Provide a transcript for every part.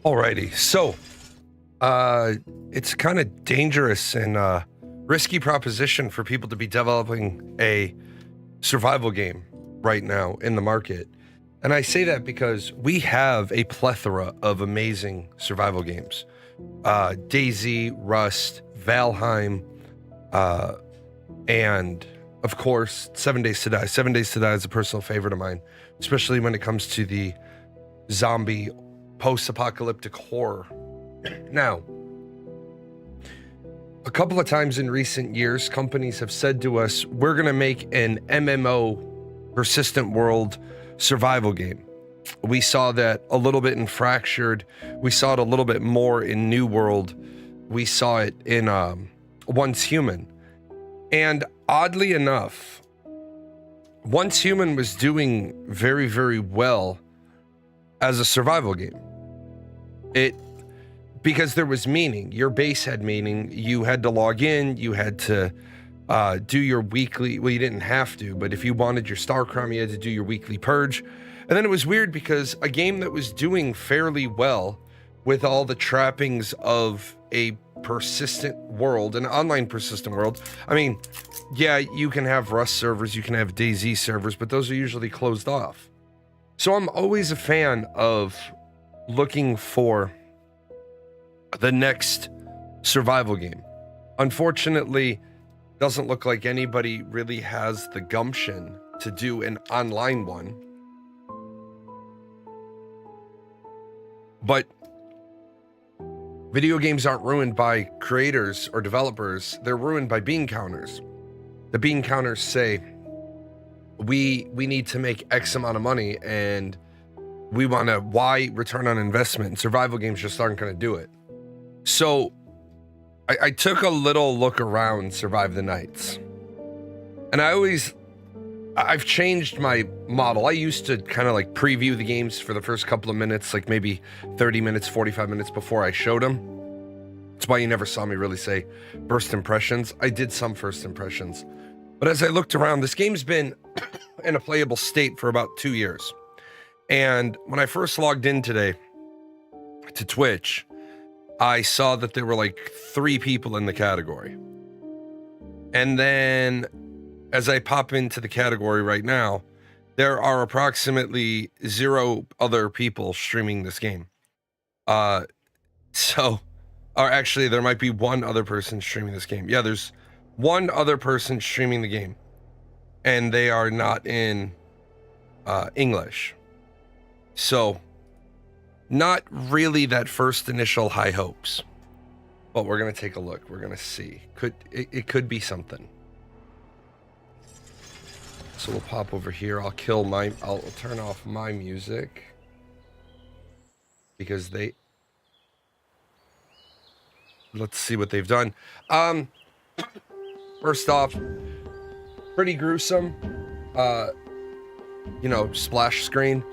Alrighty, so it's kind of dangerous and risky proposition for people to be developing a survival game right now in the market. And I say that because we have a plethora of amazing survival games. DayZ, Rust, Valheim, and of course, 7 Days to Die. 7 Days to Die is a personal favorite of mine, especially when it comes to the zombie post-apocalyptic horror. Now, a couple of times in recent years, companies have said to us, we're going to make an MMO, persistent world survival game. We saw that a little bit in Fractured. We saw it a little bit more in New World. We saw it in Once Human. And oddly enough, Once Human was doing very, very well as a survival game. Because there was meaning. Your base had meaning. You had to log in. You had to do your weekly. Well, you didn't have to, but if you wanted your star crime, you had to do your weekly purge. And then it was weird because a game that was doing fairly well with all the trappings of a persistent world, an online persistent world. I mean, yeah, you can have Rust servers, you can have DayZ servers, but those are usually closed off. So I'm always a fan of looking for the next survival game. Unfortunately, doesn't look like anybody really has the gumption to do an online one. But video games aren't ruined by creators or developers. They're ruined by bean counters. The bean counters say, we need to make X amount of money and we want a Y return on investment, and survival games just aren't going to do it. So I took a little look around Survive the Nights, and I've changed my model. I used to kind of like preview the games for the first couple of minutes, like maybe 30 minutes, 45 minutes before I showed them. That's why you never saw me really say first impressions. I did some first impressions, but as I looked around, this game's been in a playable state for about 2 years. And when I first logged in today to Twitch, I saw that there were like 3 people in the category. And then as I pop into the category right now, there are approximately 0 other people streaming this game. Or actually there might be 1 other person streaming this game. Yeah, there's 1 other person streaming the game, and they are not in English. So not really that first initial high hopes, but we're going to take a look. We're going to see. It could be something. So we'll pop over here. I'll turn off my music because let's see what they've done. First off, pretty gruesome. Splash screen.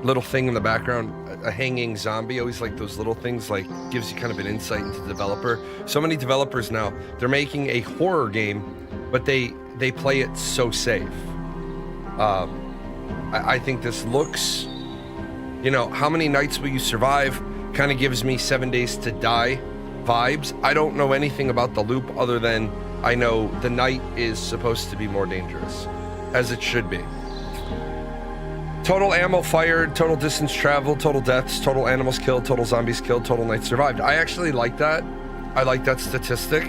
Little thing in the background, a hanging zombie. Always like those little things, like gives you kind of an insight into the developer. So many developers now, they're making a horror game, but they play it so safe. I think this looks, how many nights will you survive? Kind of gives me 7 Days to Die vibes. I don't know anything about the loop other than I know the night is supposed to be more dangerous, as it should be. Total ammo fired, total distance traveled, total deaths, total animals killed, total zombies killed, total nights survived. I actually like that. I like that statistic.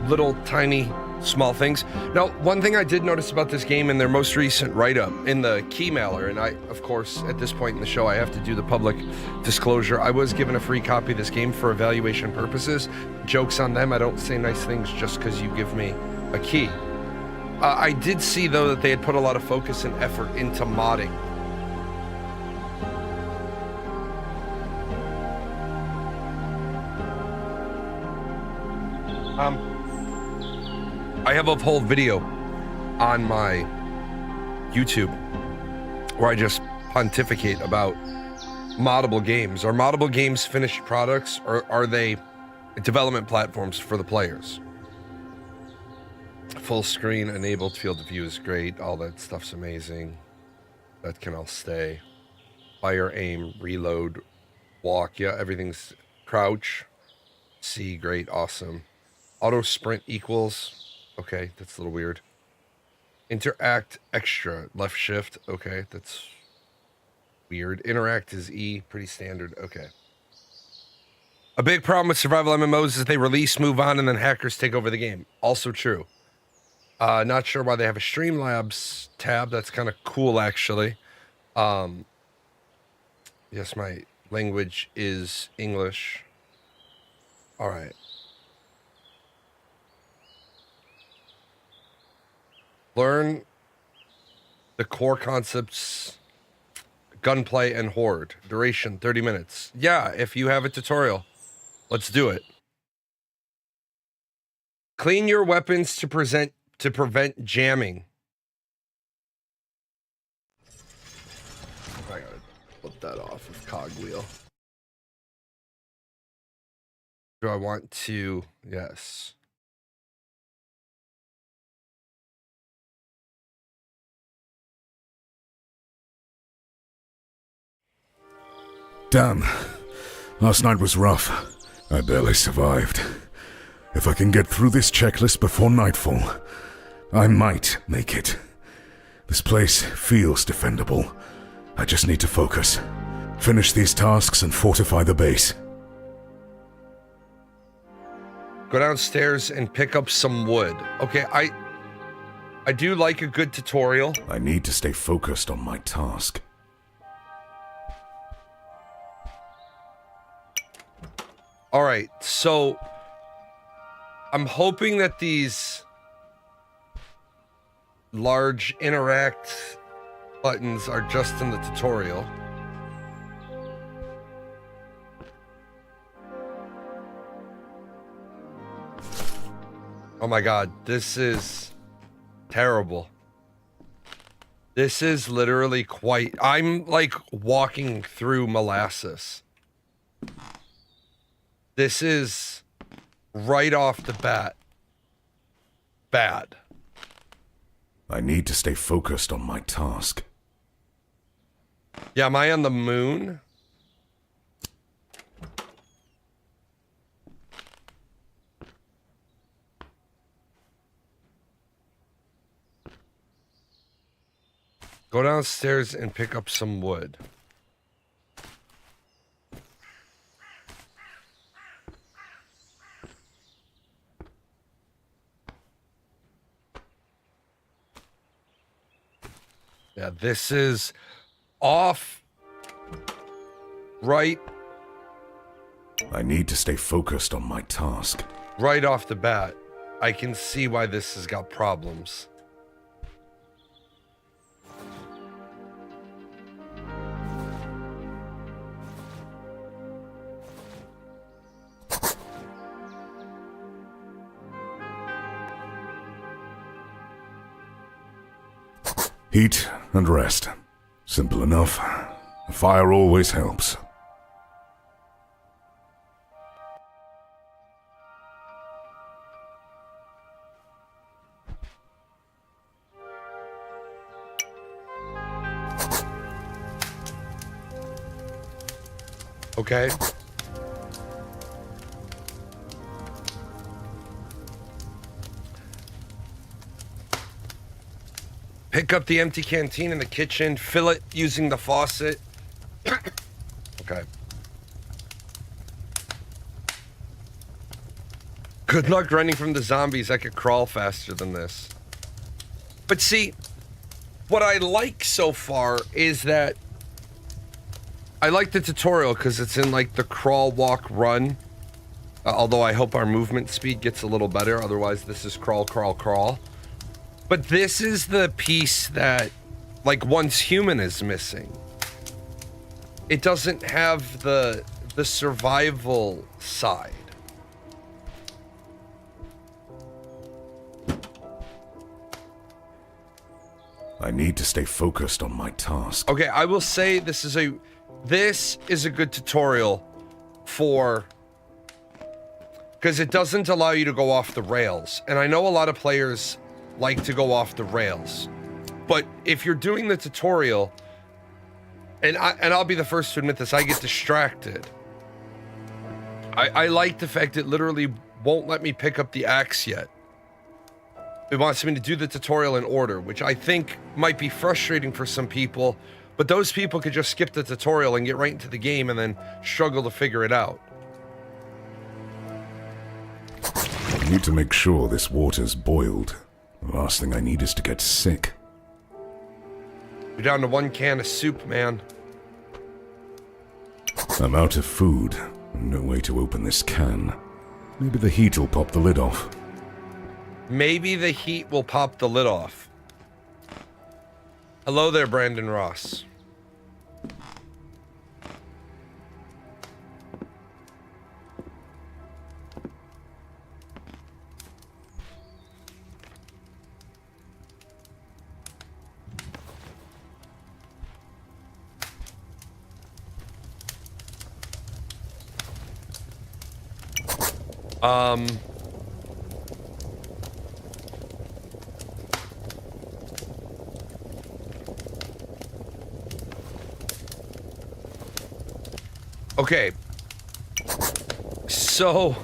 Little tiny small things. Now, one thing I did notice about this game in their most recent write-up in the key mailer, and I, of course, at this point in the show, I have to do the public disclosure. I was given a free copy of this game for evaluation purposes. Joke's on them. I don't say nice things just because you give me a key. I did see, though, that they had put a lot of focus and effort into modding. I have a whole video on my YouTube where I just pontificate about moddable games. Are moddable games finished products, or are they development platforms for the players? Full screen enabled field of view is great. All that stuff's amazing. That can all stay. Fire, aim, reload, walk. Yeah, everything's crouch. C, great, awesome. Auto sprint equals. Okay, that's a little weird. Interact extra, left shift. Okay, that's weird. Interact is E, pretty standard. Okay. A big problem with survival MMOs is they release, move on, and then hackers take over the game. Also true. Not sure why they have a Streamlabs tab. That's kind of cool, actually. Yes, my language is English. All right. Learn the core concepts, gunplay and horde. Duration 30 minutes. Yeah, if you have a tutorial, let's do it. Clean your weapons to prevent jamming. I gotta flip that off of cogwheel. Do I want to? Yes. Damn. Last night was rough. I barely survived. If I can get through this checklist before nightfall, I might make it. This place feels defendable. I just need to focus. Finish these tasks and fortify the base. Go downstairs and pick up some wood. Okay, I do like a good tutorial. I need to stay focused on my task. All right, so I'm hoping that these large interact buttons are just in the tutorial. Oh my god, this is terrible. This is literally quite... I'm like walking through molasses. This is right off the bat bad. I need to stay focused on my task. Yeah, am I on the moon? Go downstairs and pick up some wood. Yeah, this is off. Right. I need to stay focused on my task. Right off the bat, I can see why this has got problems. Heat and rest. Simple enough. Fire always helps. Okay. Pick up the empty canteen in the kitchen, fill it using the faucet. Okay. Good luck running from the zombies. I could crawl faster than this. But see, what I like so far is that I like the tutorial because it's in like the crawl, walk, run. Although I hope our movement speed gets a little better. Otherwise, this is crawl, crawl, crawl. But this is the piece that, like, Once Human is missing. It doesn't have the survival side. I need to stay focused on my task. Okay, I will say this is a good tutorial for... because it doesn't allow you to go off the rails. And I know a lot of players like to go off the rails. But if you're doing the tutorial, and I'll be the first to admit this, I get distracted. I like the fact it literally won't let me pick up the axe yet. It wants me to do the tutorial in order, which I think might be frustrating for some people, but those people could just skip the tutorial and get right into the game and then struggle to figure it out. I need to make sure this water's boiled. The last thing I need is to get sick. You're down to 1 can of soup, man. I'm out of food. No way to open this can. Maybe the heat will pop the lid off. Maybe the heat will pop the lid off. Hello there, Brandon Ross. Okay. So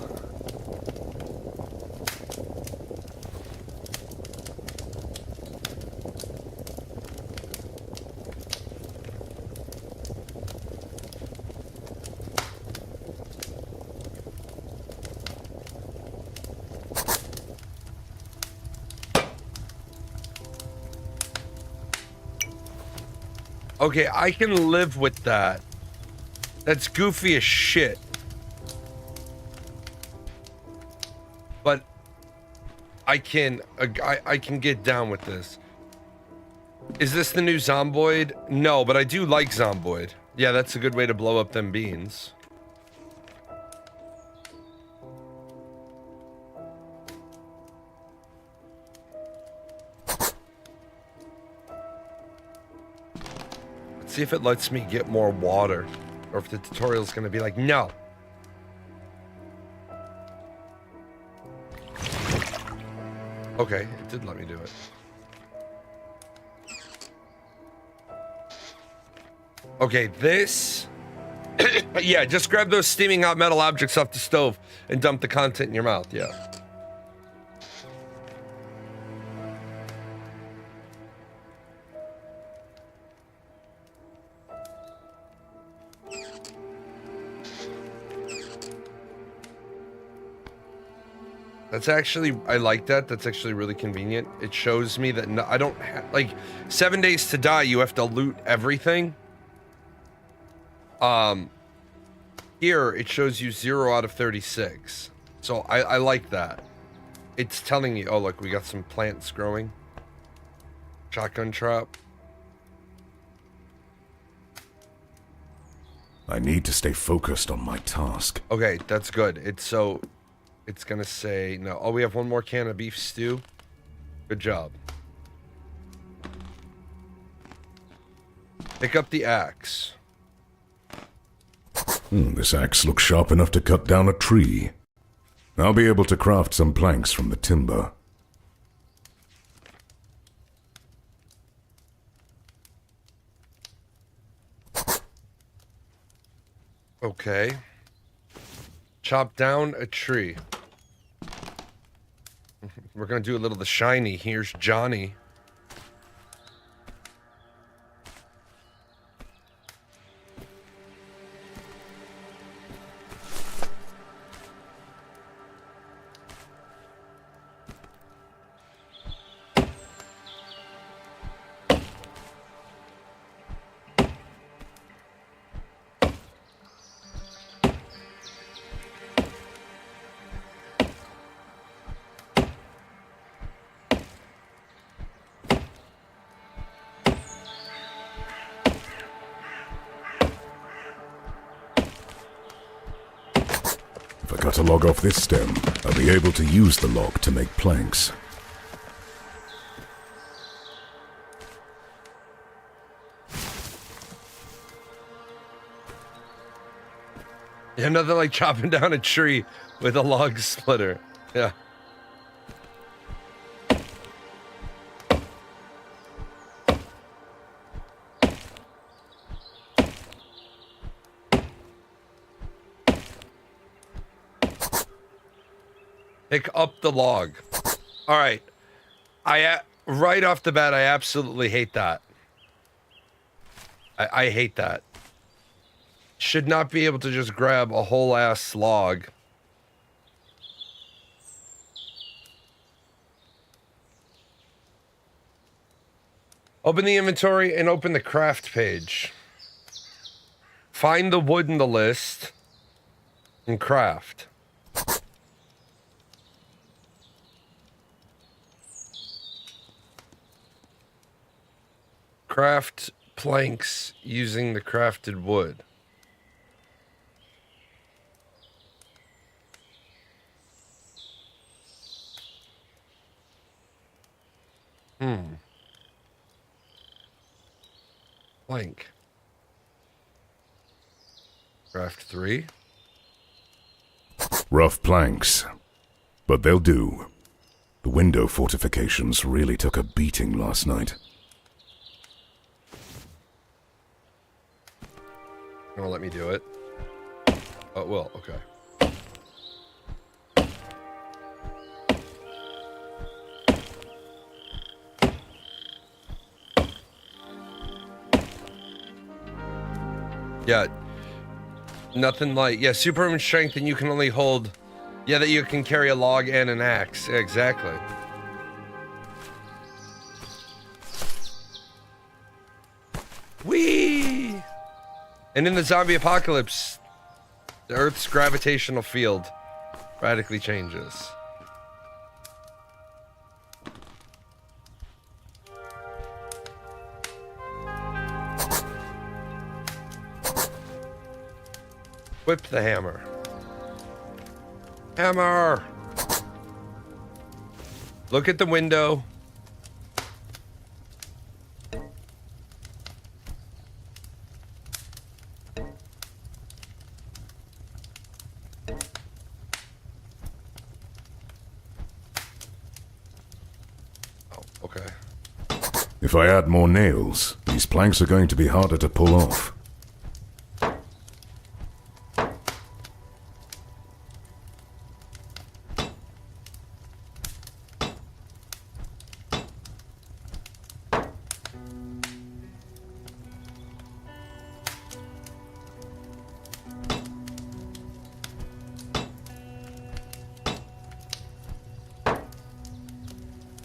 okay, I can live with that. That's goofy as shit. But I can get down with this. Is this the new Zomboid? No, but I do like Zomboid. Yeah, that's a good way to blow up them beans. Let's see if it lets me get more water. Or if the tutorial's gonna be like, no. Okay, it did let me do it. Okay, this... yeah, just grab those steaming hot metal objects off the stove and dump the content in your mouth, yeah. That's actually, I like that. That's actually really convenient. It shows me that I don't have, like, 7 days to die, you have to loot everything. Here, it shows you 0 out of 36. So I like that. It's telling you, oh, look, we got some plants growing. Shotgun trap. I need to stay focused on my task. Okay, that's good. It's gonna say no. Oh, we have 1 more can of beef stew. Good job. Pick up the axe. This axe looks sharp enough to cut down a tree. I'll be able to craft some planks from the timber. Okay. Chop down a tree. We're gonna do a little The Shiny. Here's Johnny. If I got a log off this stem, I'll be able to use the log to make planks. Yeah, nothing like chopping down a tree with a log splitter. Yeah. Pick up the log. All right. Right off the bat, I absolutely hate that. I hate that. Should not be able to just grab a whole ass log. Open the inventory and open the craft page. Find the wood in the list and craft. Craft planks using the crafted wood. Plank. Craft 3. Rough planks, but they'll do. The window fortifications really took a beating last night. You wanna let me do it? Oh, well, okay. Yeah. Nothing like, yeah, superhuman strength, and you can only hold, yeah, that you can carry a log and an axe. Yeah, exactly. Whee! And in the zombie apocalypse, the Earth's gravitational field radically changes. Whip the hammer. Hammer! Look at the window. Oh, okay. If I add more nails, these planks are going to be harder to pull off.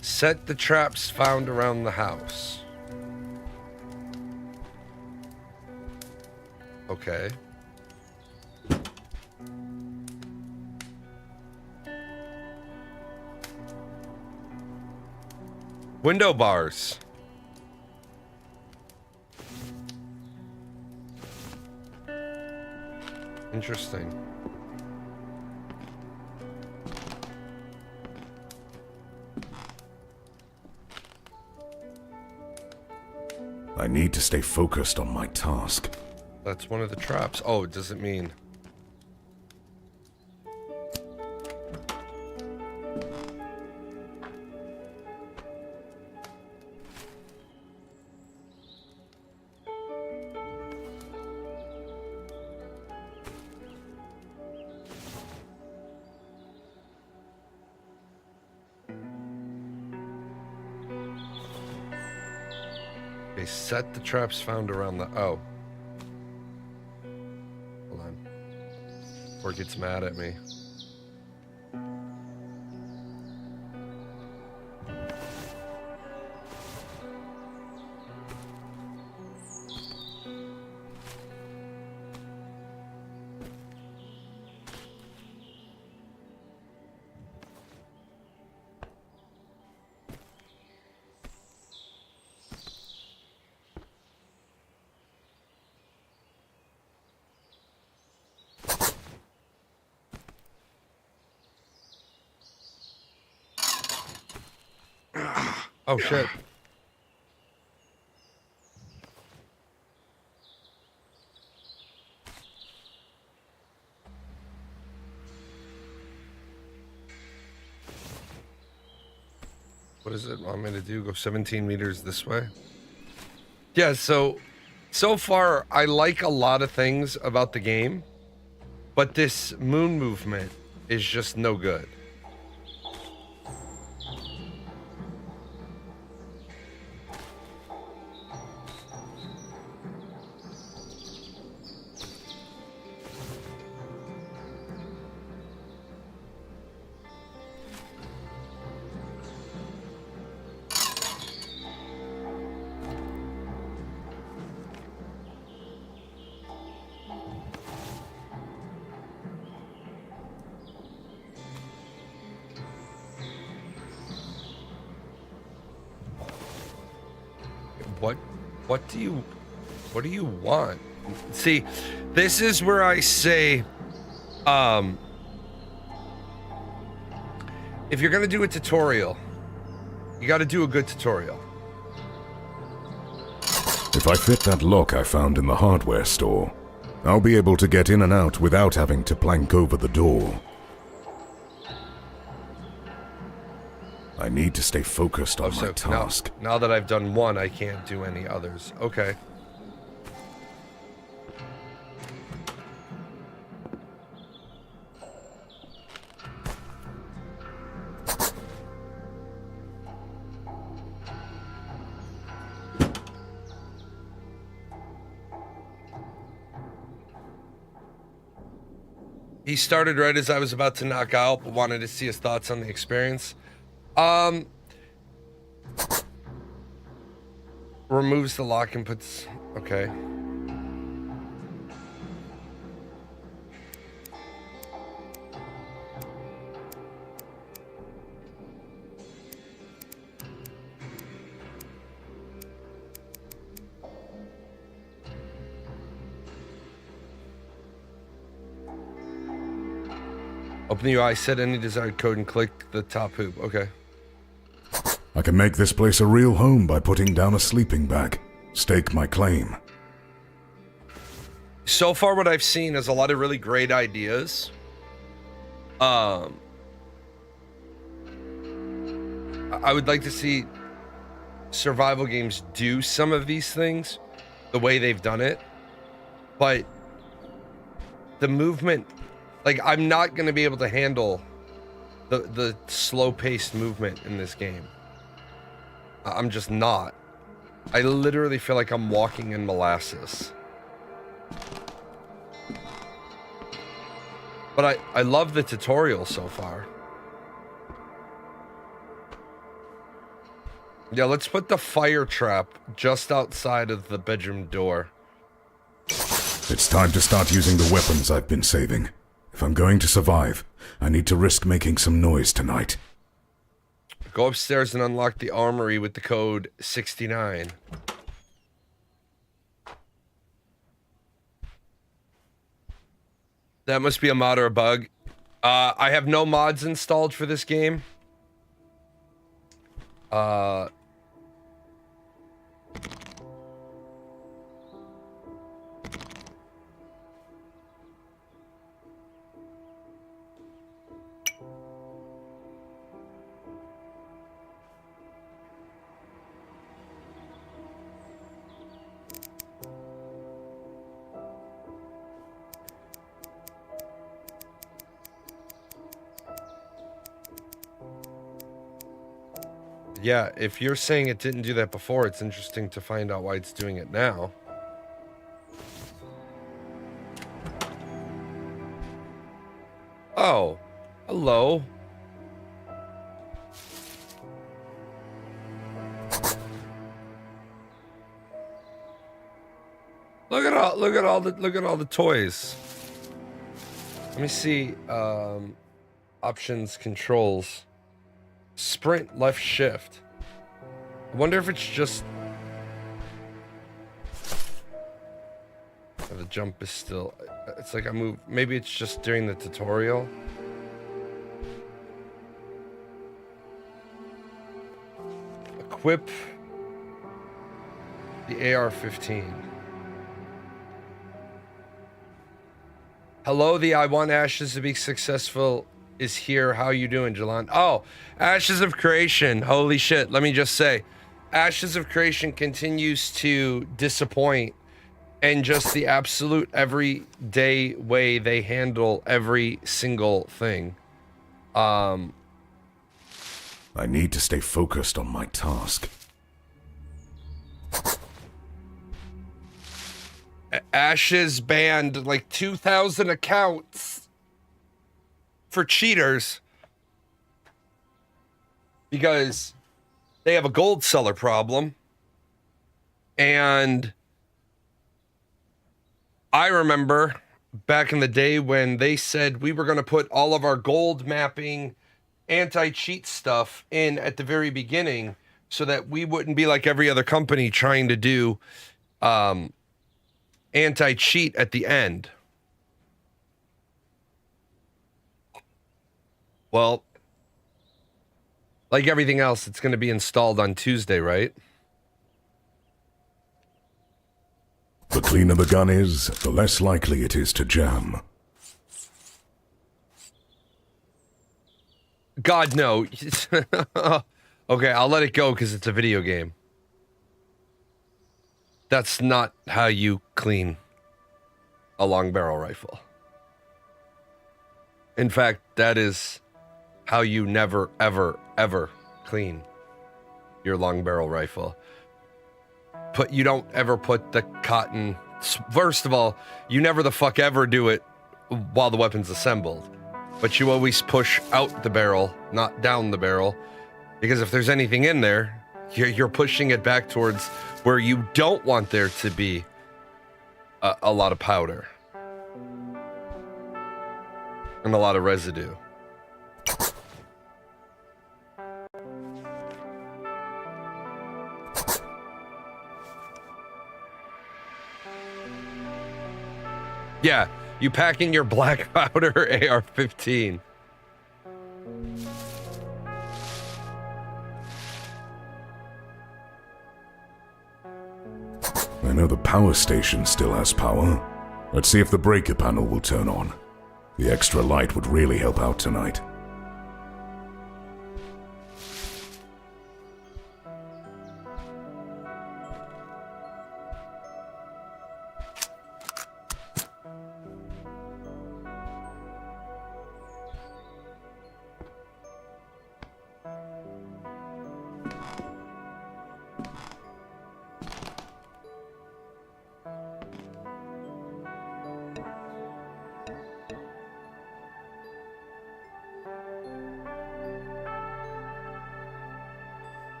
Set the traps found around the house. Okay. Window bars. Interesting. I need to stay focused on my task. That's one of the traps. Oh, it doesn't mean. Okay, set the traps found around the... Oh. Hold on. Or it gets mad at me. Oh, shit. What does it want me to do? Go 17 meters this way? Yeah, so far, I like a lot of things about the game, but this moon movement is just no good. what do you want? See, this is where I say, if you're gonna do a tutorial, you got to do a good tutorial. If I fit that lock I found in the hardware store, I'll be able to get in and out without having to plank over the door. I need to stay focused on my task. Now that I've done one, I can't do any others. Okay. He started right as I was about to knock out, but wanted to see his thoughts on the experience. Removes the lock and puts... Okay. Open the UI, set any desired code, and click the top hoop. Okay. I can make this place a real home by putting down a sleeping bag. Stake my claim. So far, what I've seen is a lot of really great ideas. I would like to see survival games do some of these things the way they've done it. But the movement... Like, I'm not going to be able to handle the slow-paced movement in this game. I'm just not. I literally feel like I'm walking in molasses. But I love the tutorial so far. Yeah, let's put the fire trap just outside of the bedroom door. It's time to start using the weapons I've been saving. If I'm going to survive, I need to risk making some noise tonight. Go upstairs and unlock the armory with the code 69. That must be a mod or a bug. I have no mods installed for this game. Yeah, if you're saying it didn't do that before, it's interesting to find out why it's doing it now. Oh, hello. Look at all the toys. Let me see. Options, controls. Sprint, left shift. I wonder if it's just... The jump is still... It's like I move... Maybe it's just during the tutorial. Equip the AR-15. Hello, the I want Ashes to be successful is here. How you doing, Jalan? Oh, Ashes of Creation. Holy shit. Let me just say, Ashes of Creation continues to disappoint, and just the absolute everyday way they handle every single thing. I need to stay focused on my task. Ashes banned like 2,000 accounts for cheaters because they have a gold seller problem. And I remember back in the day when they said we were going to put all of our gold mapping anti-cheat stuff in at the very beginning so that we wouldn't be like every other company trying to do anti-cheat at the end. Well, like everything else, it's going to be installed on Tuesday, right? The cleaner the gun is, the less likely it is to jam. God, no. Okay, I'll let it go because it's a video game. That's not how you clean a long barrel rifle. In fact, that is how you never, ever, ever clean your long barrel rifle. You don't ever put the cotton... First of all, you never the fuck ever do it while the weapon's assembled. But you always push out the barrel, not down the barrel. Because if there's anything in there, you're pushing it back towards where you don't want there to be a lot of powder. And a lot of residue. Yeah, you packing your black powder AR-15. I know the power station still has power. Let's see if the breaker panel will turn on. The extra light would really help out tonight.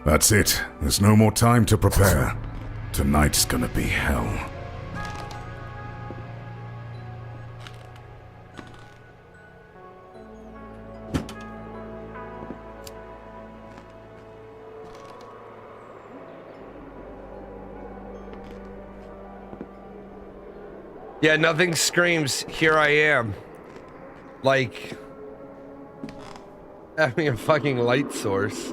That's it. There's no more time to prepare. Tonight's gonna be hell. Yeah, nothing screams, here I am. Like having a fucking light source.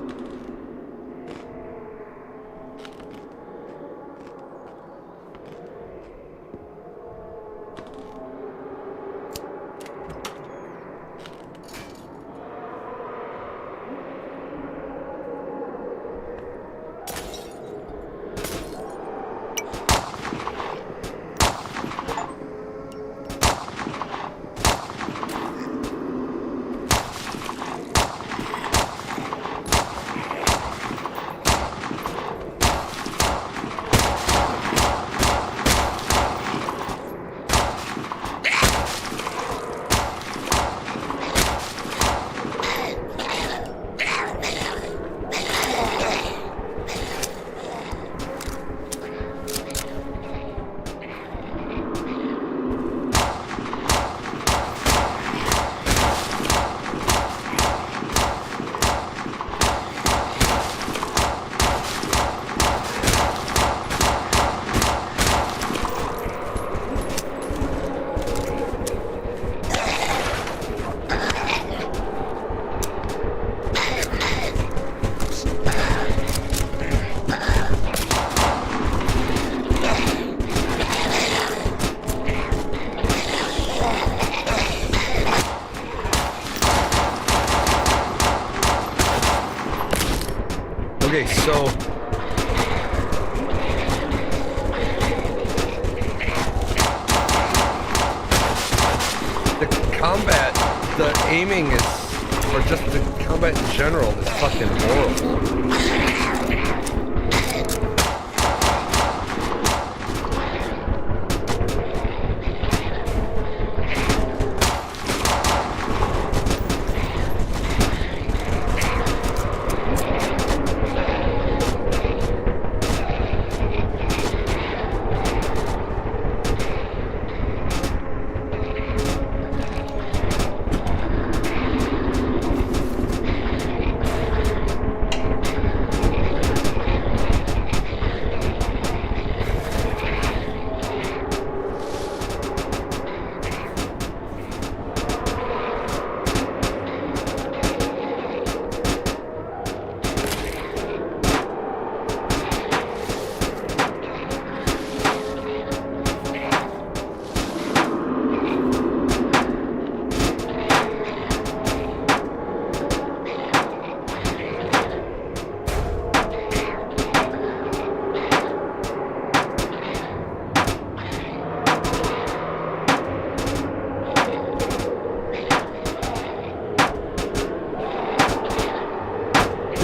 Okay, so the combat, the aiming is, or just the combat in general is fucking horrible.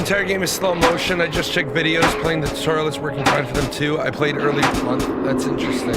entire game is slow motion. I just checked videos. Playing the tutorial is working fine for them too. I played early month. That's interesting.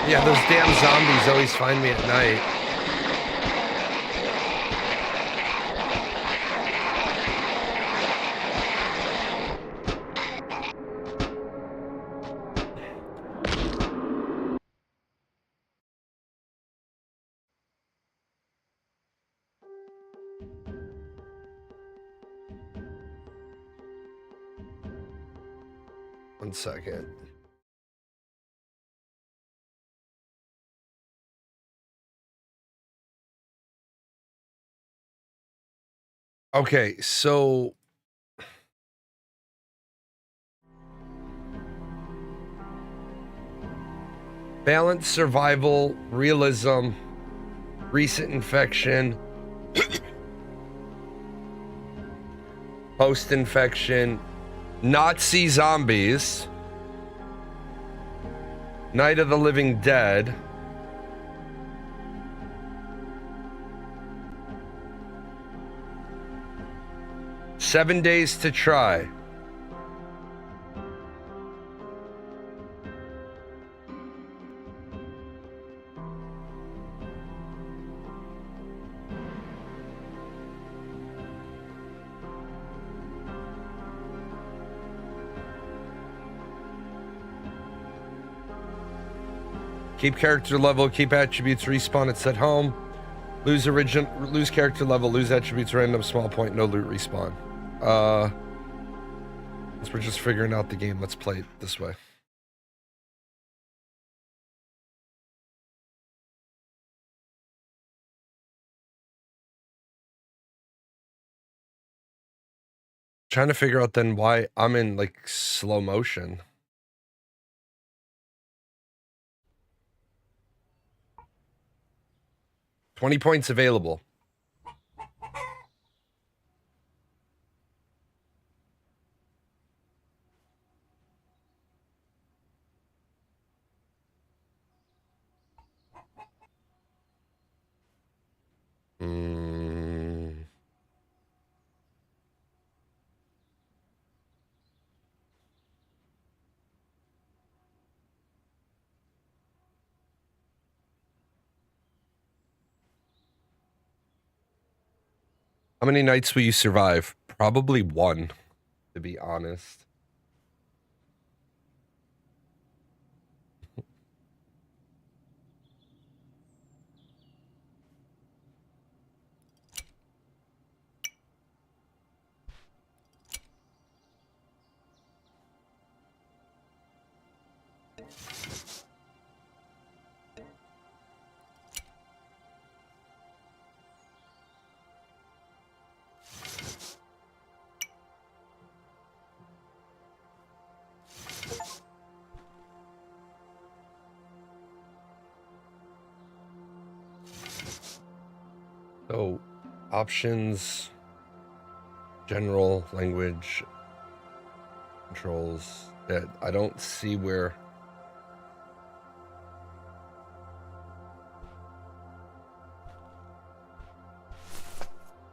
Yeah, those damn zombies always find me at night. One second. Okay, so balance, survival, realism, recent infection, post-infection, Nazi zombies, Night of the Living Dead, Seven Days to Try. Keep character level, keep attributes, respawn at set home. Lose character level, lose attributes, random, small point, no loot, respawn. Since we're just figuring out the game, let's play it this way. Trying to figure out then why I'm in like slow motion. $20 points available. How many nights will you survive? Probably one, to be honest. So, options, general, language, controls. I don't see where.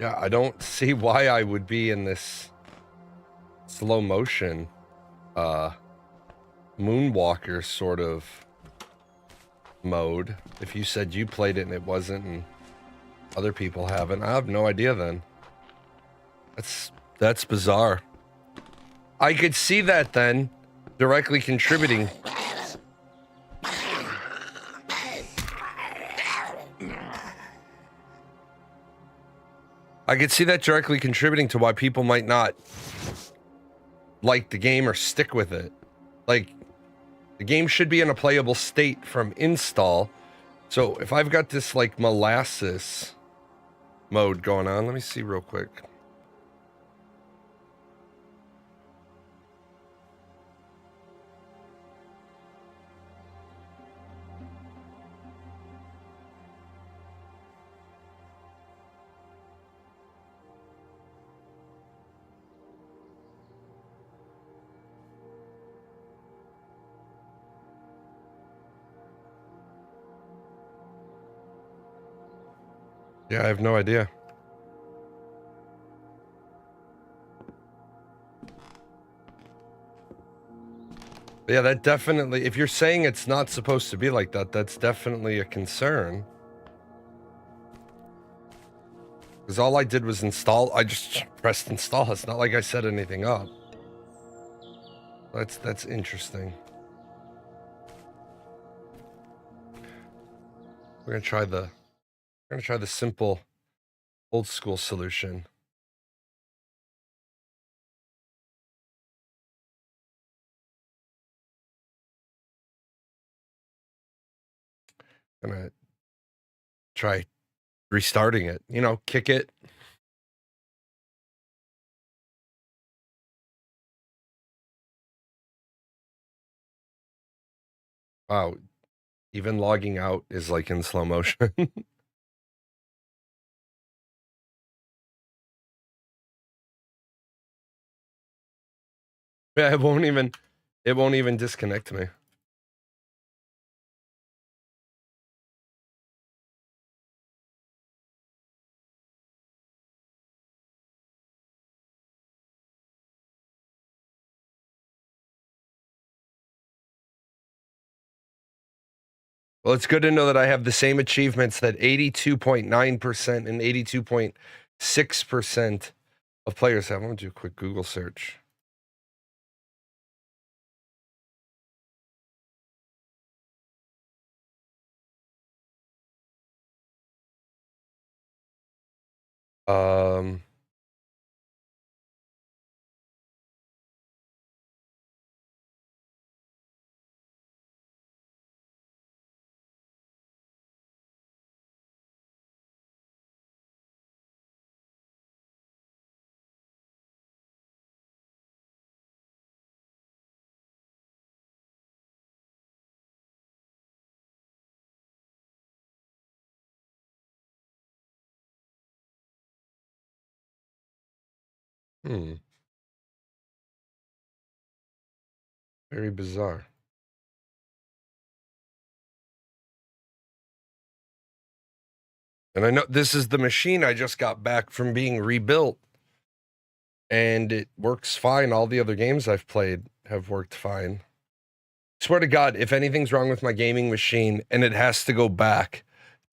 Yeah, I don't see why I would be in this slow motion, Moonwalker sort of mode. If you said you played it and it wasn't, and other people haven't. I have no idea then. That's bizarre. I could see that then directly contributing. I could see that directly contributing to why people might not like the game or stick with it. Like, the game should be in a playable state from install. So if I've got this like molasses mode going on, let me see real quick. Yeah, I have no idea. But yeah, that definitely, if you're saying it's not supposed to be like that, that's definitely a concern. Because all I did was install, I just pressed install. It's not like I set anything up. That's interesting. We're gonna try the simple old school solution. Gonna try restarting it, you know, kick it. Wow, even logging out is like in slow motion. Yeah, it won't even disconnect me. Well, it's good to know that I have the same achievements that 82.9% and 82.6% of players have. I'm gonna do a quick Google search. Um, Very bizarre. And I know this is the machine I just got back from being rebuilt, and it works fine. All the other games I've played have worked fine. Swear to God, if anything's wrong with my gaming machine and it has to go back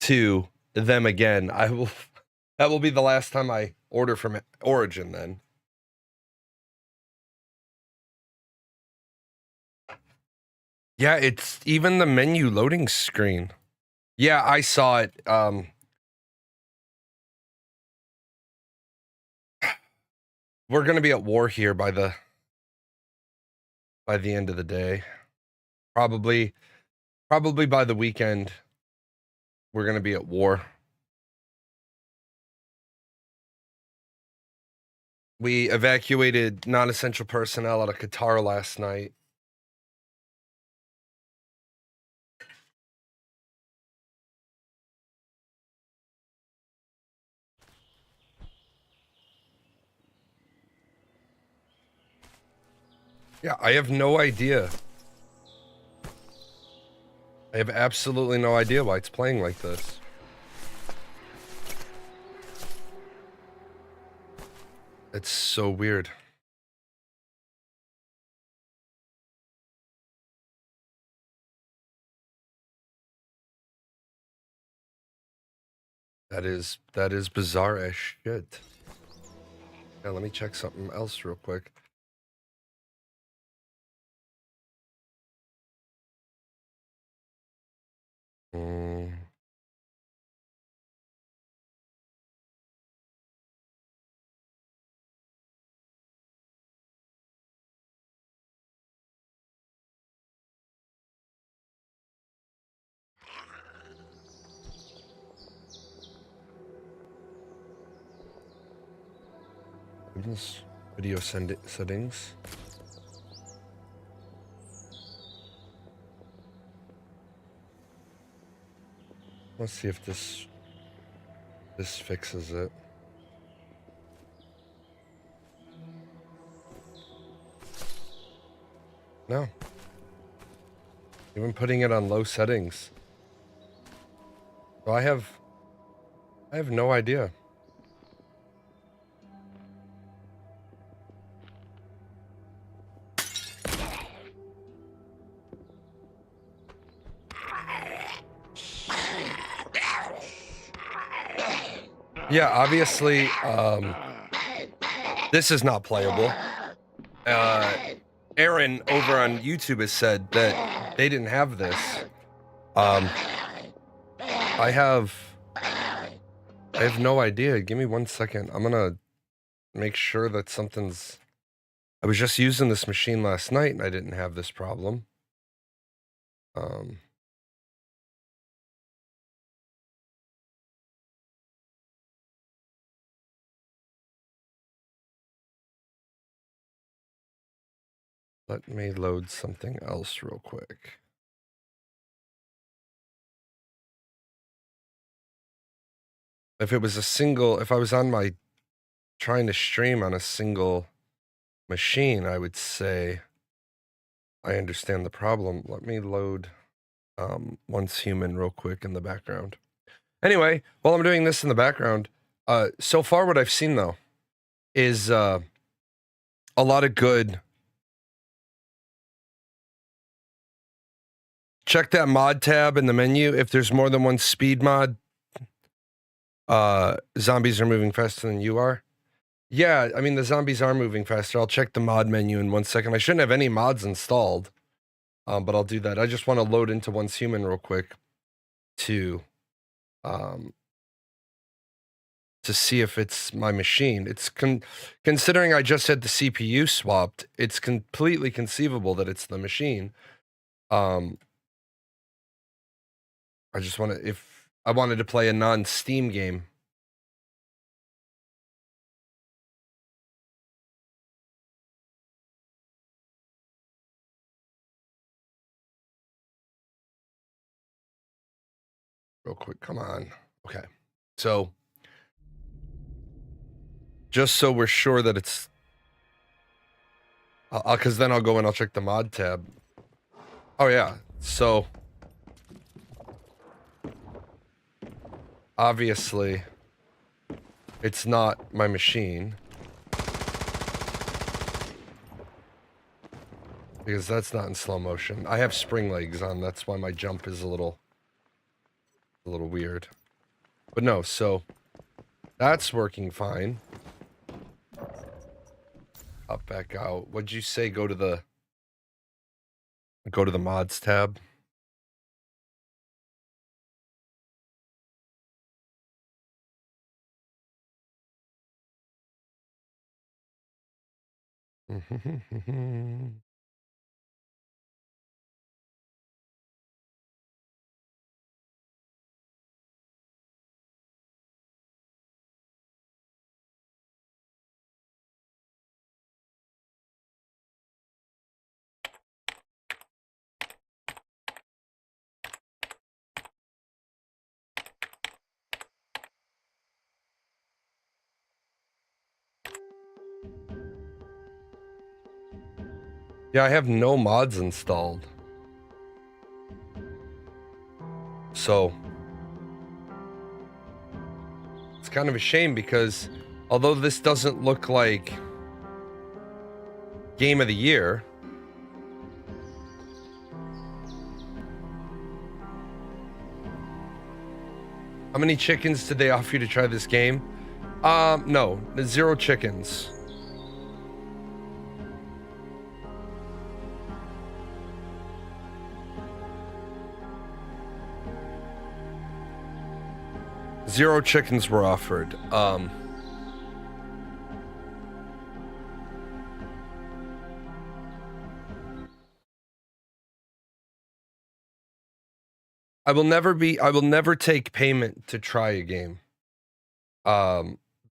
to them again, I will. That will be the last time I order from Origin. Then. Yeah, it's even the menu loading screen. Yeah, I saw it. We're gonna be at war here by the end of the day. Probably by the weekend, we're gonna be at war. We evacuated non-essential personnel out of Qatar last night. Yeah, I have no idea. I have absolutely no idea why it's playing like this. It's so weird. That is bizarre as shit. Yeah, let me check something else real quick. Goodness. Video settings. Let's see if this fixes it. No. Even putting it on low settings. So I have no idea. Yeah, obviously, this is not playable. Aaron over on YouTube has said that they didn't have this. I have no idea. Give me 1 second. I'm gonna make sure that something's... I was just using this machine last night and I didn't have this problem. Let me load something else real quick. If it was if I was on my trying to stream on a single machine, I would say I understand the problem. Let me load Once Human real quick in the background. Anyway, while I'm doing this in the background, so far what I've seen though is a lot of good. Check that mod tab in the menu. If there's more than one speed mod, zombies are moving faster than you are. Yeah, I mean, the zombies are moving faster. I'll check the mod menu in 1 second. I shouldn't have any mods installed, but I'll do that. I just want to load into Once Human real quick to see if it's my machine. It's considering I just had the CPU swapped, it's completely conceivable that it's the machine. I just want to, if I wanted to play a non-Steam game. Real quick, come on. Okay. So, just so we're sure that it's, because then I'll go and I'll check the mod tab. Oh yeah, so obviously it's not my machine because that's not in slow motion. I have spring legs on, that's why my jump is a little weird. But no, so that's working fine. Up, back out. What'd you say? Go to the mods tab. Yeah, I have no mods installed. So it's kind of a shame because although this doesn't look like Game of the Year, How many chickens did they offer you to try this game? No, 0 chickens. Zero chickens were offered. I will never take payment to try a game.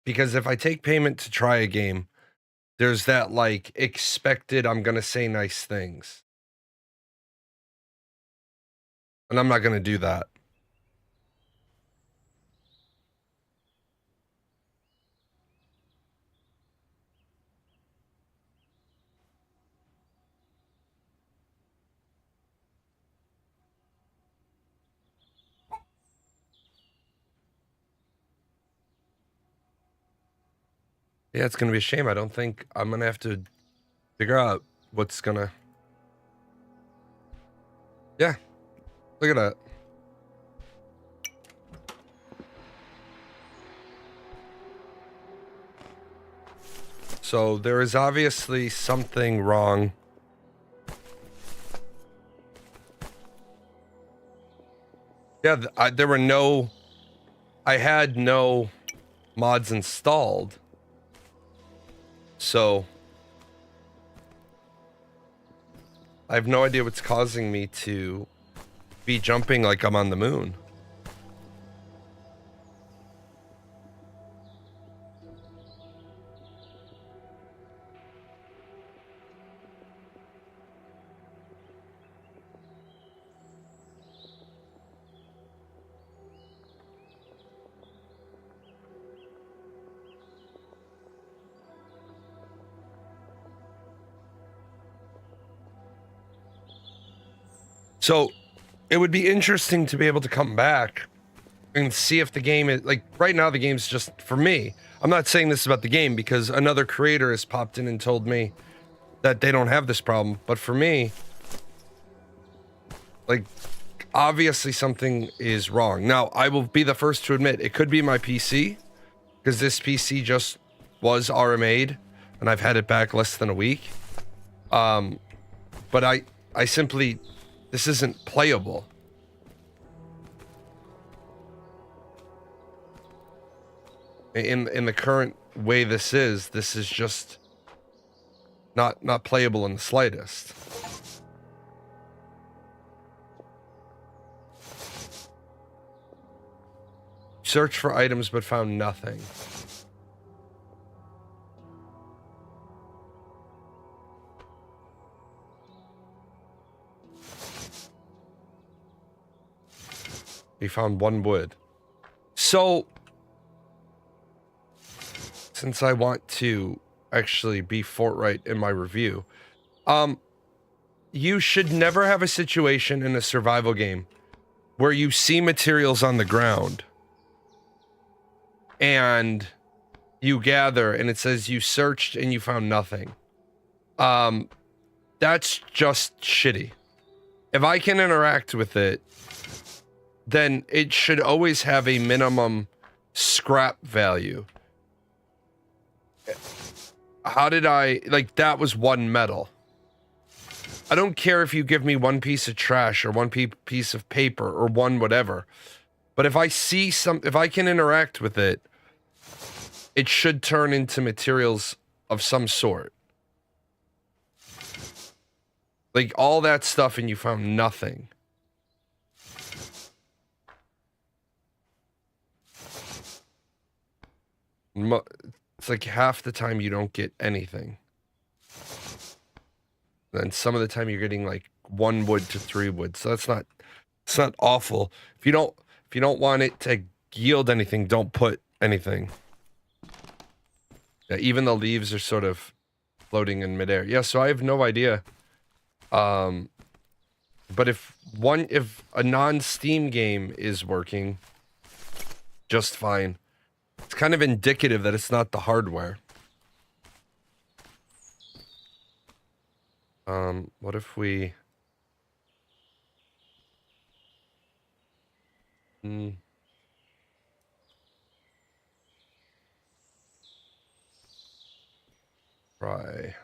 Because if I take payment to try a game, there's that like expected I'm gonna say nice things. And I'm not gonna do that. Yeah, it's gonna be a shame. I don't think I'm gonna have to figure out what's gonna. Yeah, look at that. So there is obviously something wrong. Yeah, there were no. I had no mods installed. So I have no idea what's causing me to be jumping like I'm on the moon. So it would be interesting to be able to come back and see if the game is like right now the game's just for me. I'm not saying this about the game because another creator has popped in and told me that they don't have this problem, but for me, like obviously something is wrong. Now, I will be the first to admit it could be my PC because this PC just was RMA'd and I've had it back less than a week. But I simply this isn't playable. In the current way this is just not playable in the slightest. Search for items but found nothing. We found 1 wood. So since I want to actually be forthright in my review, you should never have a situation in a survival game where you see materials on the ground and you gather and it says you searched and you found nothing. That's just shitty. If I can interact with it, then it should always have a minimum scrap value. How did I, like, that was 1 metal. I don't care if you give me 1 piece of trash or 1 piece of paper or 1 whatever. But if I see if I can interact with it, it should turn into materials of some sort. Like all that stuff and you found nothing. It's like half the time you don't get anything. And some of the time you're getting like 1 wood to 3 wood. So it's not awful. If you don't want it to yield anything, don't put anything. Yeah, even the leaves are sort of floating in midair. Yeah, so I have no idea. But if a non-Steam game is working just fine, it's kind of indicative that it's not the hardware. What if we... try.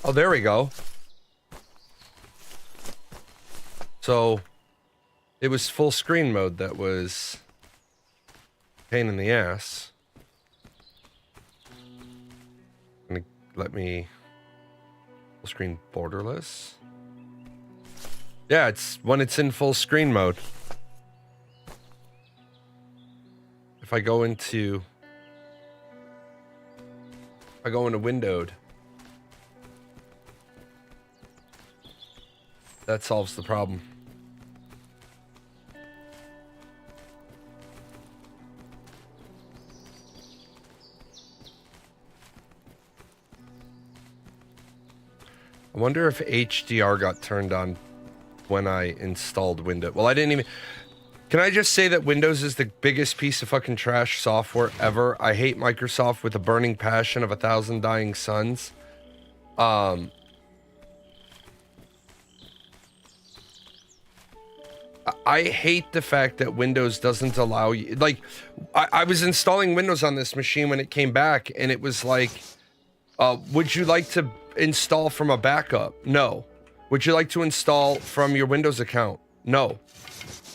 Oh, there we go. So it was full screen mode that was pain in the ass. Gonna let me full screen borderless. Yeah, it's when it's in full screen mode. If I go into windowed, that solves the problem. I wonder if HDR got turned on when I installed Windows. Well, I didn't even... Can I just say that Windows is the biggest piece of fucking trash software ever? I hate Microsoft with a burning passion of 1,000 dying suns. I hate the fact that Windows doesn't allow you... Like, I was installing Windows on this machine when it came back, and it was like, would you like to install from a backup? No. Would you like to install from your Windows account? No.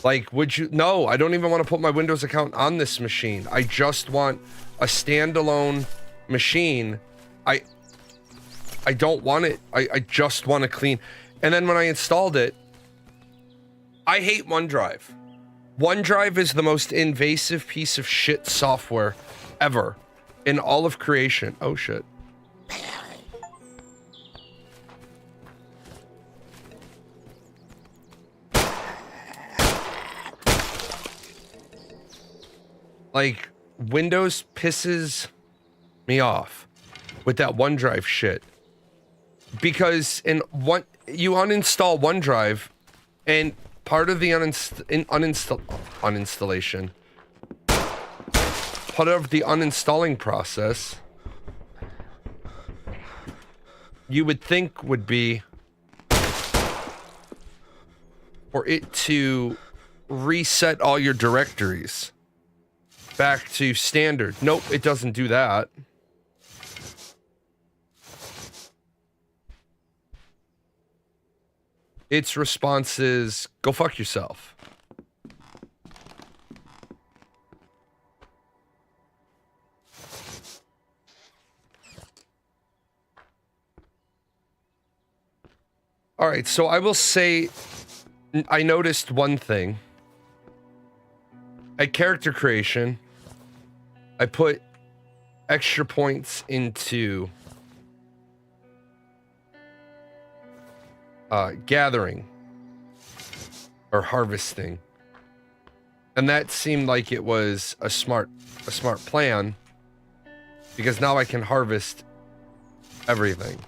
Like, would you... No, I don't even want to put my Windows account on this machine. I just want a standalone machine. I don't want it. I just want to clean. And then when I installed it, I hate OneDrive. OneDrive is the most invasive piece of shit software ever in all of creation. Oh, shit. Like, Windows pisses me off with that OneDrive shit. Because you uninstall OneDrive, and part of the uninstalling process, you would think would be for it to reset all your directories back to standard. Nope, it doesn't do that. Its response is, go fuck yourself. All right, so I will say I noticed one thing. At character creation, I put extra points into gathering or harvesting, and that seemed like it was a smart plan, because now I can harvest everything.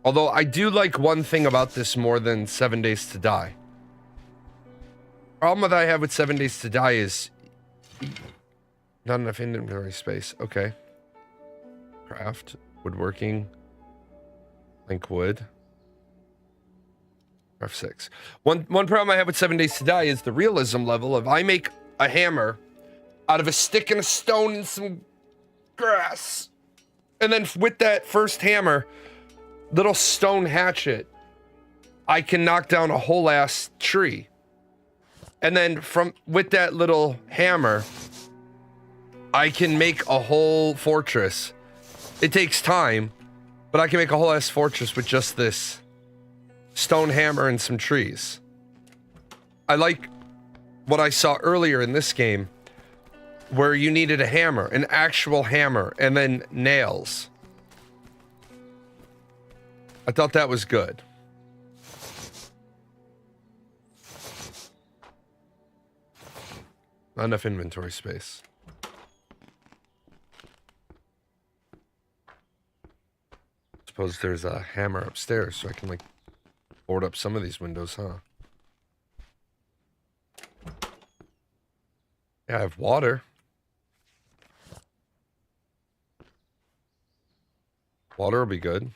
Although I do like one thing about this more than 7 Days to Die. Problem that I have with 7 Days to Die is not enough inventory space. Okay. Craft, woodworking, link wood. F6. One problem I have with 7 Days to Die is the realism level of I make a hammer out of a stick and a stone and some grass. And then with that first hammer, little stone hatchet, I can knock down a whole ass tree. And then with that little hammer, I can make a whole fortress. It takes time, but I can make a whole ass fortress with just this stone hammer and some trees. I like what I saw earlier in this game, where you needed a hammer, an actual hammer, and then nails. I thought that was good. Not enough inventory space. Suppose there's a hammer upstairs, so I can, like, board up some of these windows, huh? Yeah, I have water. Water will be good.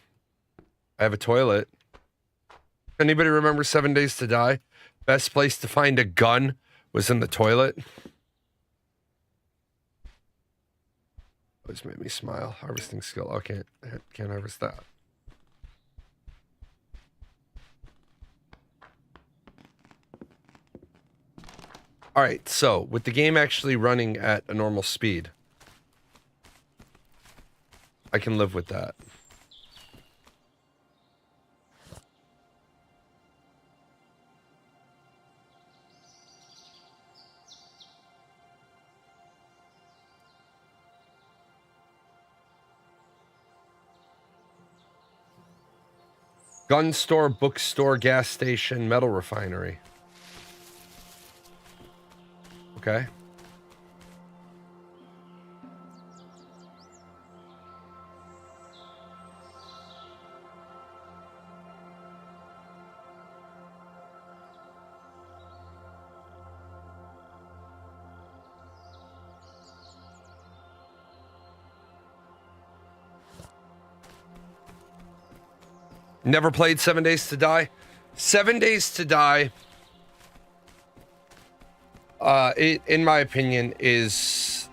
I have a toilet. Anybody remember 7 Days to Die? Best place to find a gun was in the toilet. Always made me smile. Harvesting skill. Oh, can't harvest that. All right, so with the game actually running at a normal speed, I can live with that. Gun store, bookstore, gas station, metal refinery. Okay. Never played 7 Days to Die. 7 Days to Die, in my opinion, is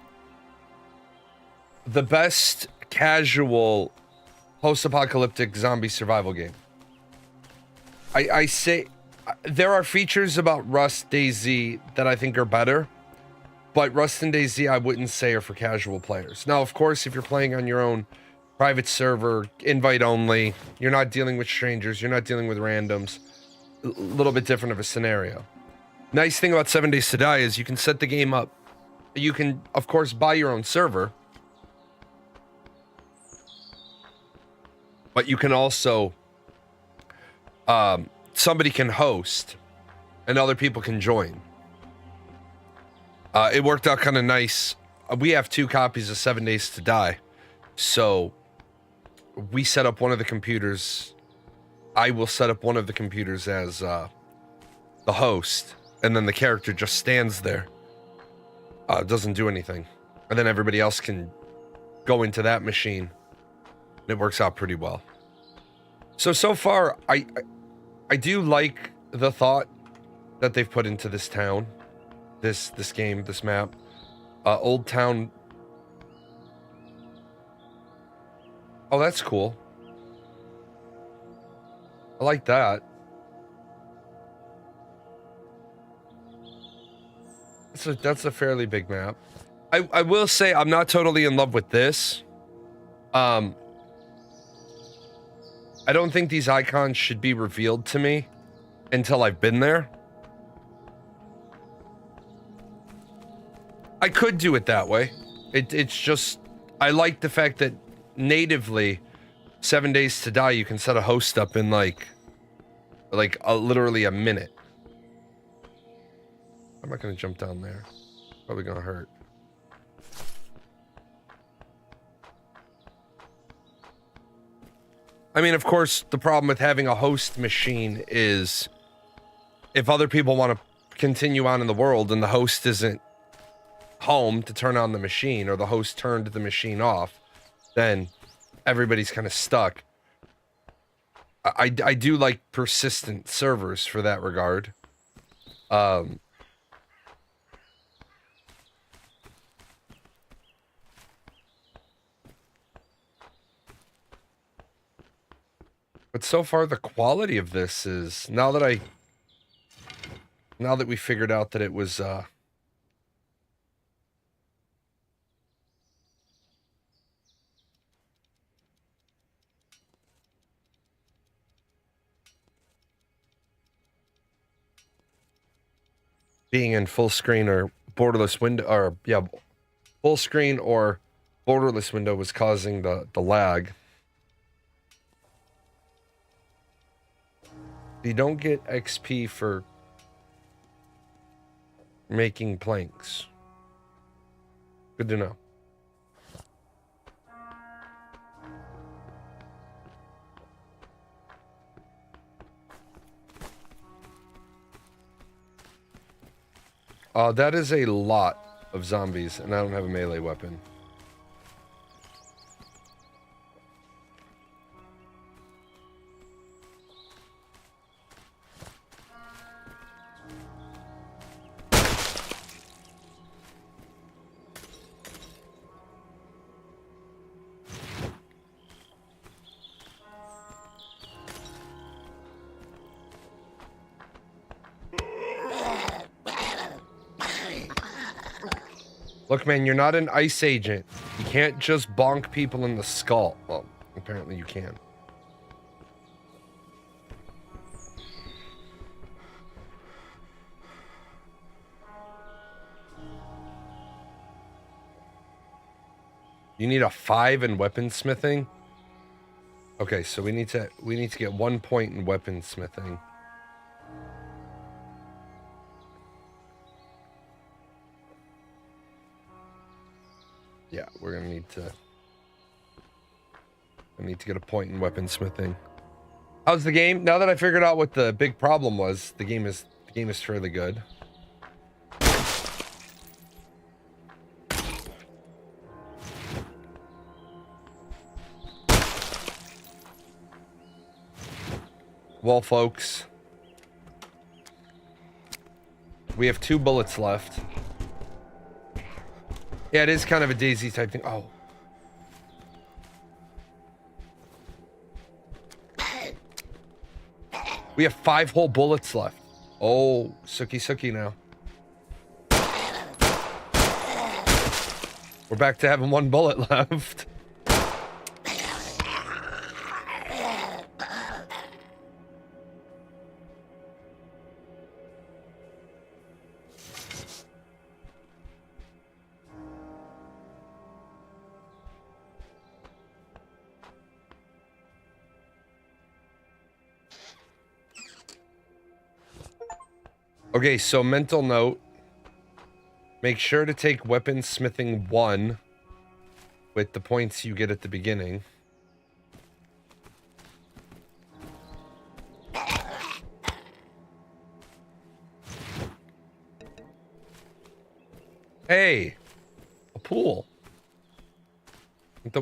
the best casual post-apocalyptic zombie survival game. I say there are features about Rust, DayZ that I think are better, but Rust and DayZ I wouldn't say are for casual players. Now, of course, if you're playing on your own private server, invite only, you're not dealing with strangers, you're not dealing with randoms, a little bit different of a scenario. Nice thing about 7 Days to Die is you can set the game up. You can, of course, buy your own server, but you can also, somebody can host and other people can join. It worked out kind of nice. We have 2 copies of 7 Days to Die, so we set up one of the computers. I will set up one of the computers as the host, and then the character just stands there, doesn't do anything, and then everybody else can go into that machine. It works out pretty well. So far, I do like the thought that they've put into this town, this game, this map. Old Town. Oh, that's cool. I like that. That's a fairly big map. I will say I'm not totally in love with this. I don't think these icons should be revealed to me until I've been there. I could do it that way. It's just, I like the fact that natively 7 Days to Die you can set a host up in like literally a minute. I'm not gonna jump down there. Probably gonna hurt. I mean, of course, the problem with having a host machine is if other people want to continue on in the world and the host isn't home to turn on the machine, or the host turned the machine off, then everybody's kind of stuck. I do like persistent servers for that regard. But so far the quality of this is, now that we figured out that it was being in full screen or borderless window, or yeah, full screen or borderless window was causing the lag. You don't get XP for making planks. Good to know. That is a lot of zombies, and I don't have a melee weapon. Look, man, you're not an ICE agent. You can't just bonk people in the skull. Well, apparently you can. You need a 5 in weaponsmithing? Okay, so we need to get 1 point in weaponsmithing. Yeah, we're gonna need to. I need to get a point in weaponsmithing. How's the game? Now that I figured out what the big problem was, the game is fairly good. Well, folks, we have 2 bullets left. Yeah, it is kind of a Daisy type thing. Oh. We have 5 whole bullets left. Oh, sookie now. We're back to having 1 bullet left. Okay, so mental note. Make sure to take weaponsmithing 1 with the points you get at the beginning. Hey, a pool.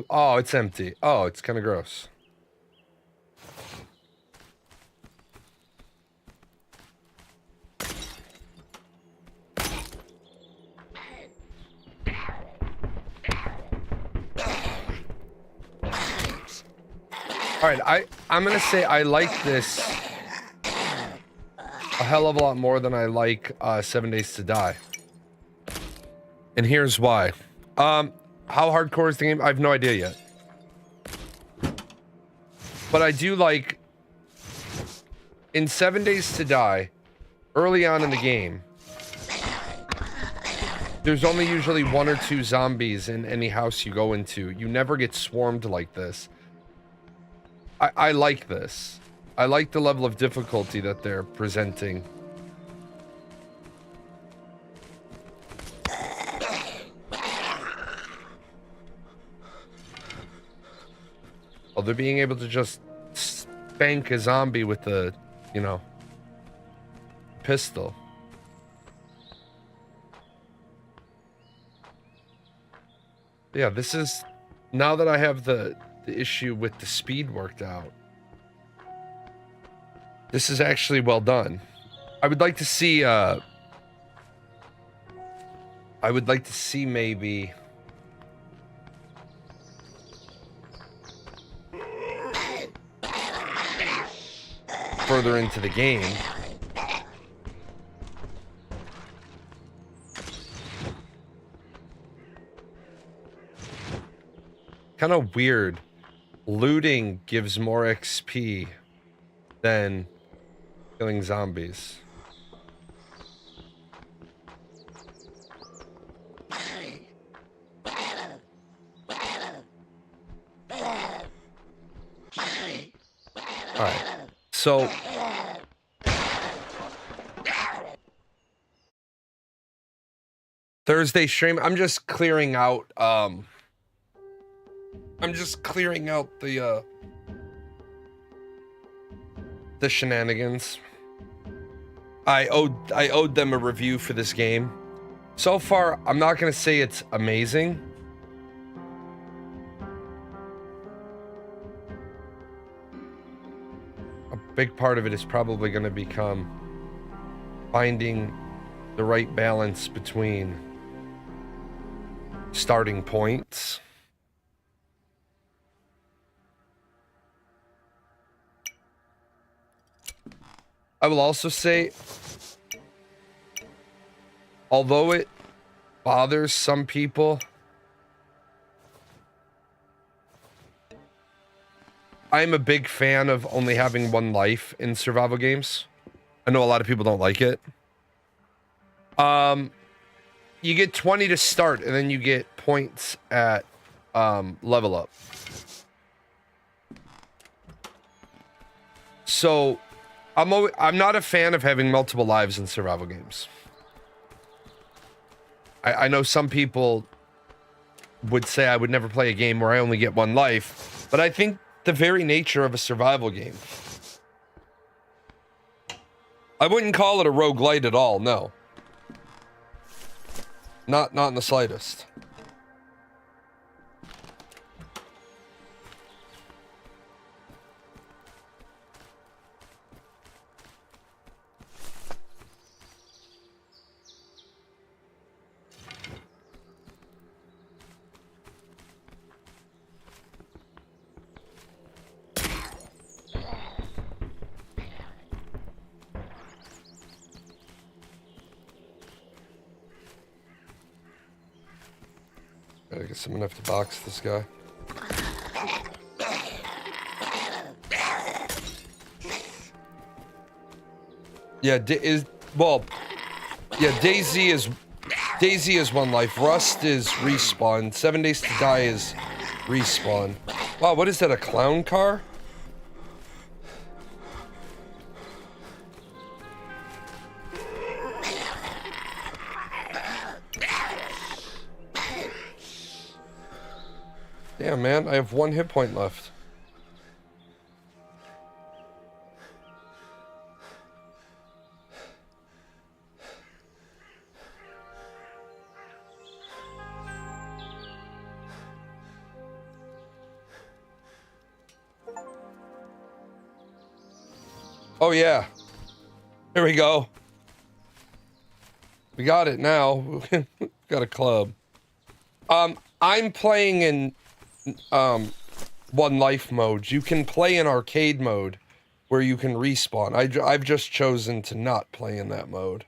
Oh, it's empty. Oh, it's kind of gross. All right, I'm gonna say I like this a hell of a lot more than I like 7 Days to Die, and here's why. How hardcore is the game? I have no idea yet, but I do like in 7 Days to Die, early on in the game, there's only usually 1 or 2 zombies in any house you go into. You never get swarmed like this. I like this. I like the level of difficulty that they're presenting. Well, they're being able to just spank a zombie with the, you know, pistol. Yeah, this is... Now that I have the issue with the speed worked out, this is actually well done. I would like to see maybe further into the game kind of weird. Looting gives more XP than killing zombies. Alright, so Thursday stream, I'm just clearing out the shenanigans. I owed them a review for this game. So far, I'm not gonna say it's amazing. A big part of it is probably gonna become finding the right balance between starting points. I will also say, although it bothers some people. I'm a big fan of only having one life in survival games. I know a lot of people don't like it. You get 20 to start, and then you get points at level up. So I'm not a fan of having multiple lives in survival games. I know some people would say I would never play a game where I only get one life, but I think the very nature of a survival game, I wouldn't call it a roguelite at all, no. Not in the slightest. I guess I'm gonna have to box this guy. Yeah, Daisy is one life. Rust is respawn. 7 Days to Die is respawn. Wow, what is that? A clown car? Damn, man, I have 1 hit point left. Oh yeah. Here we go. We got it now. Got a club. I'm playing in one life mode. You can play in arcade mode where you can respawn. I've just chosen to not play in that mode.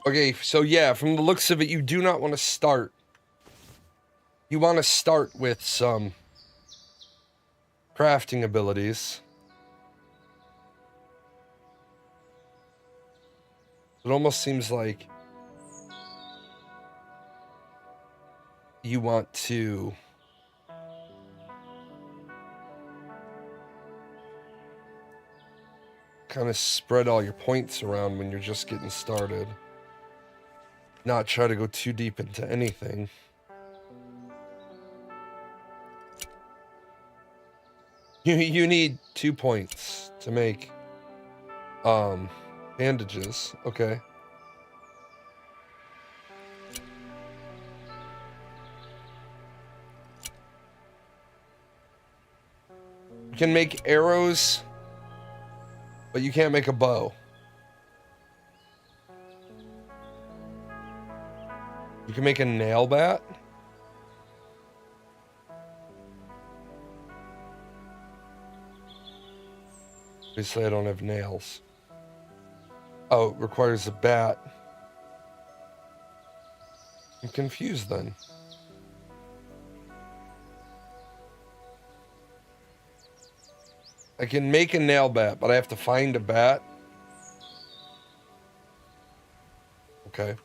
Okay, so yeah, from the looks of it, you do not want to start. You want to start with some crafting abilities. It almost seems like you want to kind of spread all your points around when you're just getting started. Not try to go too deep into anything. You need 2 points to make bandages. Okay. You can make arrows, but you can't make a bow. You can make a nail bat. Obviously, I don't have nails. Oh, it requires a bat. I'm confused then. I can make a nail bat, but I have to find a bat. Okay.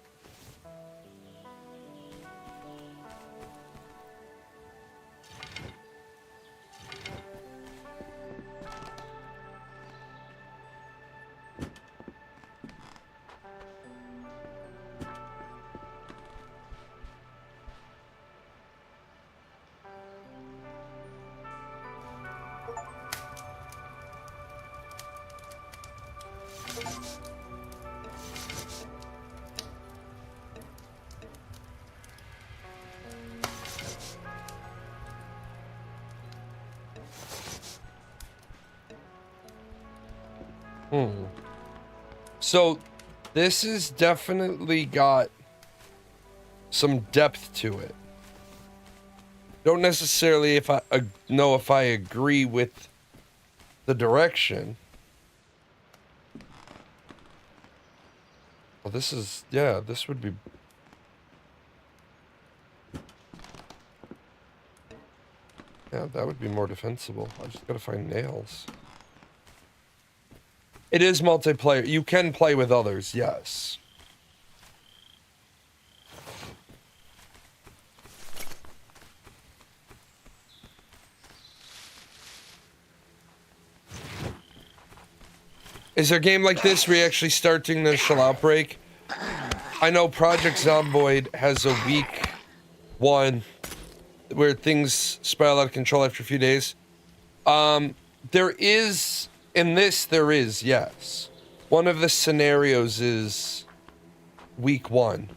So this has definitely got some depth to it. Don't necessarily know if I agree with the direction. Well, this is, yeah, this would be... Yeah, that would be more defensible. I just gotta find nails. It is multiplayer. You can play with others, yes. Is there a game like this where you actually start doing the initial outbreak? I know Project Zomboid has a week 1 where things spiral out of control after a few days. There is, in this, there is, yes. One of the scenarios is week 1.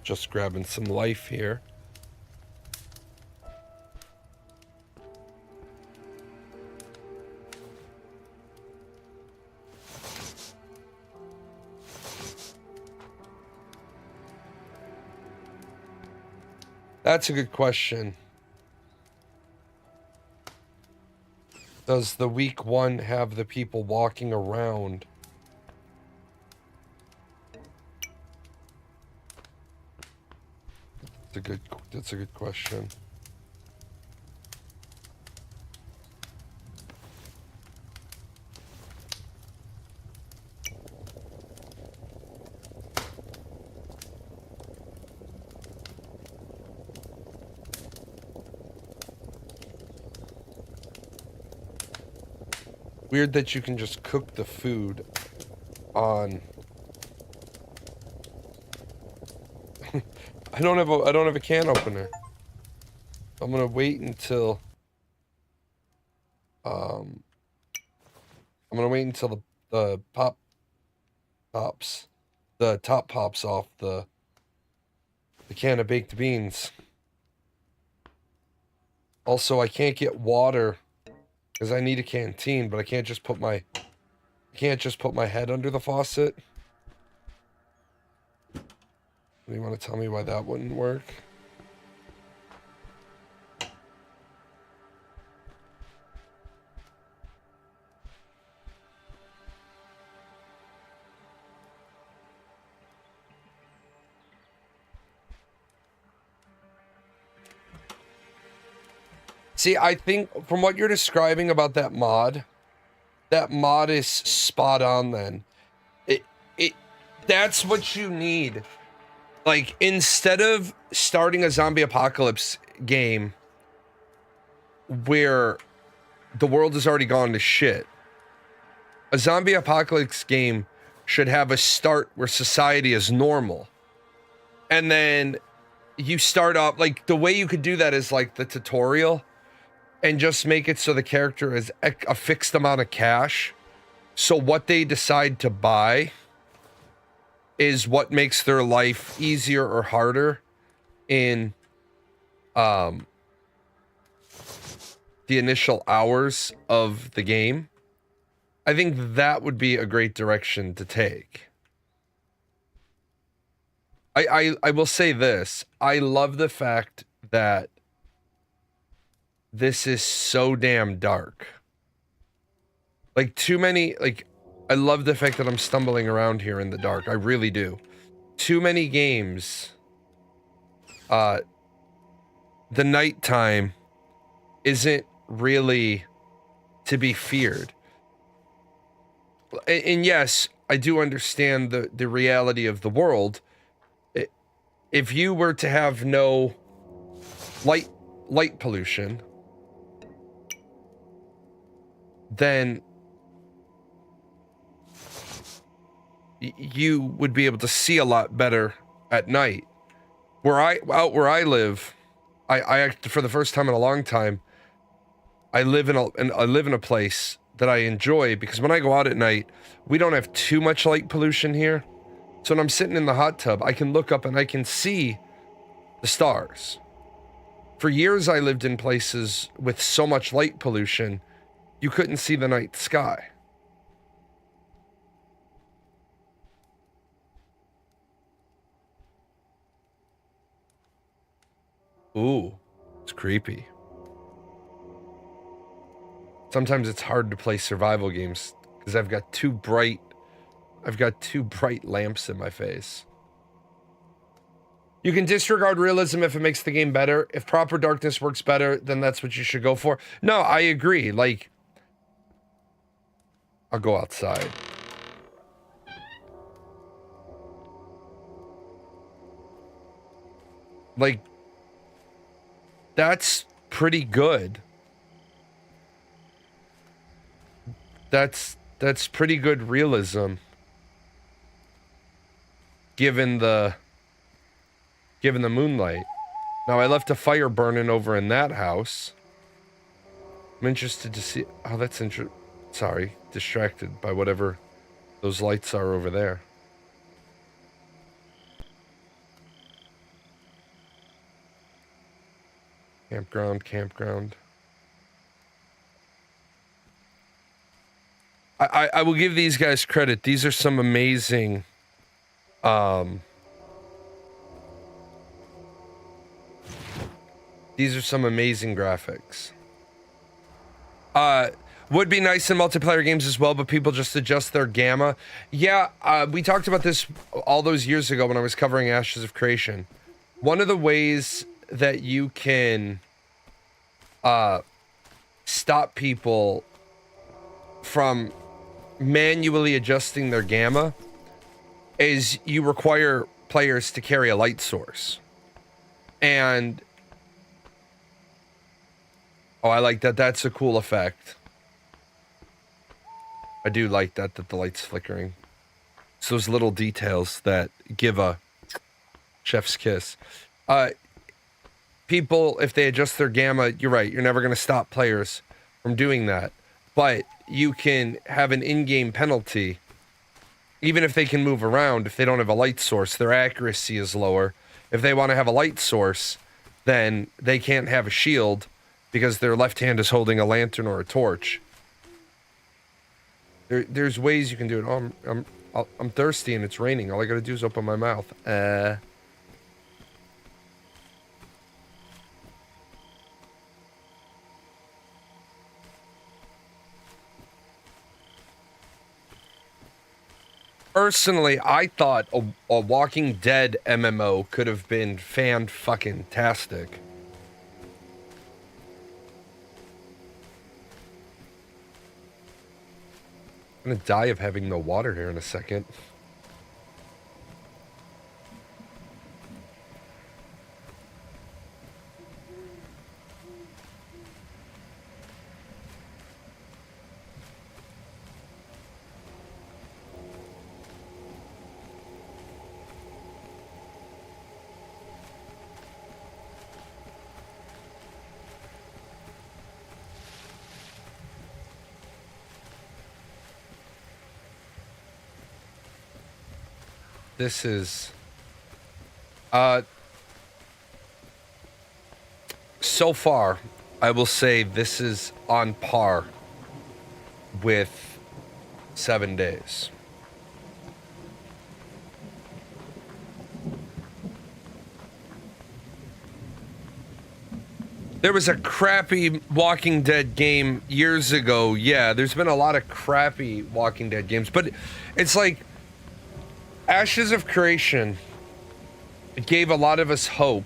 Just grabbing some life here. That's a good question. Does the week 1 have the people walking around? That's a good question. Weird that you can just cook the food on... I don't have a can opener. I'm gonna wait until the top pops off the can of baked beans. Also, I can't get water because I need a canteen, but I can't just put my head under the faucet. Do you want to tell me why that wouldn't work? See, I think from what you're describing about that mod is spot on then. That's what you need. Like, instead of starting a zombie apocalypse game where the world has already gone to shit, a zombie apocalypse game should have a start where society is normal. And then you start off, like, the way you could do that is like the tutorial and just make it so the character has a fixed amount of cash. So what they decide to buy is what makes their life easier or harder in the initial hours of the game. I think that would be a great direction to take. I will say this. I love the fact that this is so damn dark. Like, too many, like, I love the fact that I'm stumbling around here in the dark. I really do. too many games, the nighttime isn't really to be feared. And yes, I do understand the reality of the world. If you were to have no light pollution, then you would be able to see a lot better at night. Where I live, I for the first time in a long time, I live in a place that I enjoy, because when I go out at night, we don't have too much light pollution here. So when I'm sitting in the hot tub, I can look up and I can see the stars. For years, I lived in places with so much light pollution, you couldn't see the night sky. Ooh, it's creepy. Sometimes it's hard to play survival games because I've got two bright lamps in my face. You can disregard realism if it makes the game better. If proper darkness works better, then that's what you should go for. No, I agree. Like, I'll go outside. Like, that's pretty good. That's pretty good realism. Given the moonlight. Now, I left a fire burning over in that house. I'm interested to see. Oh, that's sorry, distracted by whatever those lights are over there. Campground. I will give these guys credit. These are some amazing graphics. Would be nice in multiplayer games as well, but people just adjust their gamma. Yeah, we talked about this all those years ago when I was covering Ashes of Creation. One of the ways that you can stop people from manually adjusting their gamma is you require players to carry a light source. And oh, I like that. That's a cool effect. I do like that the light's flickering. It's those little details that give a chef's kiss. People, if they adjust their gamma, you're right, you're never going to stop players from doing that. But you can have an in-game penalty. Even if they can move around, if they don't have a light source, their accuracy is lower. If they want to have a light source, then they can't have a shield because their left hand is holding a lantern or a torch. There's ways you can do it. Oh, I'm thirsty and it's raining. All I gotta do is open my mouth. Personally, I thought a Walking Dead MMO could have been fan-fucking-tastic. I'm gonna die of having no water here in a second. This is so far, I will say this is on par with 7 days. There was a crappy Walking Dead game years ago. Yeah, there's been a lot of crappy Walking Dead games, but it's like Ashes of Creation gave a lot of us hope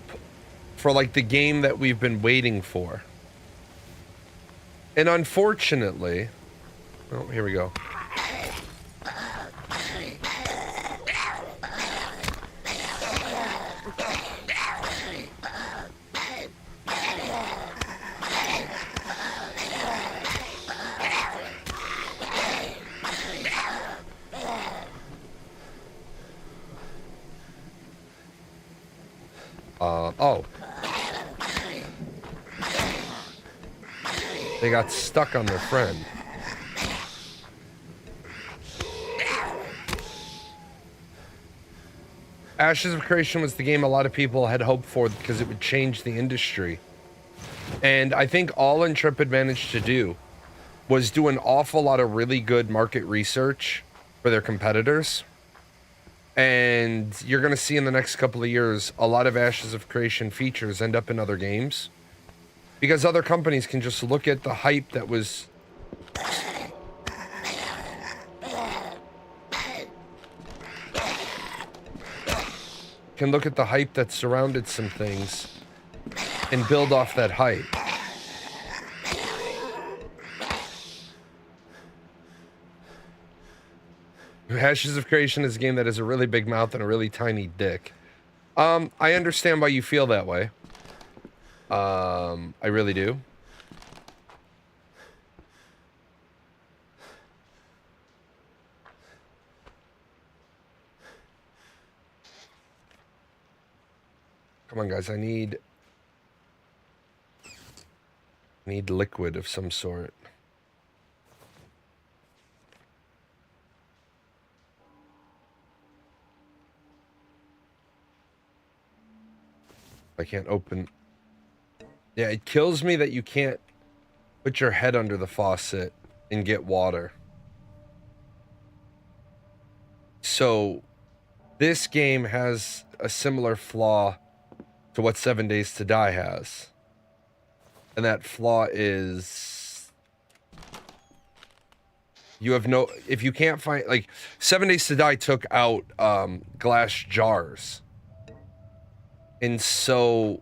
for like the game that we've been waiting for. And unfortunately, oh, here we go. Oh. They got stuck on their friend. Ashes of Creation was the game a lot of people had hoped for because it would change the industry. And I think all Intrepid managed to do was do an awful lot of really good market research for their competitors. And you're going to see in the next couple of years, a lot of Ashes of Creation features end up in other games. Because other companies can just look at the hype that was... can look at the hype that surrounded some things and build off that hype. Ashes of Creation is a game that has a really big mouth and a really tiny dick. I understand why you feel that way. I really do. Come on, guys. I need liquid of some sort. I can't open. Yeah, it kills me that you can't put your head under the faucet and get water. So, this game has a similar flaw to what 7 Days to Die has. And that flaw is... you have no... if you can't find... like, 7 Days to Die took out glass jars. And so...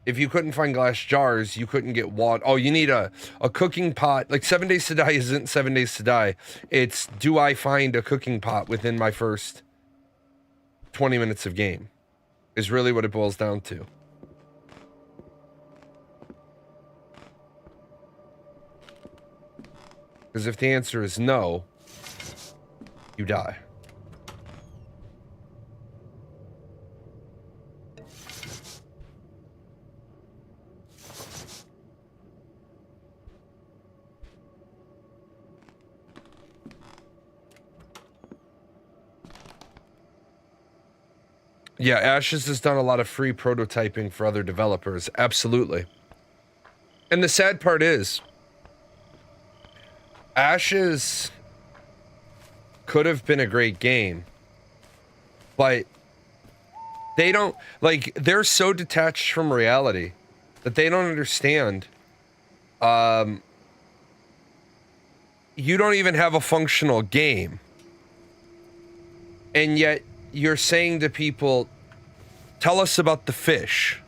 if you couldn't find glass jars, you couldn't get water. Oh, you need a cooking pot. Like 7 Days to Die isn't 7 Days to Die. It's, do I find a cooking pot within my first 20 minutes of game? Is really what it boils down to. Because if the answer is no, you die. Yeah, Ashes has done a lot of free prototyping for other developers. Absolutely. And the sad part is, Ashes could have been a great game, but they don't, like, they're so detached from reality that they don't understand. You don't even have a functional game. And yet, you're saying to people, tell us about the fish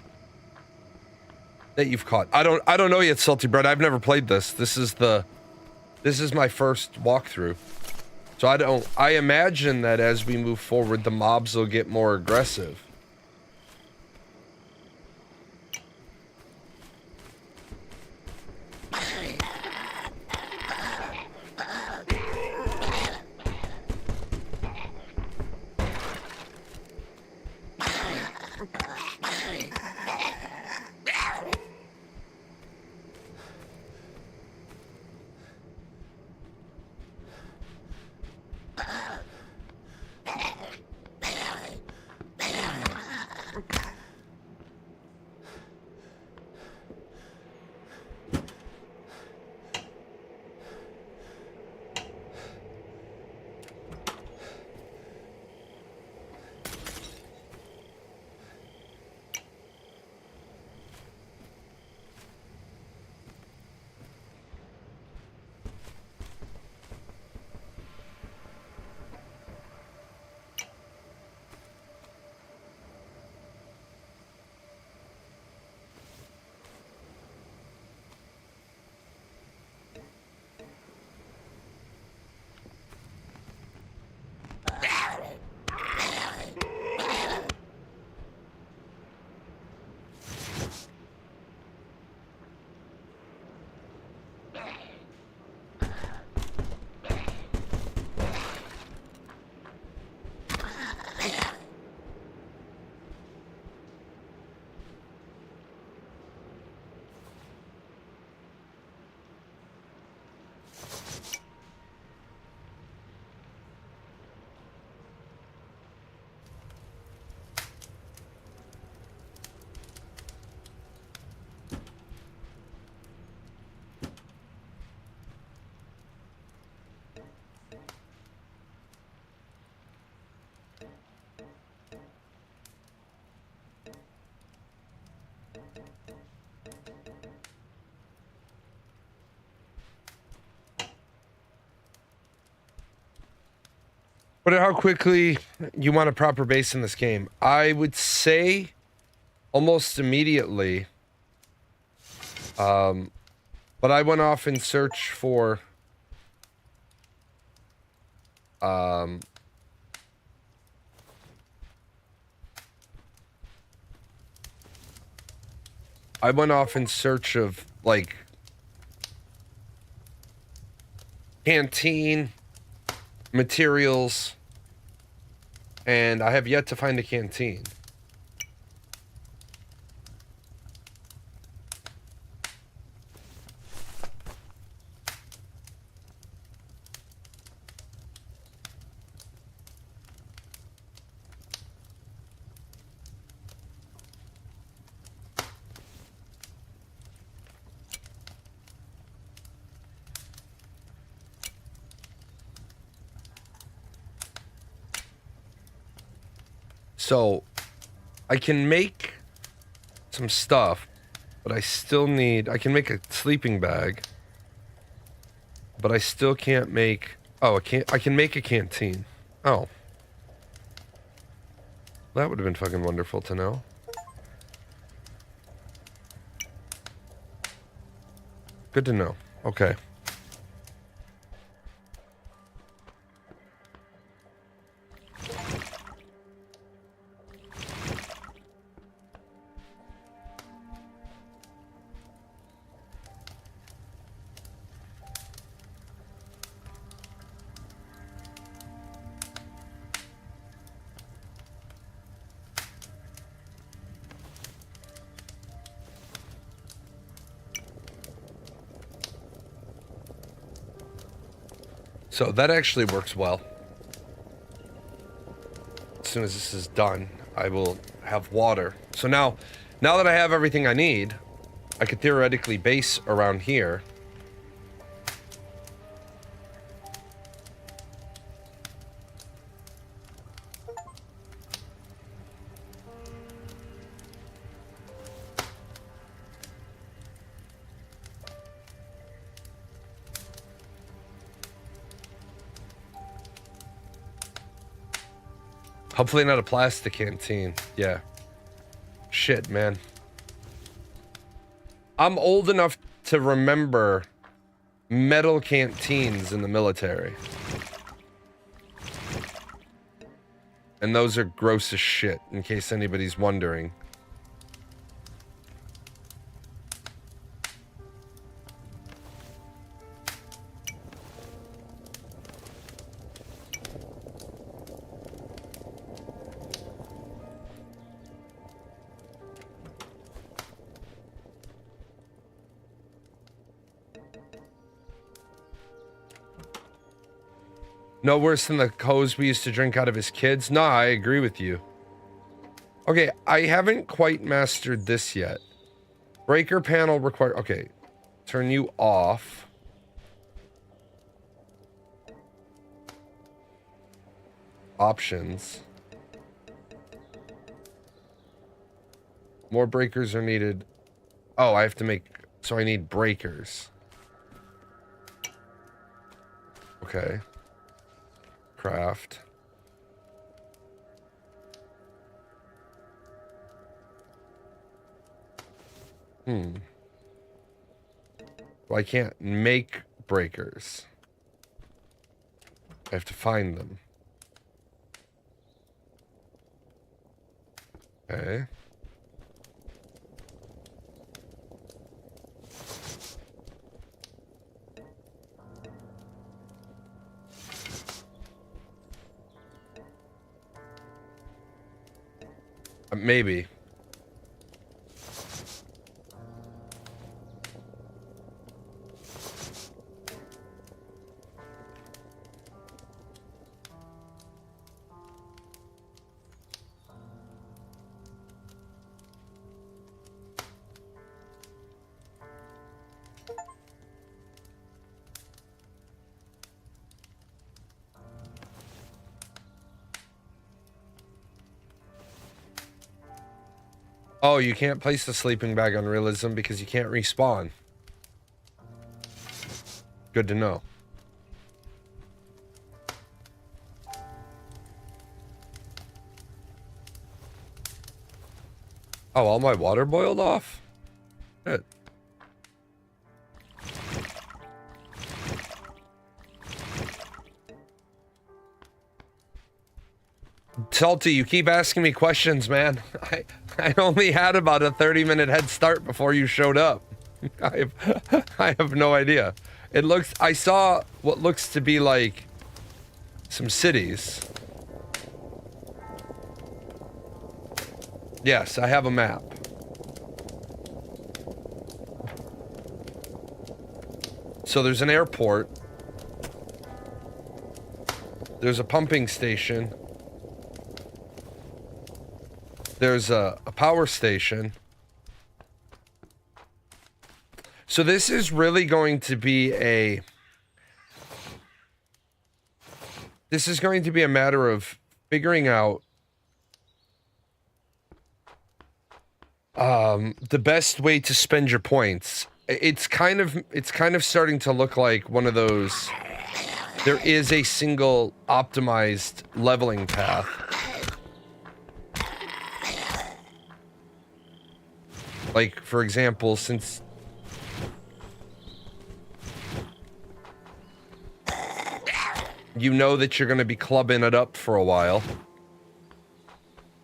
that you've caught. I don't know yet, Salty Bread. I've never played this. This is my first walkthrough. So I imagine that as we move forward, the mobs will get more aggressive. But how quickly you want a proper base in this game? I would say almost immediately. But I went off in search for I went off in search of like canteen materials, and I have yet to find a canteen. So, I can make some stuff, but I still need... I can make a sleeping bag, but I still can't make... Oh, I can make a canteen. Oh. That would have been fucking wonderful to know. Good to know. Okay. So that actually works well. As soon as this is done, I will have water. So now that I have everything I need, I could theoretically base around here. Hopefully not a plastic canteen. Yeah. Shit, man. I'm old enough to remember metal canteens in the military. And those are gross as shit, in case anybody's wondering. No worse than the hose we used to drink out of as kids. Nah, I agree with you. Okay, I haven't quite mastered this yet. Breaker panel require... Okay, turn you off. Options. More breakers are needed. Oh, I have to make... So I need breakers. Okay. Craft. Well, I can't make breakers. I have to find them. Okay. Maybe. Oh, you can't place the sleeping bag on realism because you can't respawn. Good to know. Oh, all my water boiled off? Good. Salty, you keep asking me questions, man. I only had about a 30-minute head start before you showed up. I have no idea. I saw what looks to be like some cities. Yes, I have a map. So there's an airport. There's a pumping station. There's a power station. So this is really going to be a... This is going to be a matter of figuring out the best way to spend your points. It's kind of starting to look like one of those... There is a single optimized leveling path. Like, for example, since... You know that you're going to be clubbing it up for a while.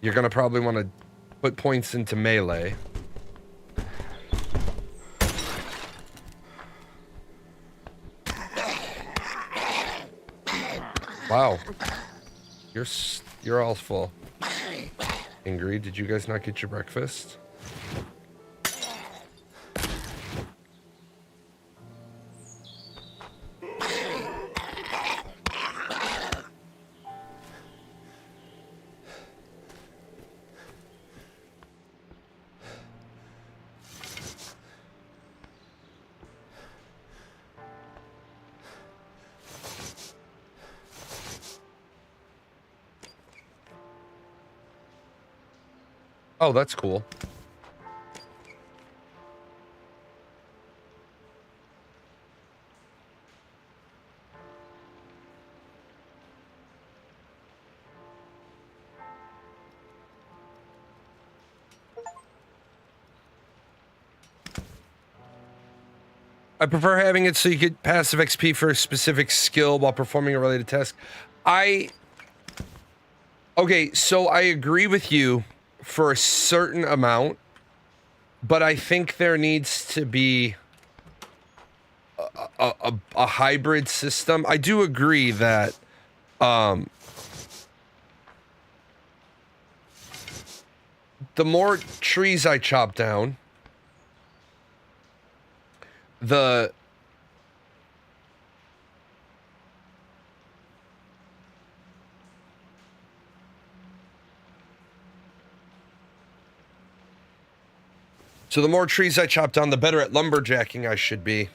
You're going to probably want to put points into melee. Wow. You're all full. Ingrid, did you guys not get your breakfast? Oh, that's cool. I prefer having it so you get passive XP for a specific skill while performing a related task. Okay, so I agree with you for a certain amount, but I think there needs to be a hybrid system. I do agree that the more trees I chop down, So the more trees I chop down, the better at lumberjacking I should be.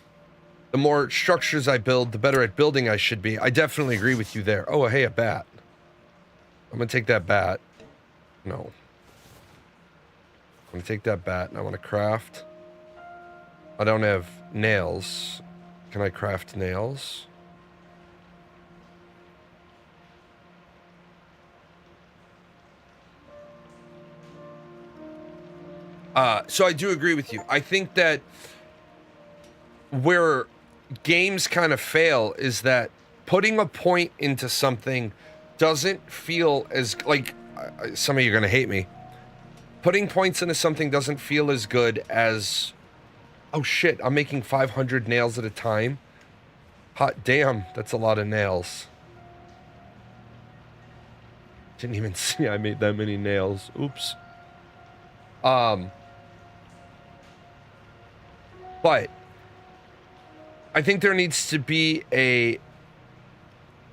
The more structures I build, the better at building I should be. I definitely agree with you there. Oh, hey, a bat. I'm gonna take that bat. No. I'm gonna take that bat and I want to craft. I don't have nails. Can I craft nails? So I do agree with you. I think that where games kind of fail is that putting a point into something doesn't feel as, like, some of you are going to hate me. Putting points into something doesn't feel as good as, oh shit, I'm making 500 nails at a time. Hot damn, that's a lot of nails. Didn't even see I made that many nails. Oops. But I think there needs to be a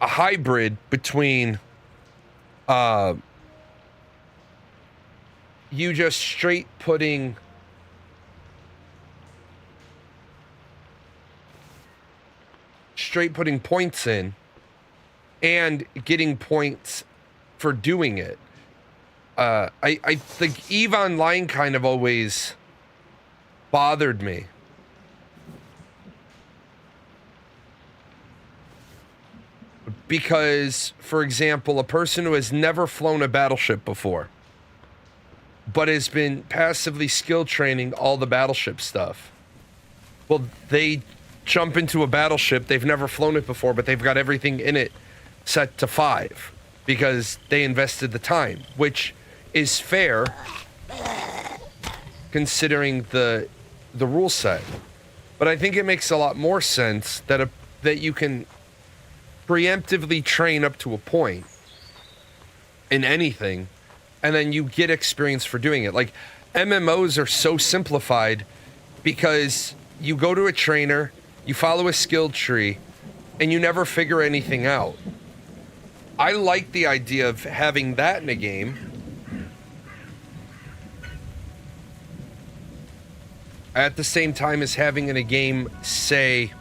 hybrid between you just straight putting points in and getting points for doing it. I think EVE Online kind of always bothered me. Because, for example, a person who has never flown a battleship before but has been passively skill training all the battleship stuff. Well, they jump into a battleship, they've never flown it before, but they've got everything in it set to 5 because they invested the time, which is fair considering the rule set. But I think it makes a lot more sense that that you can preemptively train up to a point in anything, and then you get experience for doing it. Like, MMOs are so simplified because you go to a trainer, you follow a skill tree, and you never figure anything out. I like the idea of having that in a game. At the same time as having in a game, say,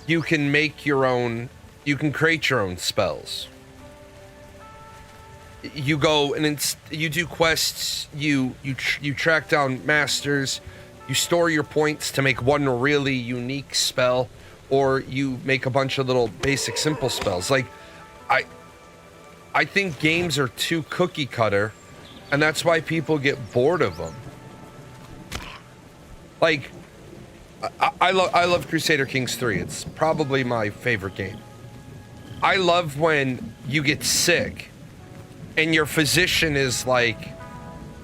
you can make your own, you can create your own spells. You go and you do quests, you track down masters, you store your points to make one really unique spell, or you make a bunch of little basic simple spells. Like, I think games are too cookie cutter, and that's why people get bored of them. Like, I love Crusader Kings 3. It's probably my favorite game. I love when you get sick and your physician is like,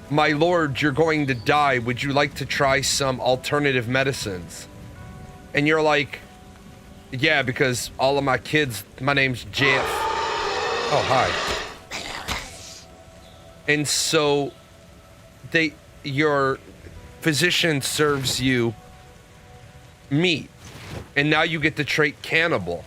"My lord, you're going to die. Would you like to try some alternative medicines?" And you're like, "Yeah, because all of my kids, my name's Jeff." Oh, hi. And so your physician serves you meat, and now you get the trait cannibal.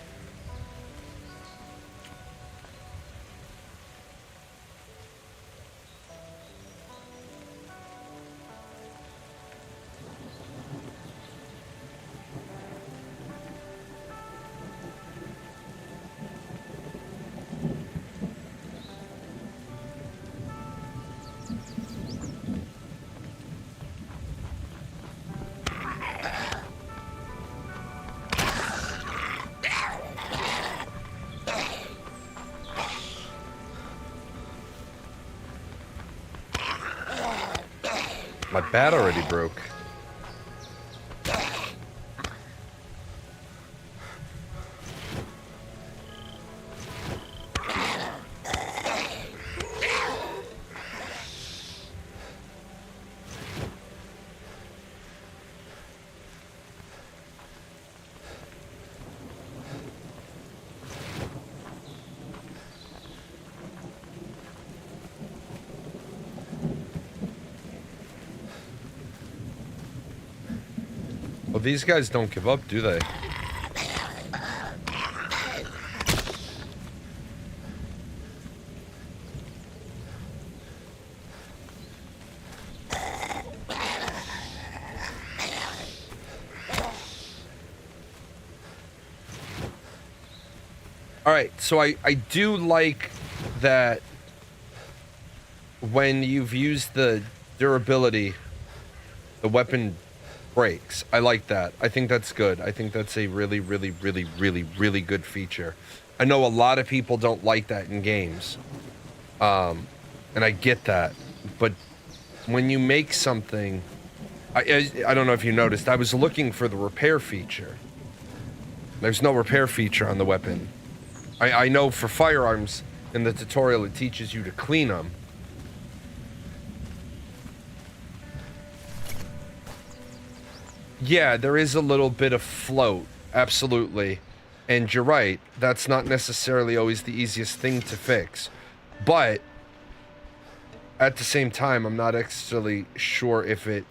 My bat already broke. Well, these guys don't give up, do they? All right, so I do like that when you've used the durability, the weapon breaks. I like that. I think that's good. I think that's a really, really, really, really, really good feature. I know a lot of people don't like that in games, and I get that. But when you make something, I don't know if you noticed, I was looking for the repair feature. There's no repair feature on the weapon. I know for firearms in the tutorial it teaches you to clean them. Yeah, there is a little bit of float, absolutely. And you're right, that's not necessarily always the easiest thing to fix. But at the same time, I'm not actually sure if it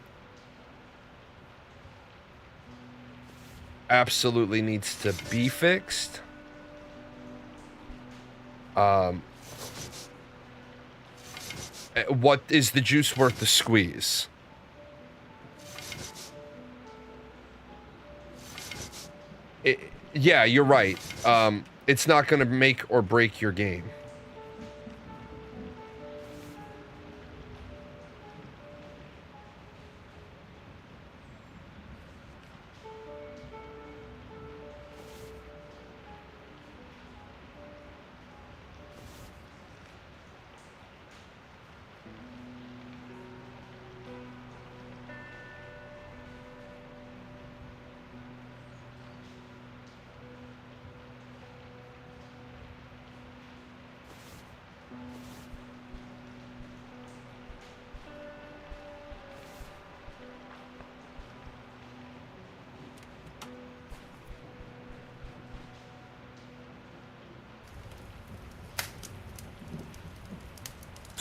absolutely needs to be fixed. What is the juice worth the squeeze? Yeah, you're right. It's not going to make or break your game.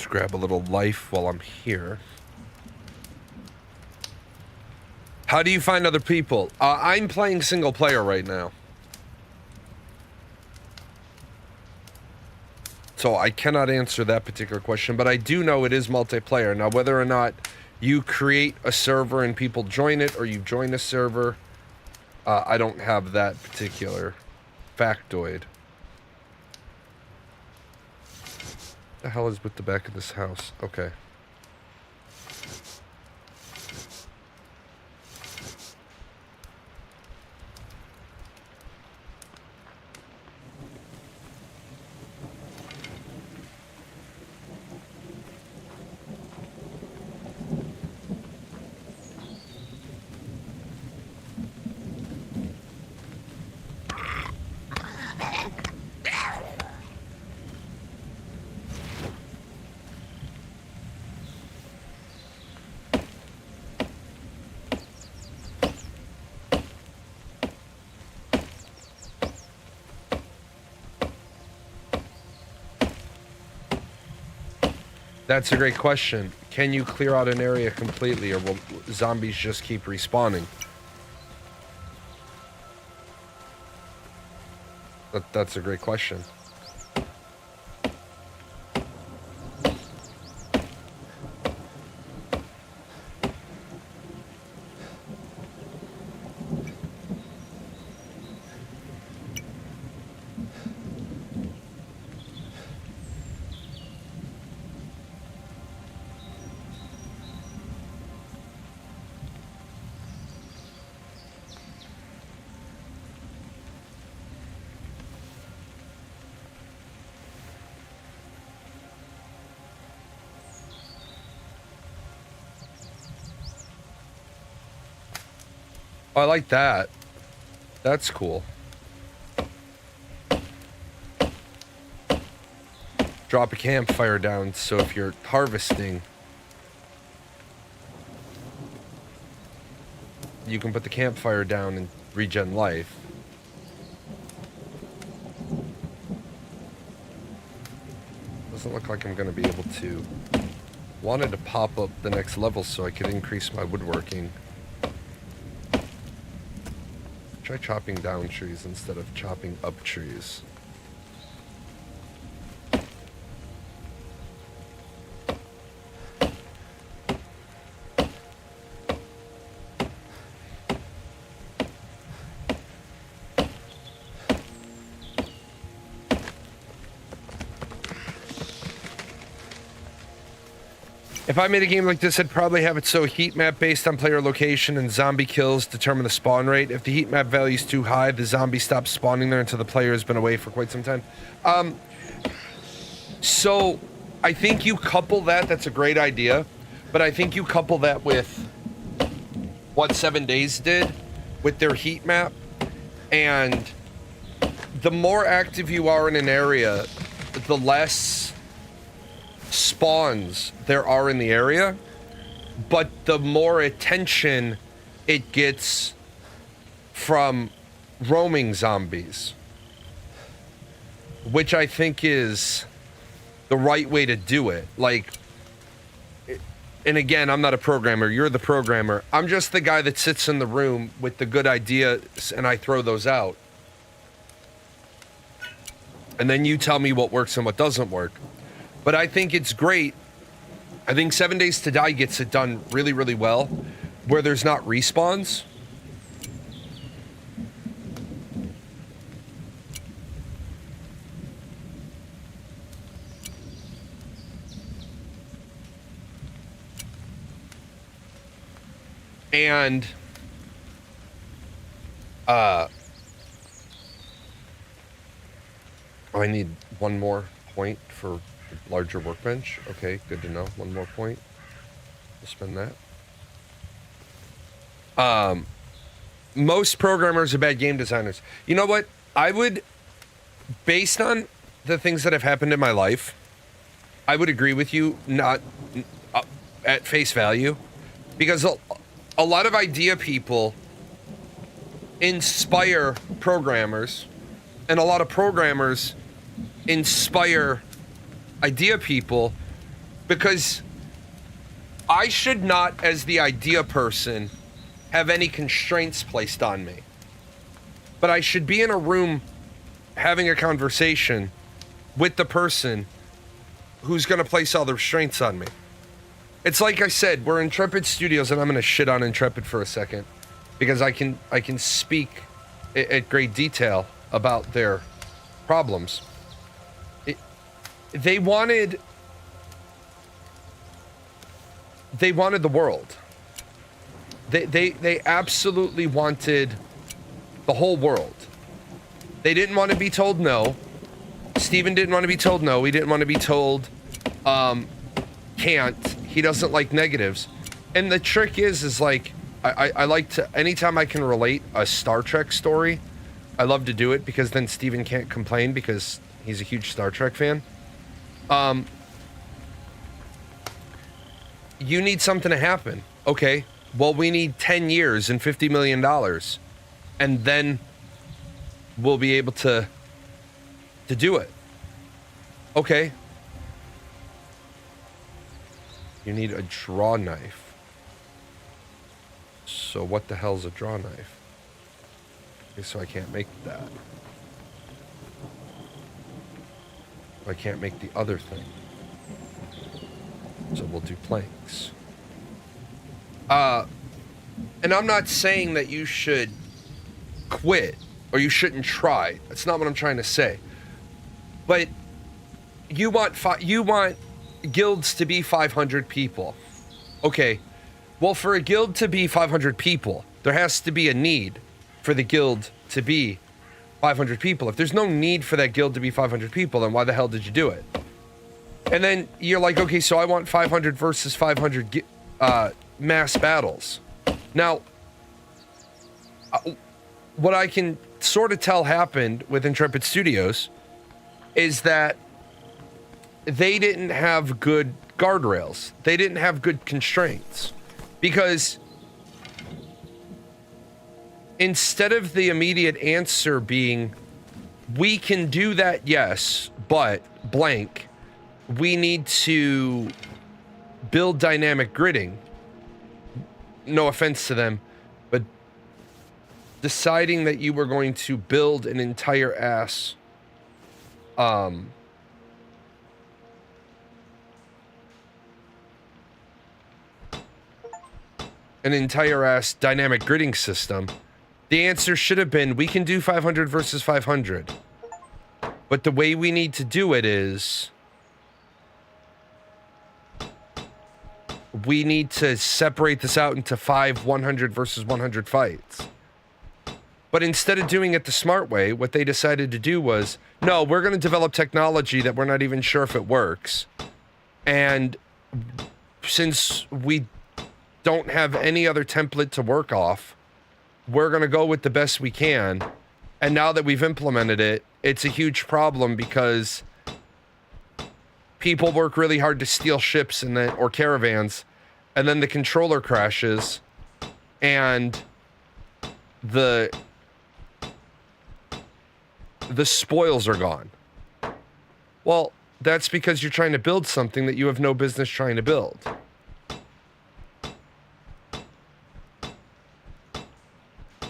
grab a little life while I'm here. How do you find other people? I'm playing single player right now. So I cannot answer that particular question, but I do know it is multiplayer. Now, whether or not you create a server and people join it, or you join a server, I don't have that particular factoid. What the hell is with the back of this house? Okay. That's a great question. Can you clear out an area completely, or will zombies just keep respawning? That's a great question. I like that. That's cool. Drop a campfire down, so if you're harvesting, you can put the campfire down and regen life. Doesn't look like I'm going to be able to. Wanted to pop up the next level so I could increase my woodworking. Try chopping down trees instead of chopping up trees. If I made a game like this, I'd probably have it so heat map based on player location and zombie kills determine the spawn rate. If the heat map value is too high, the zombie stops spawning there until the player has been away for quite some time. So I think you couple that, that's a great idea, but I think you couple that with what 7 Days did with their heat map, and the more active you are in an area, the less spawns there are in the area, but the more attention it gets from roaming zombies, which I think is the right way to do it. Like, and again, I'm not a programmer, you're the programmer. I'm just the guy that sits in the room with the good ideas and I throw those out. And then you tell me what works and what doesn't work. But I think it's great. I think 7 Days to Die gets it done really, really well, where there's not respawns. And I need one more point for larger workbench. Okay, good to know. One more point. We'll spend that. Most programmers are bad game designers. You know what? I would, based on the things that have happened in my life, I would agree with you, not at face value, because a lot of idea people inspire programmers, and a lot of programmers inspire idea people, Because I should not, as the idea person, have any constraints placed on me. But I should be in a room having a conversation with the person who's going to place all the restraints on me. It's like I said, we're Intrepid Studios, and I'm going to shit on Intrepid for a second because I can speak at great detail about their problems. They wanted the world. They absolutely wanted the whole world. They didn't want to be told no. Steven didn't want to be told no. He didn't want to be told can't. He doesn't like negatives. And the trick is like, I like to, anytime I can relate a Star Trek story, I love to do it because then Steven can't complain because he's a huge Star Trek fan. You need something to happen. Okay, well, we need 10 years and $50 million. And then we'll be able to do it. Okay. You need a draw knife. So what the hell's a draw knife? Okay, so I can't make that. I can't make the other thing. So we'll do planks. And I'm not saying that you should quit or you shouldn't try. That's not what I'm trying to say. But you want guilds to be 500 people. Okay. Well, for a guild to be 500 people, there has to be a need for the guild to be 500 people. If there's no need for that guild to be 500 people, then why the hell did you do it? And then you're like, okay, so I want 500 versus 500 mass battles. Now, what I can sort of tell happened with Intrepid Studios is that they didn't have good guardrails. They didn't have good constraints. Because instead of the immediate answer being, we can do that, yes, but blank, we need to build dynamic gridding. No offense to them, but deciding that you were going to build an entire ass dynamic gridding system, the answer should have been, we can do 500 versus 500. But the way we need to do it is we need to separate this out into 5 100 versus 100 fights. But instead of doing it the smart way, what they decided to do was, no, we're going to develop technology that we're not even sure if it works. And since we don't have any other template to work off, we're going to go with the best we can. And now that we've implemented it, it's a huge problem because people work really hard to steal ships and then, or caravans, and then the controller crashes and the spoils are gone. Well, that's because you're trying to build something that you have no business trying to build.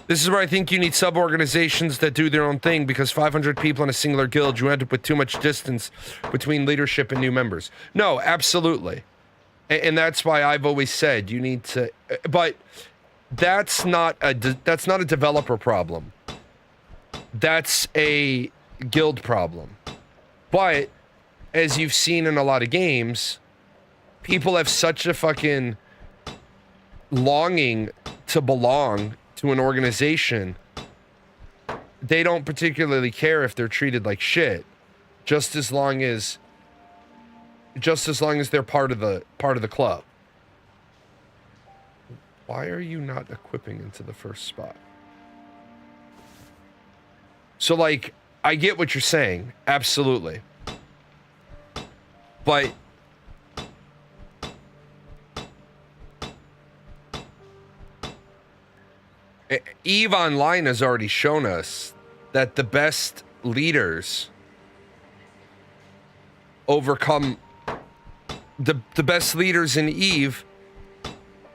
This is where I think you need sub-organizations that do their own thing, because 500 people in a singular guild, you end up with too much distance between leadership and new members. No, absolutely. And that's why I've always said you need to, but that's not a developer problem. That's a guild problem. But as you've seen in a lot of games, people have such a fucking longing to belong to an organization, they don't particularly care if they're treated like shit, just as long as they're part of the club. Why are you not equipping into the first spot? So, like, I get what you're saying, absolutely, but EVE Online has already shown us that the best leaders overcome the best leaders in Eve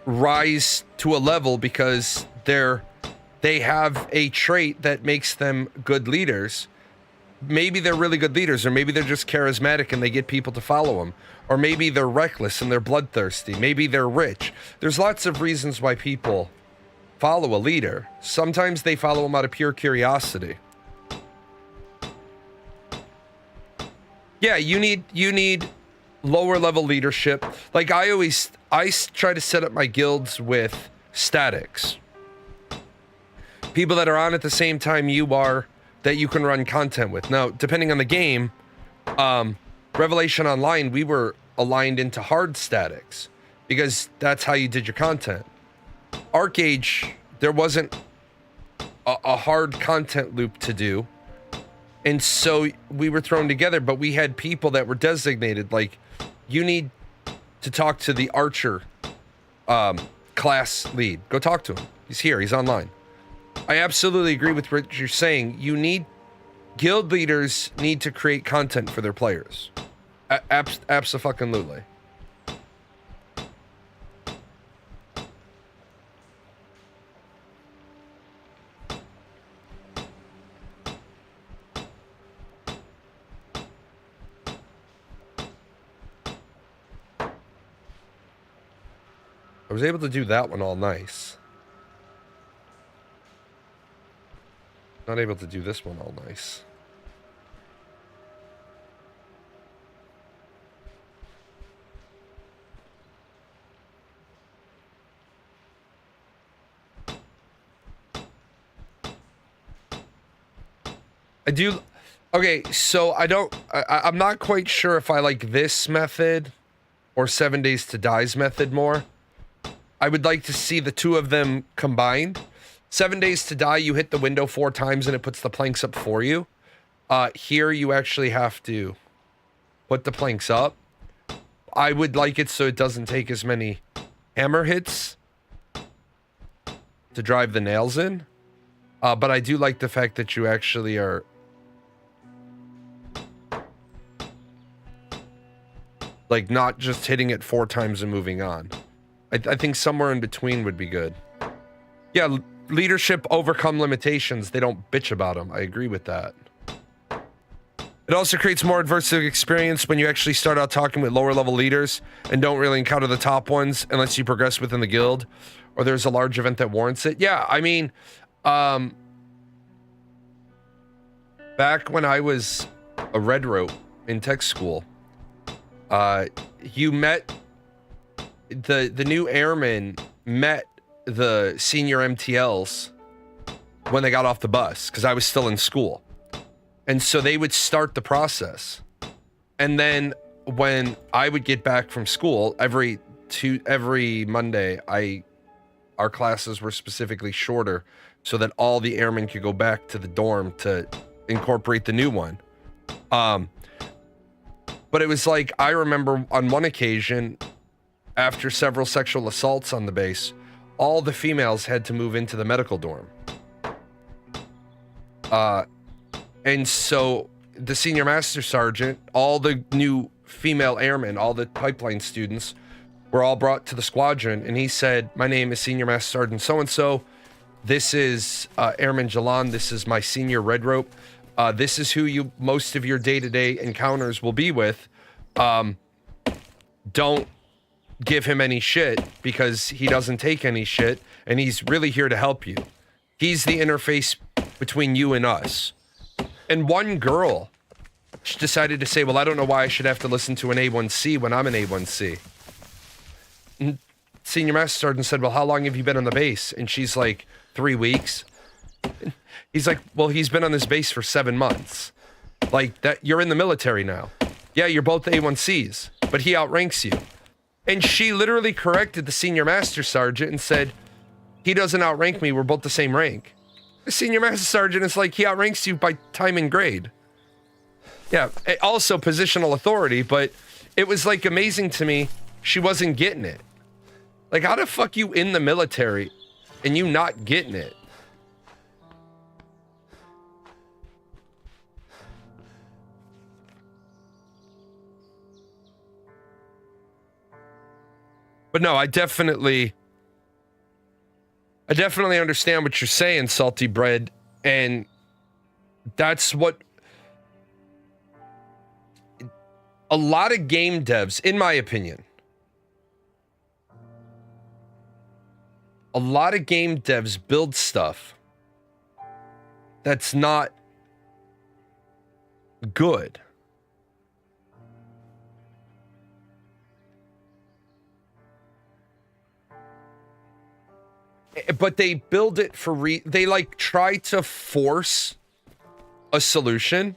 rise to a level because they have a trait that makes them good leaders. Maybe they're really good leaders, or maybe they're just charismatic and they get people to follow them, or maybe they're reckless and they're bloodthirsty, maybe they're rich. There's lots of reasons why people follow a leader. Sometimes they follow them out of pure curiosity. Yeah, you need lower level leadership. Like I try to set up my guilds with statics. People that are on at the same time you are, that you can run content with. Now, depending on the game, Revelation Online, we were aligned into hard statics because that's how you did your content. ArcAge, there wasn't a hard content loop to do. And so we were thrown together, but we had people that were designated, like, you need to talk to the Archer class lead. Go talk to him. He's here. He's online. I absolutely agree with what you're saying. Guild leaders need to create content for their players. Abso-fucking-lutely. I was able to do that one all nice. Not able to do this one all nice. I do. Okay, so I'm not quite sure if I like this method or 7 Days to Die's method more. I would like to see the two of them combined. 7 Days to Die, you hit the window 4 times and it puts the planks up for you. Here you actually have to put the planks up. I would like it so it doesn't take as many hammer hits to drive the nails in. But I do like the fact that you actually are like not just hitting it 4 times and moving on. I think somewhere in between would be good. Yeah, leadership overcome limitations. They don't bitch about them. I agree with that. It also creates more adversive experience when you actually start out talking with lower level leaders and don't really encounter the top ones unless you progress within the guild or there's a large event that warrants it. Yeah, I mean, back when I was a red rope in tech school, you met the new airmen met the senior MTLs when they got off the bus because I was still in school. And so they would start the process. And then when I would get back from school, every Monday, our classes were specifically shorter so that all the airmen could go back to the dorm to incorporate the new one. But it was like, I remember on one occasion, after several sexual assaults on the base, all the females had to move into the medical dorm. And so the senior master sergeant, all the new female airmen, all the pipeline students were all brought to the squadron. And he said, my name is Senior Master Sergeant so-and-so. This is Airman Jalan. This is my senior red rope. This is who most of your day-to-day encounters will be with. Don't give him any shit because he doesn't take any shit. And he's really here to help you. He's the interface between you and us. And one girl decided to say, well, I don't know why I should have to listen to an A1C when I'm an A1C. And Senior Master Sergeant said, well, how long have you been on the base? And she's like, 3 weeks. And he's like, well, he's been on this base for 7 months. Like, that, you're in the military now. Yeah, you're both A1Cs, but he outranks you. And she literally corrected the Senior Master Sergeant and said, he doesn't outrank me, we're both the same rank. The Senior Master Sergeant is like, he outranks you by time and grade. Yeah, also positional authority, but it was like amazing to me, she wasn't getting it. Like, how the fuck you in the military and you not getting it? But no, I definitely understand what you're saying, Salty Bread, and that's what a lot of game devs, in my opinion, a lot of game devs build stuff that's not good. But they build it for they like try to force a solution,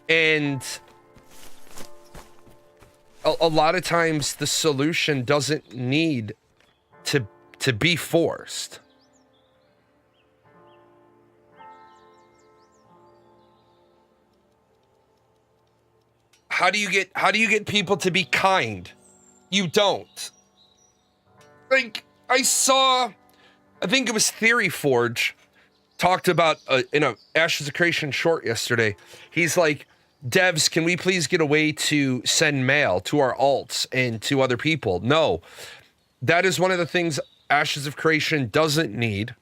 and a lot of times the solution doesn't need to be forced. How do you get people to be kind? You don't. Like, I think it was Theory Forge talked about in a Ashes of Creation short yesterday. He's like, devs, can we please get a way to send mail to our alts and to other people? No, that is one of the things Ashes of Creation doesn't need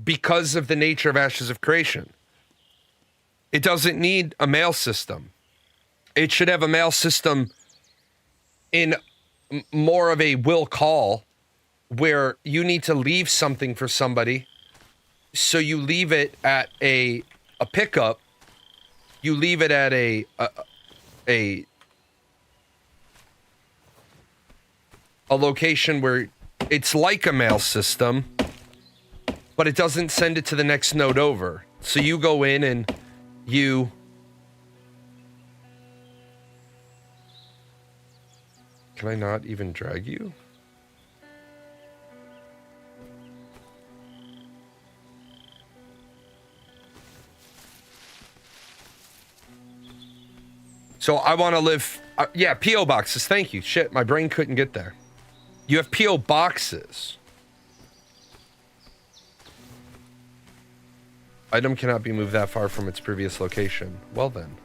because of the nature of Ashes of Creation. It doesn't need a mail system. It should have a mail system in more of a will call, where you need to leave something for somebody, so you leave it at a pickup, you leave it at a location where it's like a mail system, but it doesn't send it to the next node over. So you go in and you can I not even drag you? So I want to live... yeah, P.O. boxes. Thank you. Shit, my brain couldn't get there. You have P.O. boxes. Item cannot be moved that far from its previous location. Well then.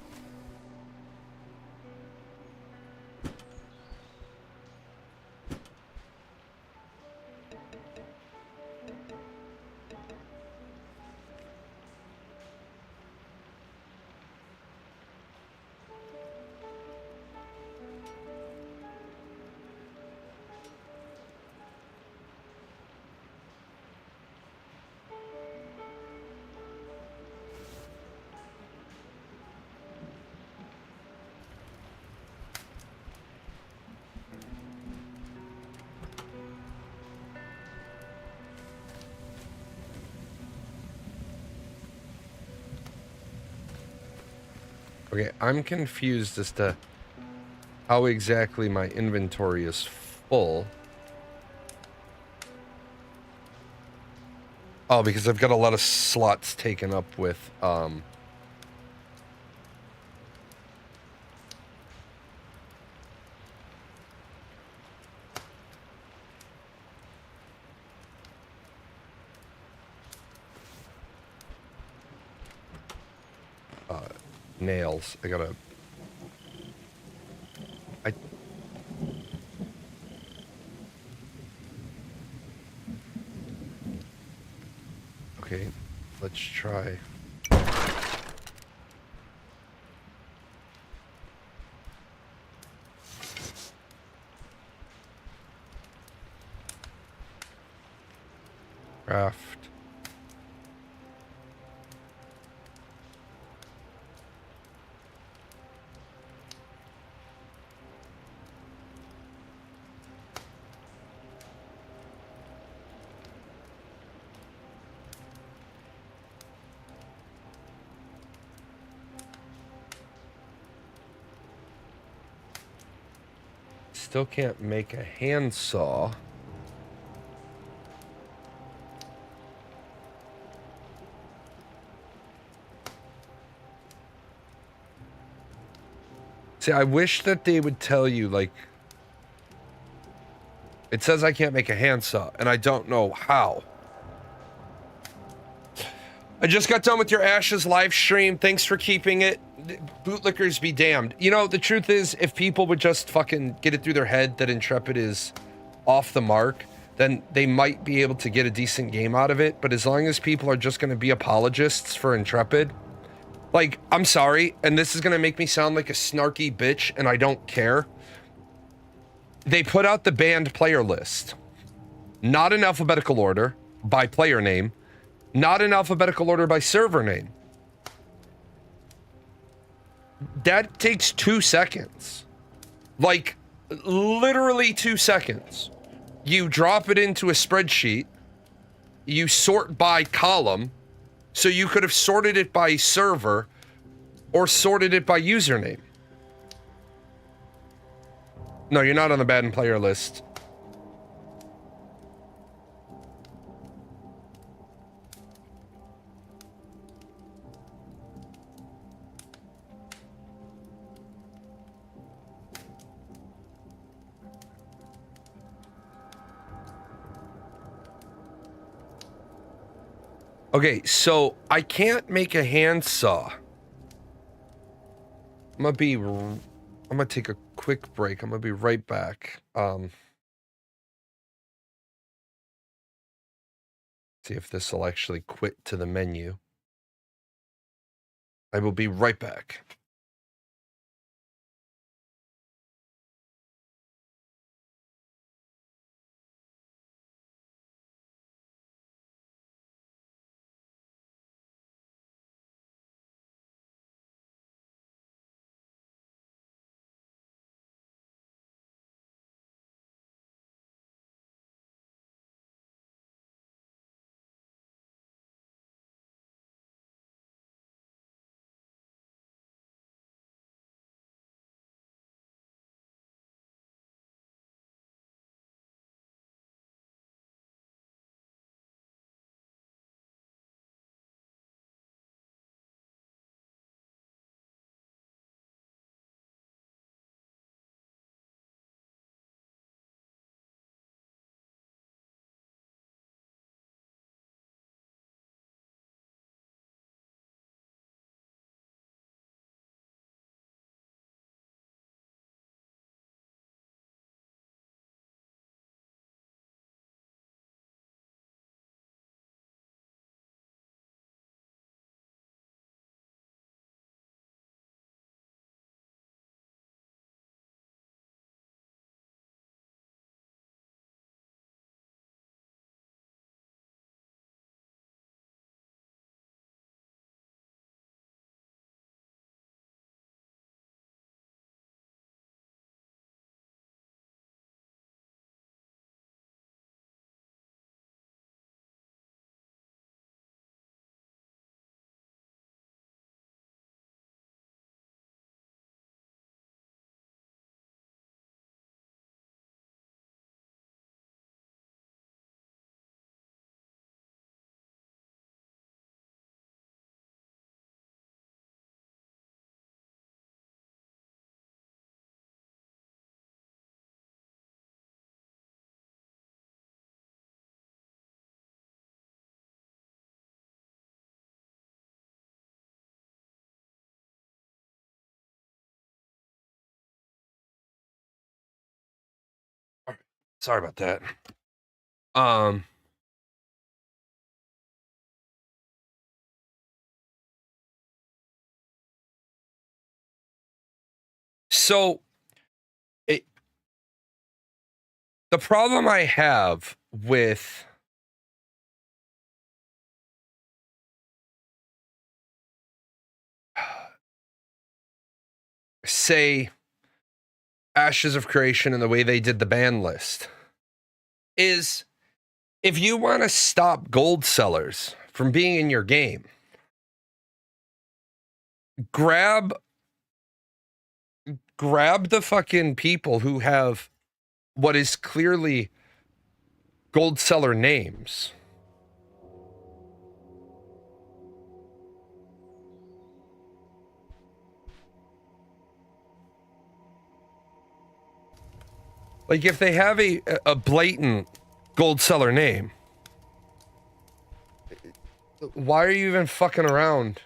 Okay, I'm confused as to how exactly my inventory is full. Oh, because I've got a lot of slots taken up with, nails. I gotta... Okay, let's try. Craft. Still can't make a handsaw. See, I wish that they would tell you, like... It says I can't make a handsaw, and I don't know how. I just got done with your Ashes live stream. Thanks for keeping it. Bootlickers be damned. You know, the truth is, if people would just fucking get it through their head that Intrepid is off the mark, then they might be able to get a decent game out of it. But as long as people are just going to be apologists for Intrepid, like, I'm sorry, and this is going to make me sound like a snarky bitch, and I don't care. They put out the banned player list. Not in alphabetical order, by player name. Not in alphabetical order by server name. That takes 2 seconds. Like, literally 2 seconds. You drop it into a spreadsheet. You sort by column. So you could have sorted it by server or sorted it by username. No, you're not on the banned player list. Okay, so I can't make a handsaw. I'm gonna take a quick break. I'm gonna be right back. See if this will actually quit to the menu. I will be right back. Sorry about that. So the problem I have with say Ashes of Creation and the way they did the ban list is if you want to stop gold sellers from being in your game, grab the fucking people who have what is clearly gold seller names. Like if they have a blatant gold seller name, Why are you even fucking around?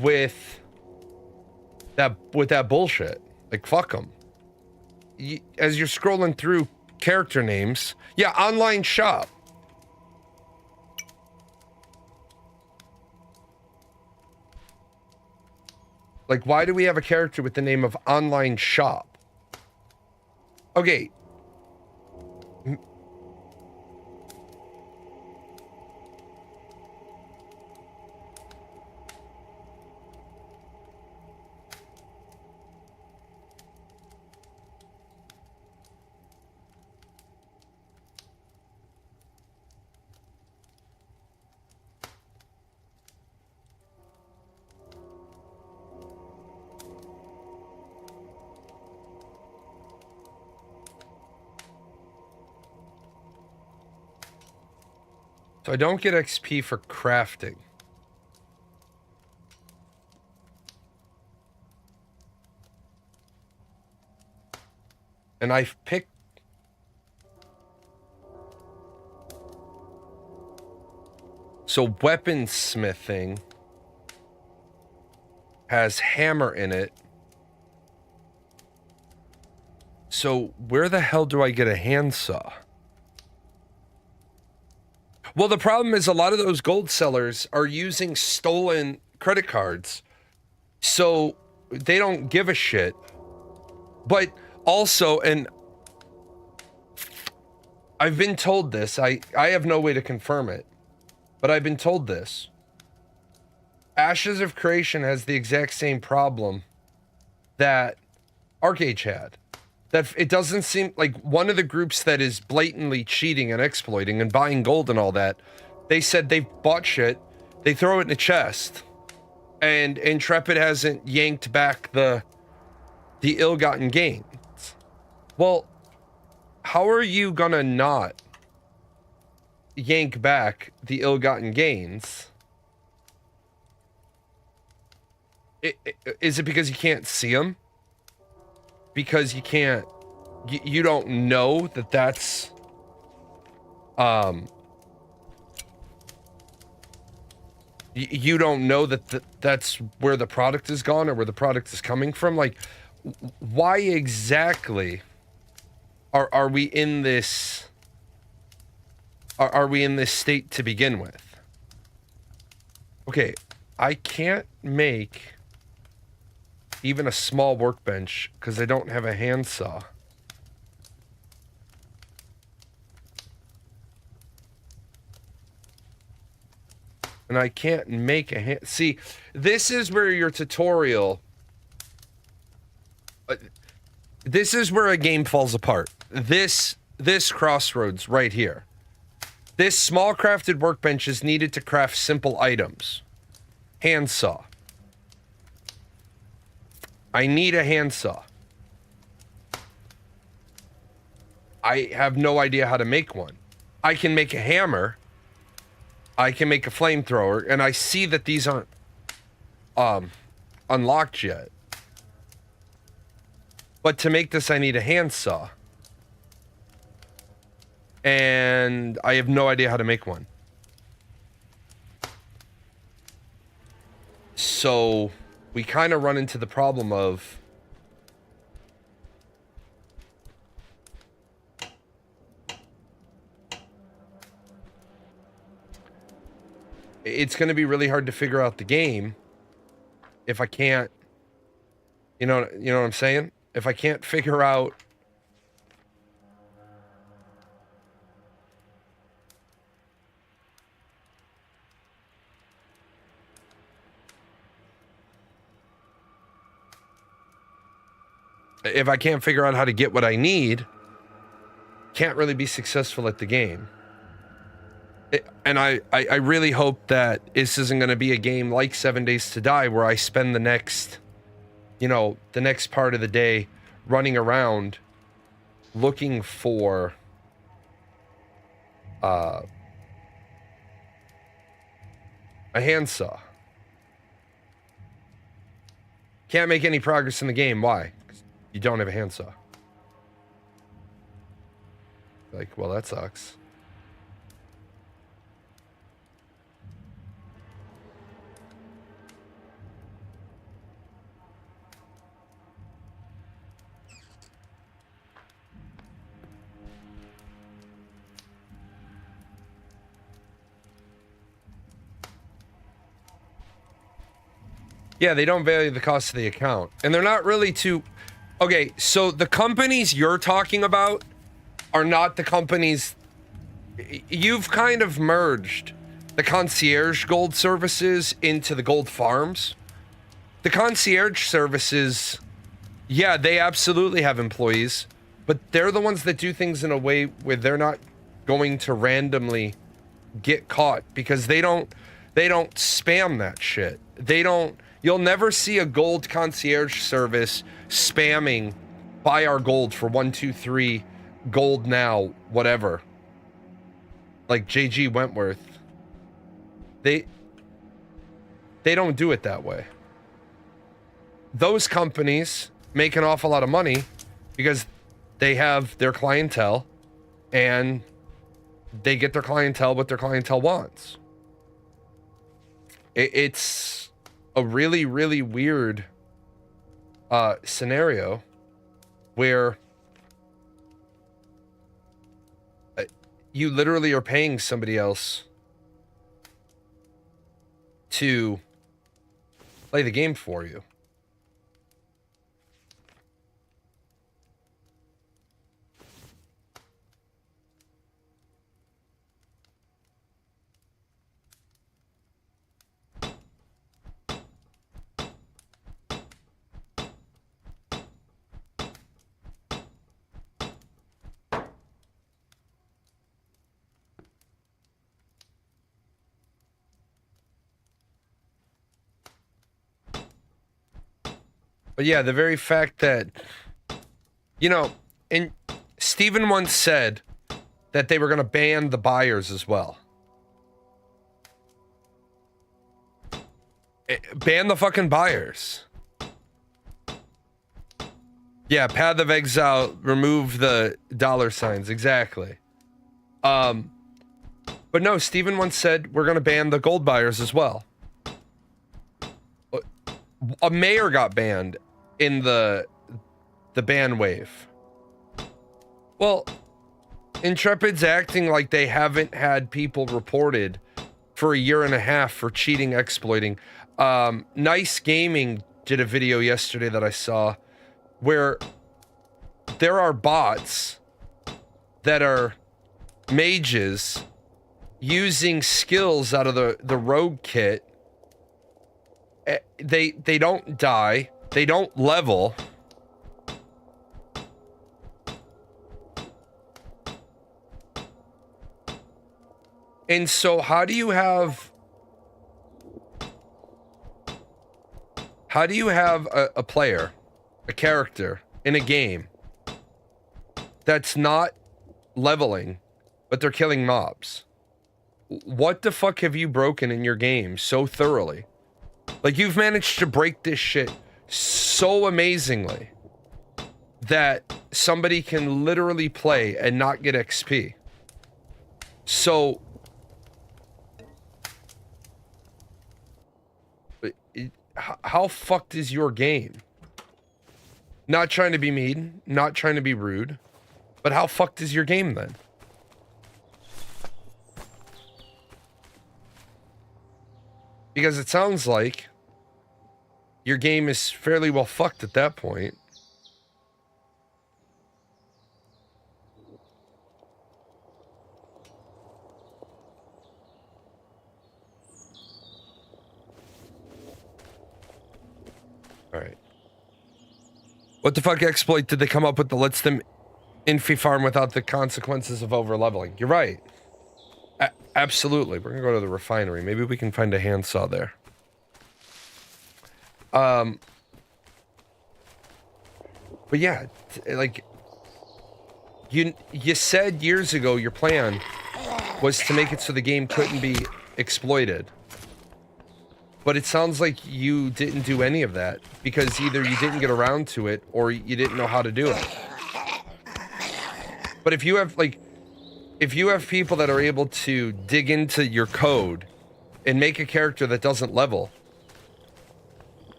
With that bullshit. Like, fuck them. As you're scrolling through character names, yeah, online shop. Like, why do we have a character with the name of online shop? Okay. So I don't get XP for crafting. And I've picked... So weaponsmithing has hammer in it. So where the hell do I get a handsaw? Well, the problem is a lot of those gold sellers are using stolen credit cards. So they don't give a shit. But also, and I've been told this, I have no way to confirm it, but I've been told this. Ashes of Creation has the exact same problem that ArcH had. That it doesn't seem like one of the groups that is blatantly cheating and exploiting and buying gold and all that, they said they've bought shit, they throw it in a chest, and Intrepid hasn't yanked back the ill-gotten gains. Well, how are you gonna not yank back the ill-gotten gains? Is it because you can't see them? Because you can't, you don't know that that's, you don't know that that's where the product is gone or where the product is coming from? Like, why exactly are we in this, are we in this state to begin with? Okay, I can't make even a small workbench because I don't have a handsaw. And I can't make a hand. See, this is where your tutorial. This is where a game falls apart. This crossroads right here. This small crafted workbench is needed to craft simple items. Handsaw. I need a handsaw. I have no idea how to make one. I can make a hammer. I can make a flamethrower, and I see that these aren't unlocked yet. But to make this, I need a handsaw. And I have no idea how to make one. So we kind of run into the problem of it's going to be really hard to figure out the game if I can't, you know what I'm saying? If I can't figure out how to get what I need, can't really be successful at the game. And I really hope that this isn't going to be a game like 7 Days to Die where I spend the next part of the day running around looking for a handsaw. Can't make any progress in the game. Why? 'Cause you don't have a handsaw. Like, well, that sucks. Yeah, they don't value the cost of the account. And they're not really too... Okay, so the companies you're talking about are not the companies... You've kind of merged the concierge gold services into the gold farms. The concierge services, yeah, they absolutely have employees, but they're the ones that do things in a way where they're not going to randomly get caught because they don't spam that shit. You'll never see a gold concierge service spamming buy our gold for 123 gold now, whatever. Like JG Wentworth. They don't do it that way. Those companies make an awful lot of money because they have their clientele and they get their clientele what their clientele wants. It's a really, really weird scenario where you literally are paying somebody else to play the game for you. But yeah, the very fact that, you know, and Steven once said that they were going to ban the buyers as well. Ban the fucking buyers. Yeah, Path of Exile, remove the dollar signs, exactly. But no, Steven once said we're going to ban the gold buyers as well. A mayor got banned in the ban wave. Well, Intrepid's acting like they haven't had people reported for a year and a half for cheating, exploiting. Nice Gaming did a video yesterday that I saw where there are bots that are mages using skills out of the rogue kit. They don't die. They don't level. And so how do you have a player, a character in a game that's not leveling, but they're killing mobs? What the fuck have you broken in your game so thoroughly? Like, you've managed to break this shit so amazingly that somebody can literally play and not get XP. So how fucked is your game? Not trying to be mean, not trying to be rude, but how fucked is your game then? Because it sounds like your game is fairly well fucked at that point. Alright. What the fuck exploit did they come up with that lets them infi farm without the consequences of over leveling? You're right. Absolutely. We're gonna go to the refinery. Maybe we can find a handsaw there. But yeah, like you said years ago your plan was to make it so the game couldn't be exploited. But it sounds like you didn't do any of that because either you didn't get around to it or you didn't know how to do it. But if you have, like, if you have people that are able to dig into your code and make a character that doesn't level,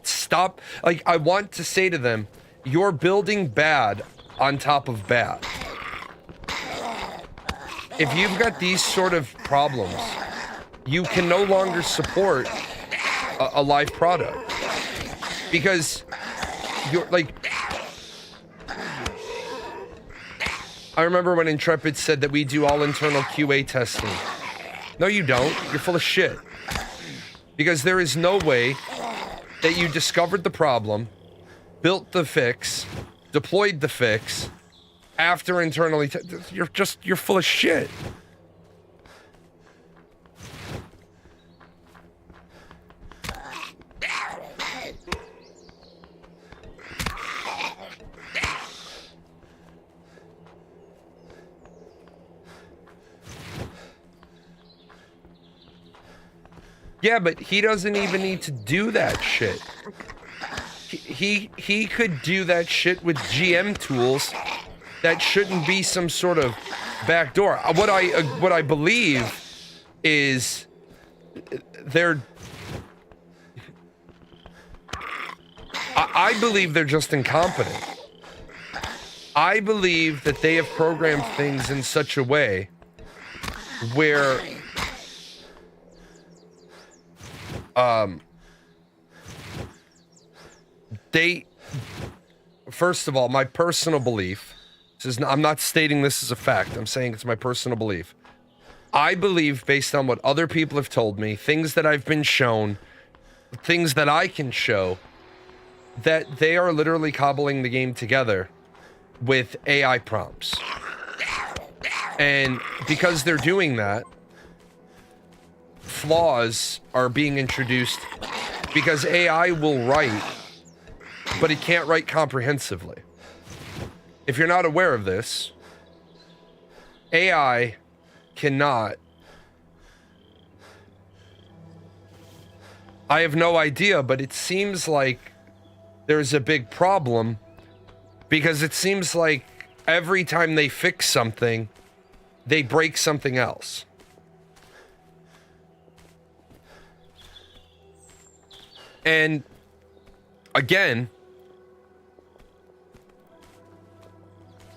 stop. Like, I want to say to them, you're building bad on top of bad. If you've got these sort of problems, you can no longer support a live product, because you're like, I remember when Intrepid said that we do all internal QA testing. No, you don't. You're full of shit. Because there is no way that you discovered the problem, built the fix, deployed the fix, after internally you're full of shit. Yeah, but he doesn't even need to do that shit. He could do that shit with GM tools. That shouldn't be some sort of backdoor. What I believe is I believe they're just incompetent. I believe that they have programmed things in such a way where first of all, my personal belief, I'm not stating this as a fact, I'm saying it's my personal belief. I believe, based on what other people have told me, things that I've been shown, things that I can show, that they are literally cobbling the game together with AI prompts. And because they're doing that, flaws are being introduced, because AI will write, but it can't write comprehensively. If you're not aware of this, AI cannot. I have no idea, but it seems like there's a big problem, because it seems like every time they fix something, they break something else. And again,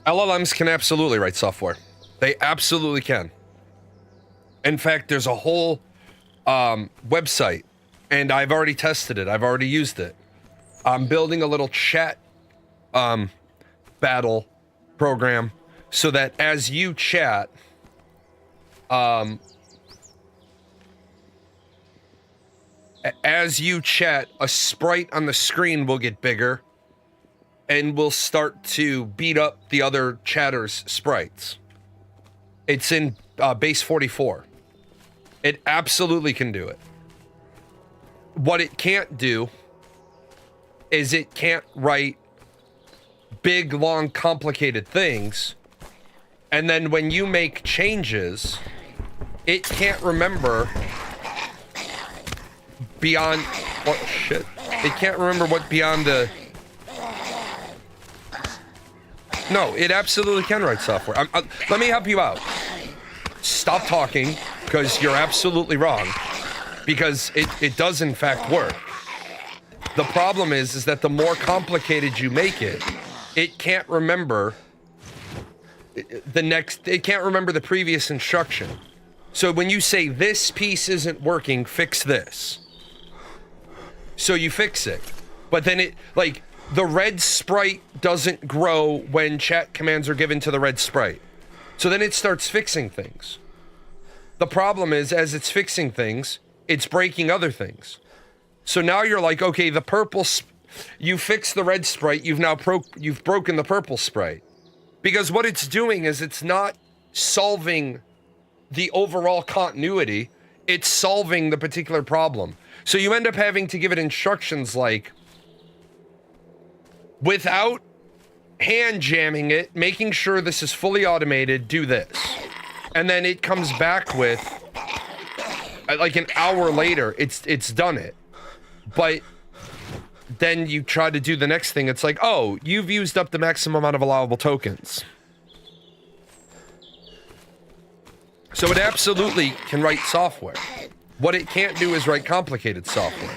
LLMs can absolutely write software. They absolutely can. In fact, there's a whole website, and I've already tested it. I've already used it. I'm building a little chat battle program so that as you chat, a sprite on the screen will get bigger and will start to beat up the other chatters' sprites. It's in base 44. It absolutely can do it. What it can't do is it can't write big, long, complicated things, and then when you make changes, it can't remember beyond what shit. It can't remember what beyond the. No, it absolutely can write software. Let me help you out. Stop talking, because you're absolutely wrong. Because it does in fact work. The problem is that the more complicated you make it, it can't remember it can't remember the previous instruction. So when you say this piece isn't working, fix this. So you fix it. But then it, like, the red sprite doesn't grow when chat commands are given to the red sprite. So then it starts fixing things. The problem is, as it's fixing things, it's breaking other things. So now you're like, okay, the purple, you fix the red sprite, you've broken the purple sprite. Because what it's doing is it's not solving the overall continuity, it's solving the particular problem. So you end up having to give it instructions like, without hand jamming it, making sure this is fully automated, do this. And then it comes back with, like an hour later, it's done it. But then you try to do the next thing, it's like, oh, you've used up the maximum amount of allowable tokens. So it absolutely can write software. What it can't do is write complicated software.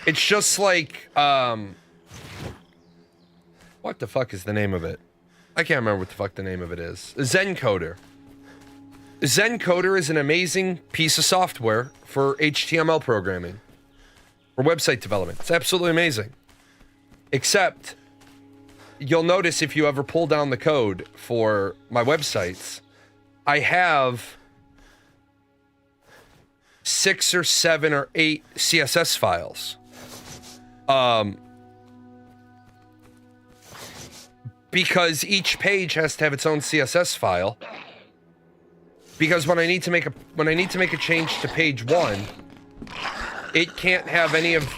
It's just like, what the fuck is the name of it? I can't remember what the fuck the name of it is. Zencoder. Zencoder is an amazing piece of software for HTML programming, for website development. It's absolutely amazing. Except, you'll notice if you ever pull down the code for my websites, I have 6 or 7 or 8 CSS files. Because each page has to have its own CSS file. Because when I need to make a change to page 1, it can't have any of.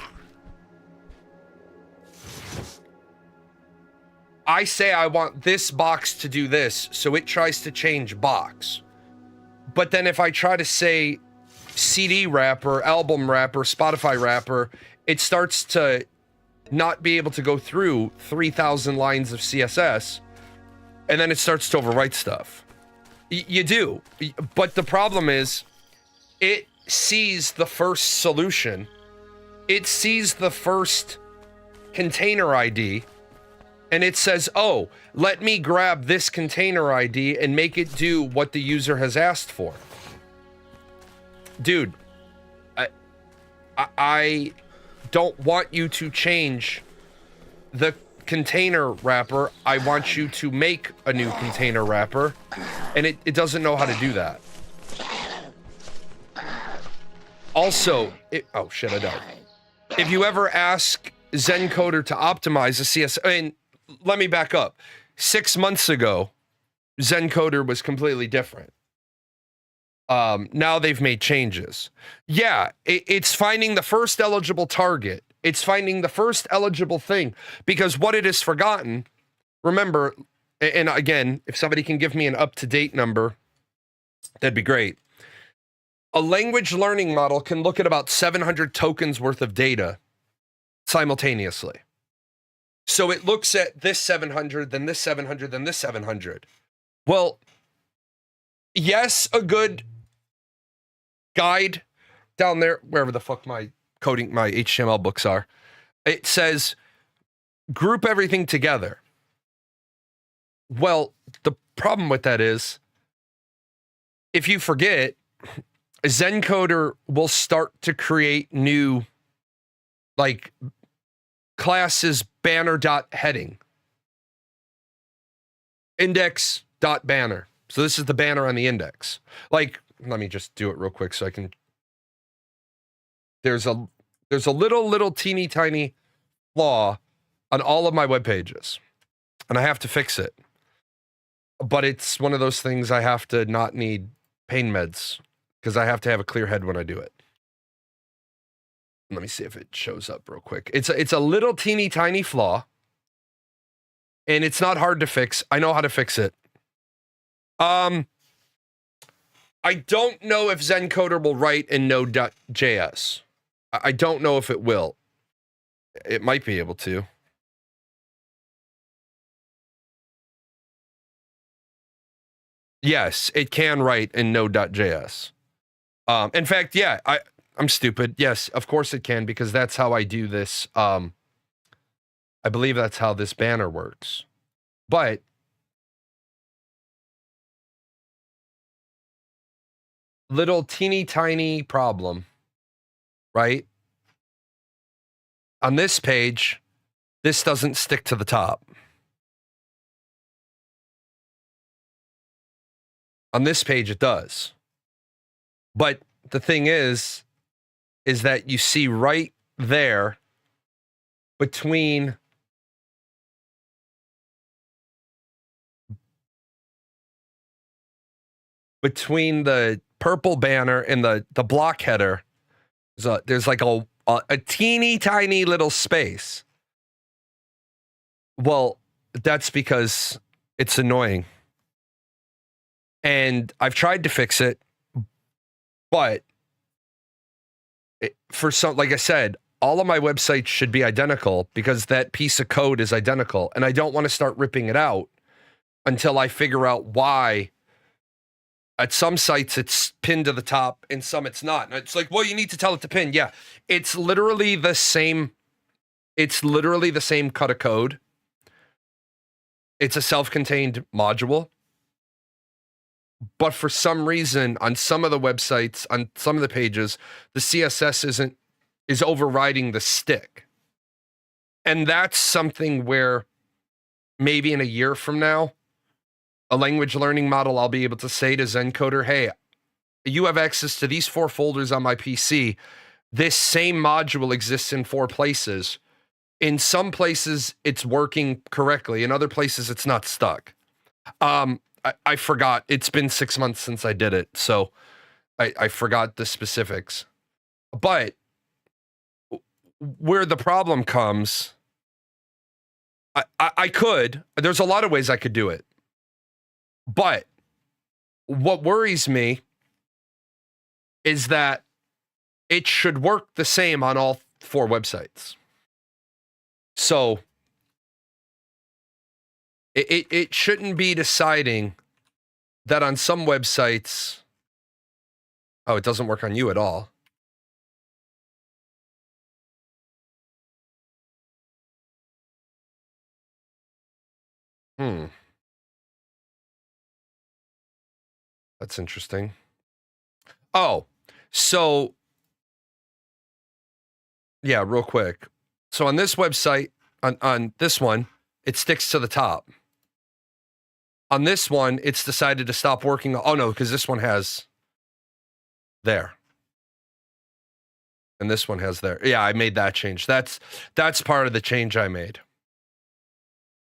I say I want this box to do this, so it tries to change box. But then if I try to say CD wrapper, album wrapper, Spotify wrapper, it starts to not be able to go through 3,000 lines of CSS, and then it starts to overwrite stuff. You do, but the problem is, it sees the first solution. It sees the first container ID, and it says, oh, let me grab this container ID and make it do what the user has asked for. Dude, I don't want you to change the container wrapper. I want you to make a new container wrapper, and it doesn't know how to do that. Also, oh shit, I don't. If you ever ask Zencoder to optimize a CSS, and let me back up. 6 months ago, Zencoder was completely different. Now they've made changes. Yeah, it's finding the first eligible target. It's finding the first eligible thing, because what it has forgotten, remember, and again, if somebody can give me an up-to-date number, that'd be great. A language learning model can look at about 700 tokens worth of data simultaneously. So it looks at this 700, then this 700, then this 700. Well, yes, a good guide down there, wherever the fuck my coding, my HTML books are, it says group everything together. Well, the problem with that is, if you forget, Zencoder will start to create new, like, classes banner.heading, index.banner. So this is the banner on the index. Like, let me just do it real quick so I can. There's a little teeny tiny flaw on all of my web pages, and I have to fix it. But it's one of those things I have to not need pain meds, because I have to have a clear head when I do it. Let me see if it shows up real quick. It's a little teeny tiny flaw, and it's not hard to fix. I know how to fix it. I don't know if Zencoder will write in Node.js. I don't know if it will. It might be able to. Yes, it can write in Node.js. In fact, yeah, I'm stupid. Yes, of course it can, because that's how I do this. I believe that's how this banner works. But little teeny tiny problem, right? On this page, this doesn't stick to the top. On this page, it does. But the thing is that you see right there between the purple banner and the block header, there's like a teeny tiny little space. Well, that's because it's annoying. And I've tried to fix it, but for some, like I said, all of my websites should be identical, because that piece of code is identical, and I don't want to start ripping it out until I figure out why At some sites, it's pinned to the top, and some it's not. And it's like, well, you need to tell it to pin. Yeah, it's literally the same. It's literally the same cut of code. It's a self-contained module. But for some reason, on some of the websites, on some of the pages, the CSS is overriding the stick. And that's something where maybe in a year from now, a language learning model, I'll be able to say to Zencoder, hey, you have access to these 4 folders on my PC. This same module exists in 4 places. In some places, it's working correctly. In other places, it's not stuck. I forgot. It's been 6 months since I did it, so I forgot the specifics. But where the problem comes, I could. There's a lot of ways I could do it. But what worries me is that it should work the same on all 4 websites. So it shouldn't be deciding that on some websites, oh, it doesn't work on you at all. That's interesting. Oh, so yeah, real quick. So on this website, on this one, it sticks to the top. On this one, it's decided to stop working. Oh no, because this one has there. And this one has there. Yeah, I made that change. That's part of the change I made.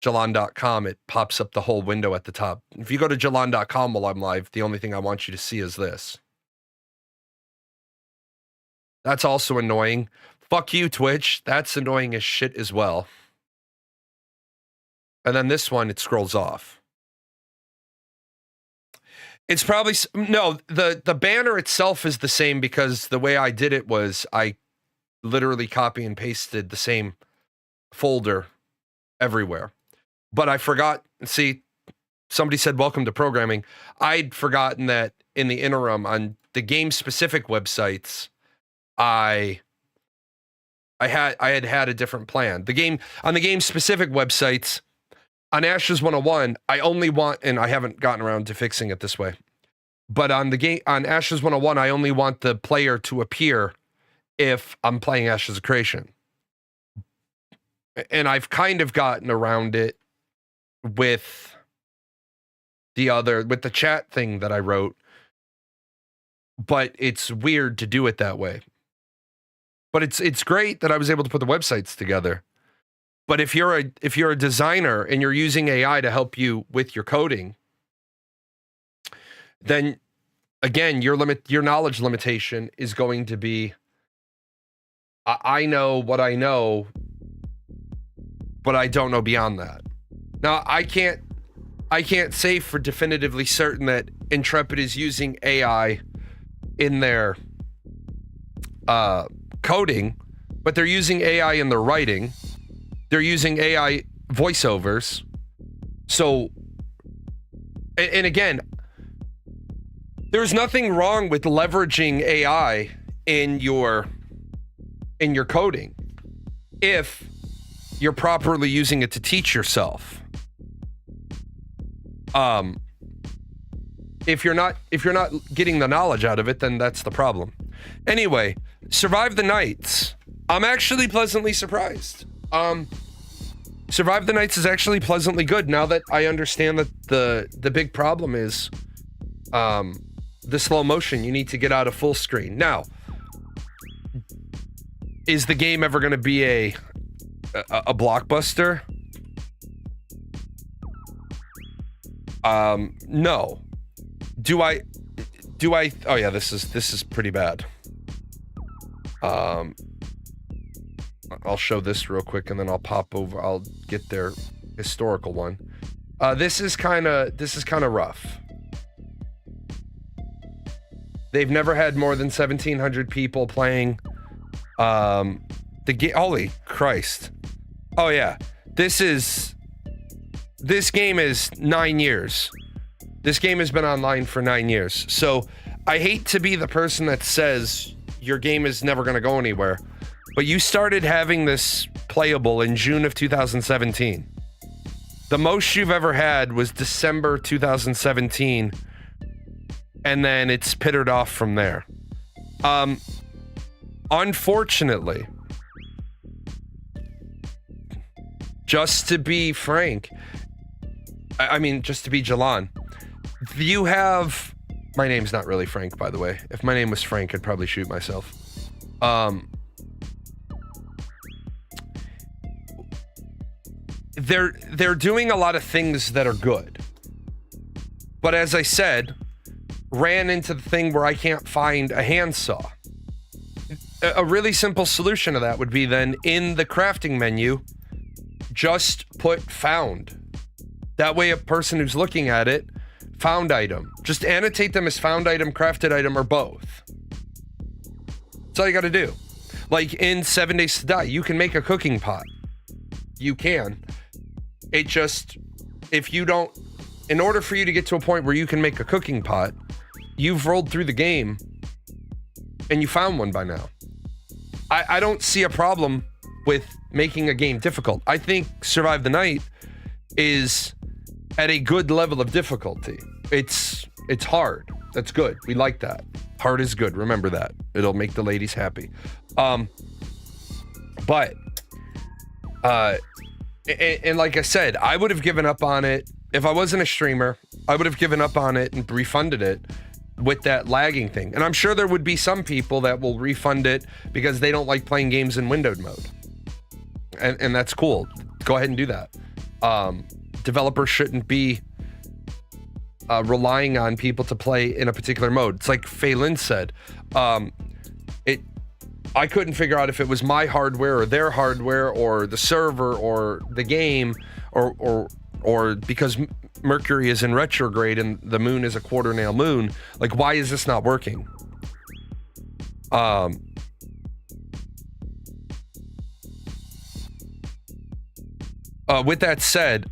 Jalan.com, it pops up the whole window at the top. If you go to Jalan.com while I'm live, the only thing I want you to see is this. That's also annoying. Fuck you, Twitch. That's annoying as shit as well. And then this one, it scrolls off. It's probably, no, the banner itself is the same because the way I did it was I literally copy and pasted the same folder everywhere. But I forgot, see, somebody said, welcome to programming. I'd forgotten that in the interim on the game-specific websites, I had a different plan. On the game-specific websites, on Ashes 101, I only want, and I haven't gotten around to fixing it this way, but on Ashes 101, I only want the player to appear if I'm playing Ashes of Creation. And I've kind of gotten around it with the chat thing that I wrote, but it's weird to do it that way. But it's great that I was able to put the websites together. But if you're a designer and you're using AI to help you with your coding, then again, your knowledge limitation is going to be, I know what I know, but I don't know beyond that. Now, I can't say for definitively certain that Intrepid is using AI in their coding, but they're using AI in their writing. They're using AI voiceovers. So, and again, there's nothing wrong with leveraging AI in your coding if you're properly using it to teach yourself. If you're not getting the knowledge out of it, then that's the problem. Anyway, Survive the Nights. I'm actually pleasantly surprised. Survive the Nights is actually pleasantly good now that I understand that the big problem is the slow motion. You need to get out of full screen. Now, is the game ever going to be a blockbuster? No. Do I? Oh yeah, this is pretty bad. I'll show this real quick and then I'll pop over. I'll get their historical one. This is kind of rough. They've never had more than 1,700 people playing the game. Holy Christ. Oh yeah. This game is 9 years. This game has been online for 9 years. So I hate to be the person that says your game is never going to go anywhere, but you started having this playable in June of 2017. The most you've ever had was December 2017, and then it's pittered off from there. Unfortunately, just to be frank, just to be Jalan, you have... My name's not really Frank, by the way. If my name was Frank, I'd probably shoot myself. They're doing a lot of things that are good. But as I said, ran into the thing where I can't find a handsaw. A really simple solution to that would be then in the crafting menu, just put found. That way a person who's looking at it, found item. Just annotate them as found item, crafted item, or both. That's all you gotta do. Like in 7 Days to Die, you can make a cooking pot. You can. It just, if you don't, in order for you to get to a point where you can make a cooking pot, you've rolled through the game and you found one by now. I don't see a problem with making a game difficult. I think Survive the Night is at a good level of difficulty. It's hard. That's good. We like that. Hard is good. Remember that. It'll make the ladies happy. And like I said, I would have given up on it if I wasn't a streamer. I would have given up on it and refunded it with that lagging thing. And I'm sure there would be some people that will refund it because they don't like playing games in windowed mode. And that's cool. Go ahead and do that. Developers shouldn't be relying on people to play in a particular mode. It's like Phelan said. I couldn't figure out if it was my hardware or their hardware or the server or the game or because Mercury is in retrograde and the moon is a quarter nail moon. Like, why is this not working? With that said,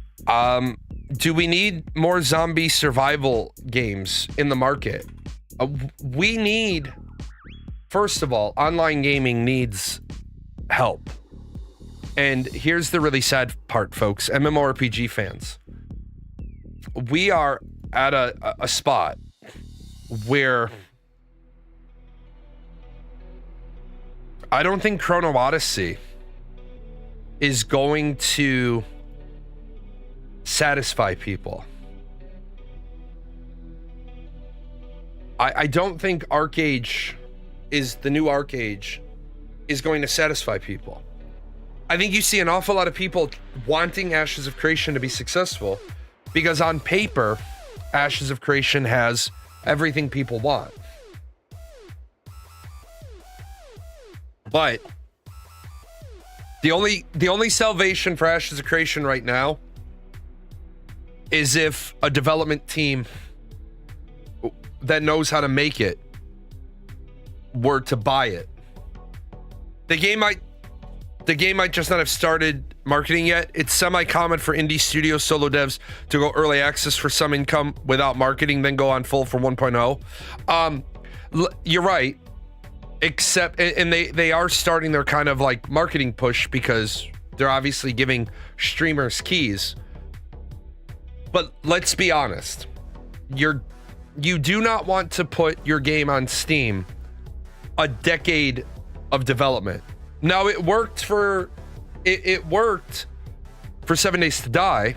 do we need more zombie survival games in the market? We need, first of all, online gaming needs help. And here's the really sad part, folks, MMORPG fans. We are at a spot where I don't think Chrono Odyssey is going to satisfy people. I don't think ArcAge is the new ArcAge is going to satisfy people. I think you see an awful lot of people wanting Ashes of Creation to be successful because on paper, Ashes of Creation has everything people want. But the only salvation for Ashes of Creation right now is if a development team that knows how to make it were to buy it. The game might just not have started marketing yet. It's semi-common for indie studio solo devs to go early access for some income without marketing, then go on full for 1.0. You're right. Except, and they are starting their kind of like marketing push because they're obviously giving streamers keys. But let's be honest. You do not want to put your game on Steam a decade of development. Now it worked for 7 Days to Die,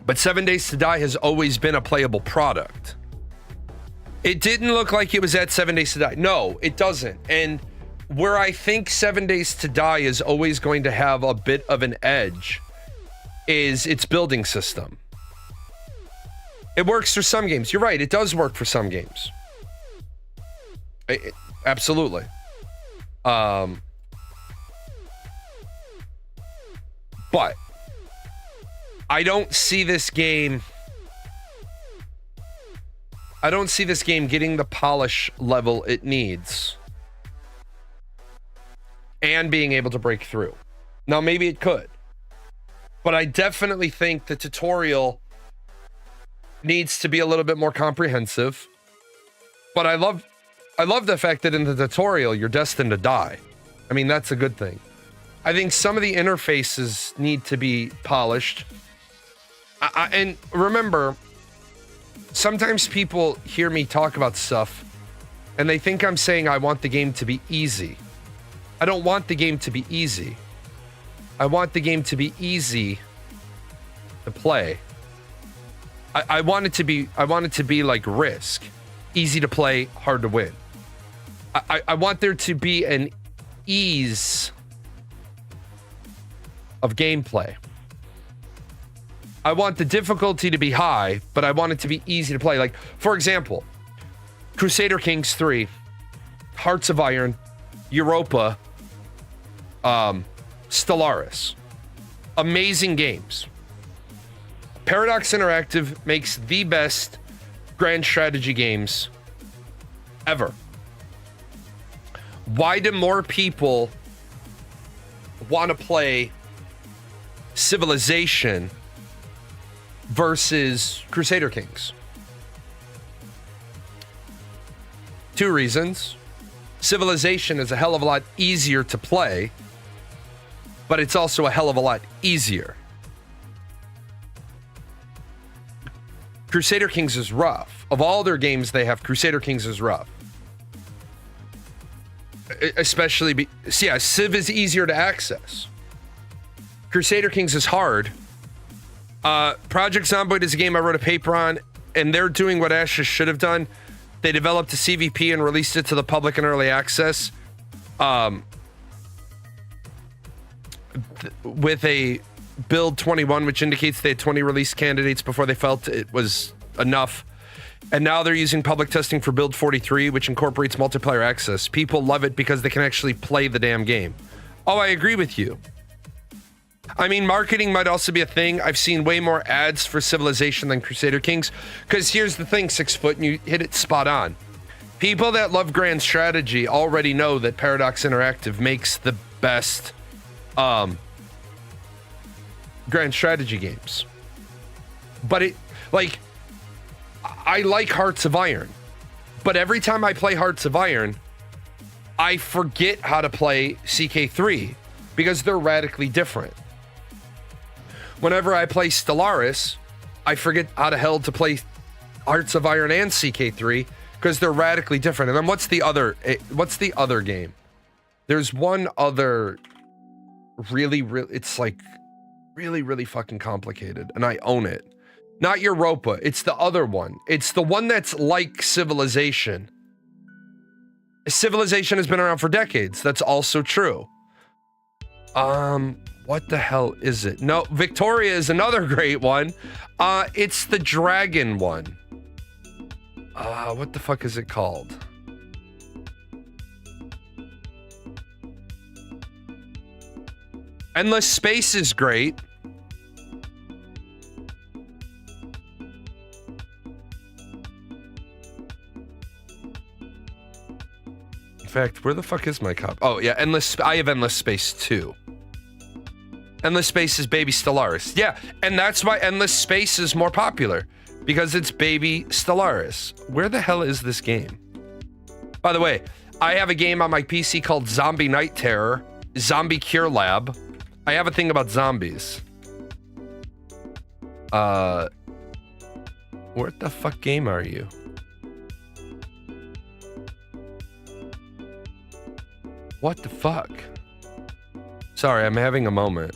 but 7 Days to Die has always been a playable product. It didn't look like it was at 7 Days to Die. No, it doesn't. And where I think 7 Days to Die is always going to have a bit of an edge is its building system. It works for some games. You're right, it does work for some games. Absolutely. But I don't see this game getting the polish level it needs and being able to break through. Now, maybe it could, but I definitely think the tutorial needs to be a little bit more comprehensive. But I love the fact that in the tutorial you're destined to die. I mean, that's a good thing. I think some of the interfaces need to be polished. And remember, sometimes people hear me talk about stuff and they think I'm saying I want the game to be easy. I don't want the game to be easy. I want the game to be easy to play. I want it to be like Risk. Easy to play, hard to win. I want there to be an ease of gameplay. I want the difficulty to be high, but I want it to be easy to play. Like, for example, Crusader Kings 3, Hearts of Iron, Europa, Stellaris. Amazing games. Paradox Interactive makes the best grand strategy games ever. Why do more people want to play Civilization versus Crusader Kings? 2 reasons. Civilization is a hell of a lot easier to play, but it's also a hell of a lot easier. Crusader Kings is rough. Of all their games they have, Crusader Kings is rough. Especially, Civ is easier to access. Crusader Kings is hard. Project Zomboid is a game I wrote a paper on, and they're doing what Ashes should have done. They developed a CVP and released it to the public in early access. With a build 21, which indicates they had 20 release candidates before they felt it was enough. And now they're using public testing for build 43, which incorporates multiplayer access. People love it because they can actually play the damn game. Oh, I agree with you. I mean, marketing might also be a thing. I've seen way more ads for Civilization than Crusader Kings. Because here's the thing, 6foot, and you hit it spot on. People that love grand strategy already know that Paradox Interactive makes the best grand strategy games. But I like Hearts of Iron. But every time I play Hearts of Iron, I forget how to play CK3 because they're radically different. Whenever I play Stellaris, I forget how the hell to play Hearts of Iron and CK3 because they're radically different. And then what's the other game? There's one other really it's like really fucking complicated, and I own it. Not Europa, it's the other one. It's the one that's like Civilization. Civilization has been around for decades. That's also true. What the hell is it? No, Victoria is another great one. It's the dragon one. What the fuck is it called? Endless Space is great. In fact, where the fuck is my copy? Oh yeah, I have Endless Space 2. Endless Space is Baby Stellaris. Yeah, and that's why Endless Space is more popular. Because it's Baby Stellaris. Where the hell is this game? By the way, I have a game on my PC called Zombie Night Terror, Zombie Cure Lab. I have a thing about zombies. What the fuck game are you? What the fuck? Sorry, I'm having a moment.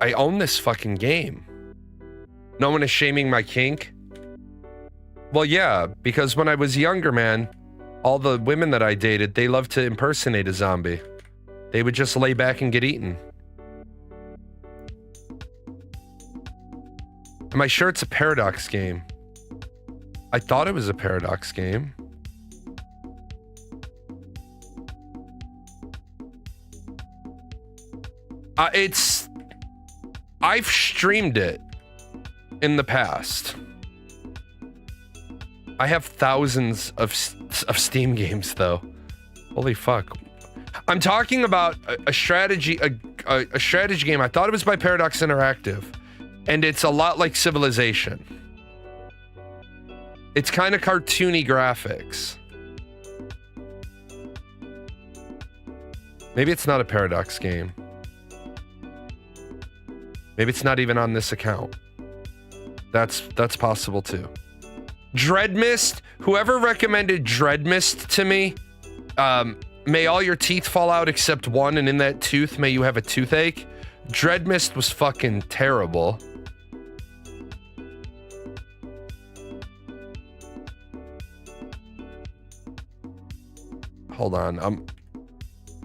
I own this fucking game. No one is shaming my kink. Well, yeah, because when I was younger, man, all the women that I dated, they loved to impersonate a zombie. They would just lay back and get eaten. Am I sure it's a Paradox game? I thought it was a Paradox game. I've streamed it in the past. I have thousands of Steam games, though. Holy fuck. I'm talking about a strategy a strategy game. I thought it was by Paradox Interactive, and it's a lot like Civilization. It's kind of cartoony graphics. Maybe it's not a Paradox game. Maybe it's not even on this account. That's possible too. Dreadmist, whoever recommended Dreadmist to me, may all your teeth fall out except one, and in that tooth, may you have a toothache. Dreadmist was fucking terrible. Hold on,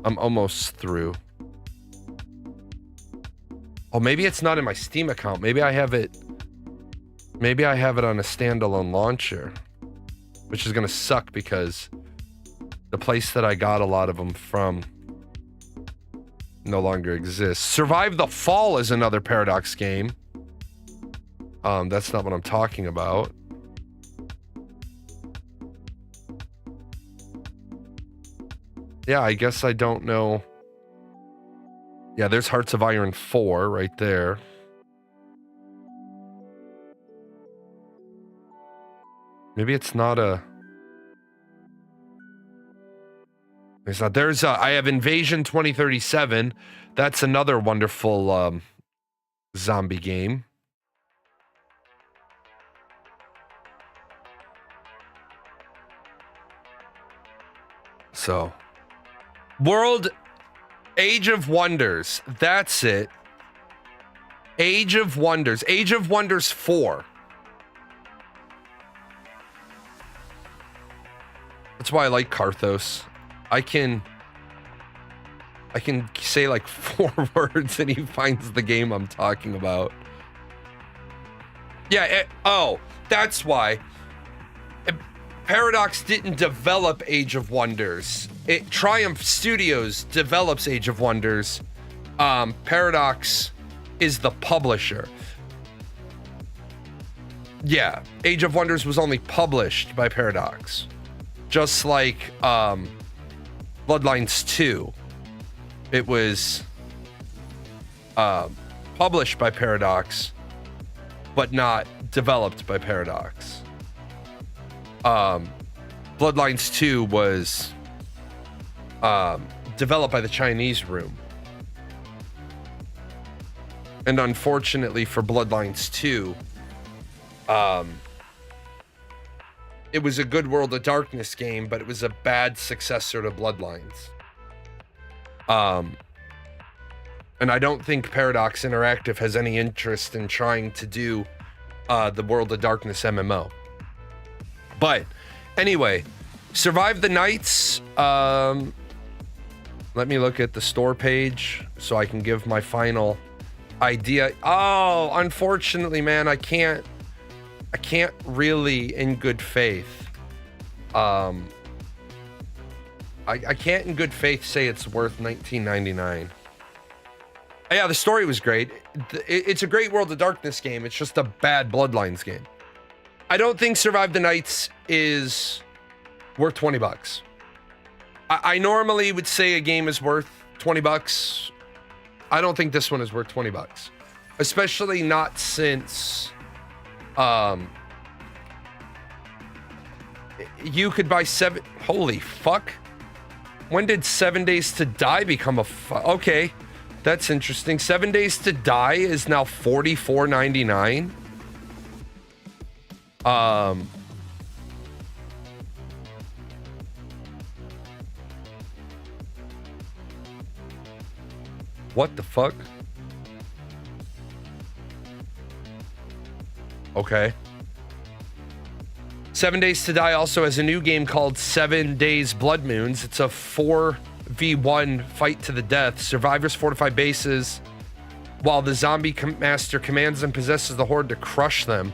I'm almost through. Oh, maybe it's not in my Steam account. Maybe I have it on a standalone launcher, which is gonna suck because the place that I got a lot of them from no longer exists. Survive the Fall is another Paradox game. That's not what I'm talking about. Yeah, I guess I don't know. Yeah, there's Hearts of Iron 4 right there. Maybe it's not a... It's not. There's I have Invasion 2037. That's another wonderful zombie game. So, Age of Wonders. That's it. Age of Wonders. Age of Wonders 4. That's why I like Karthos. I can say like 4 words and he finds the game I'm talking about. Yeah, oh, that's why. Paradox didn't develop Age of Wonders. Triumph Studios develops Age of Wonders. Paradox is the publisher. Yeah, Age of Wonders was only published by Paradox. Just like Bloodlines 2. It was published by Paradox, but not developed by Paradox. Bloodlines 2 was developed by the Chinese Room. And unfortunately for Bloodlines 2, it was a good World of Darkness game, but it was a bad successor to Bloodlines. And I don't think Paradox Interactive has any interest in trying to do the World of Darkness MMO. But anyway, Survive the Nights. Let me look at the store page so I can give my final idea. Oh, unfortunately, man, I can't really in good faith. I can't in good faith say it's worth $19.99. Yeah, the story was great. It's a great World of Darkness game. It's just a bad Bloodlines game. I don't think Survive the Nights is worth $20. I normally would say a game is worth $20. I don't think this one is worth $20. Especially not since you could buy holy fuck. When did 7 Days to Die become okay, that's interesting. 7 Days to Die is now $44.99. What the fuck? Okay. 7 Days to Die also has a new game called 7 Days Blood Moons. It's a 4v1 fight to the death. Survivors fortify bases while the zombie master commands and possesses the horde to crush them.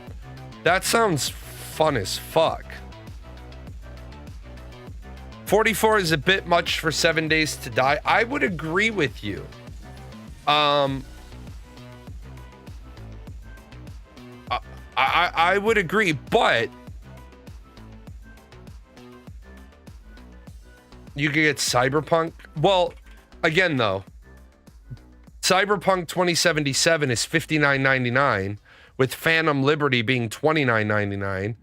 That sounds fun as fuck. 44 is a bit much for 7 Days to Die. I would agree with you. I would agree, but You could get Cyberpunk. Well, again though, Cyberpunk 2077 is $59.99, with Phantom Liberty being $29.99.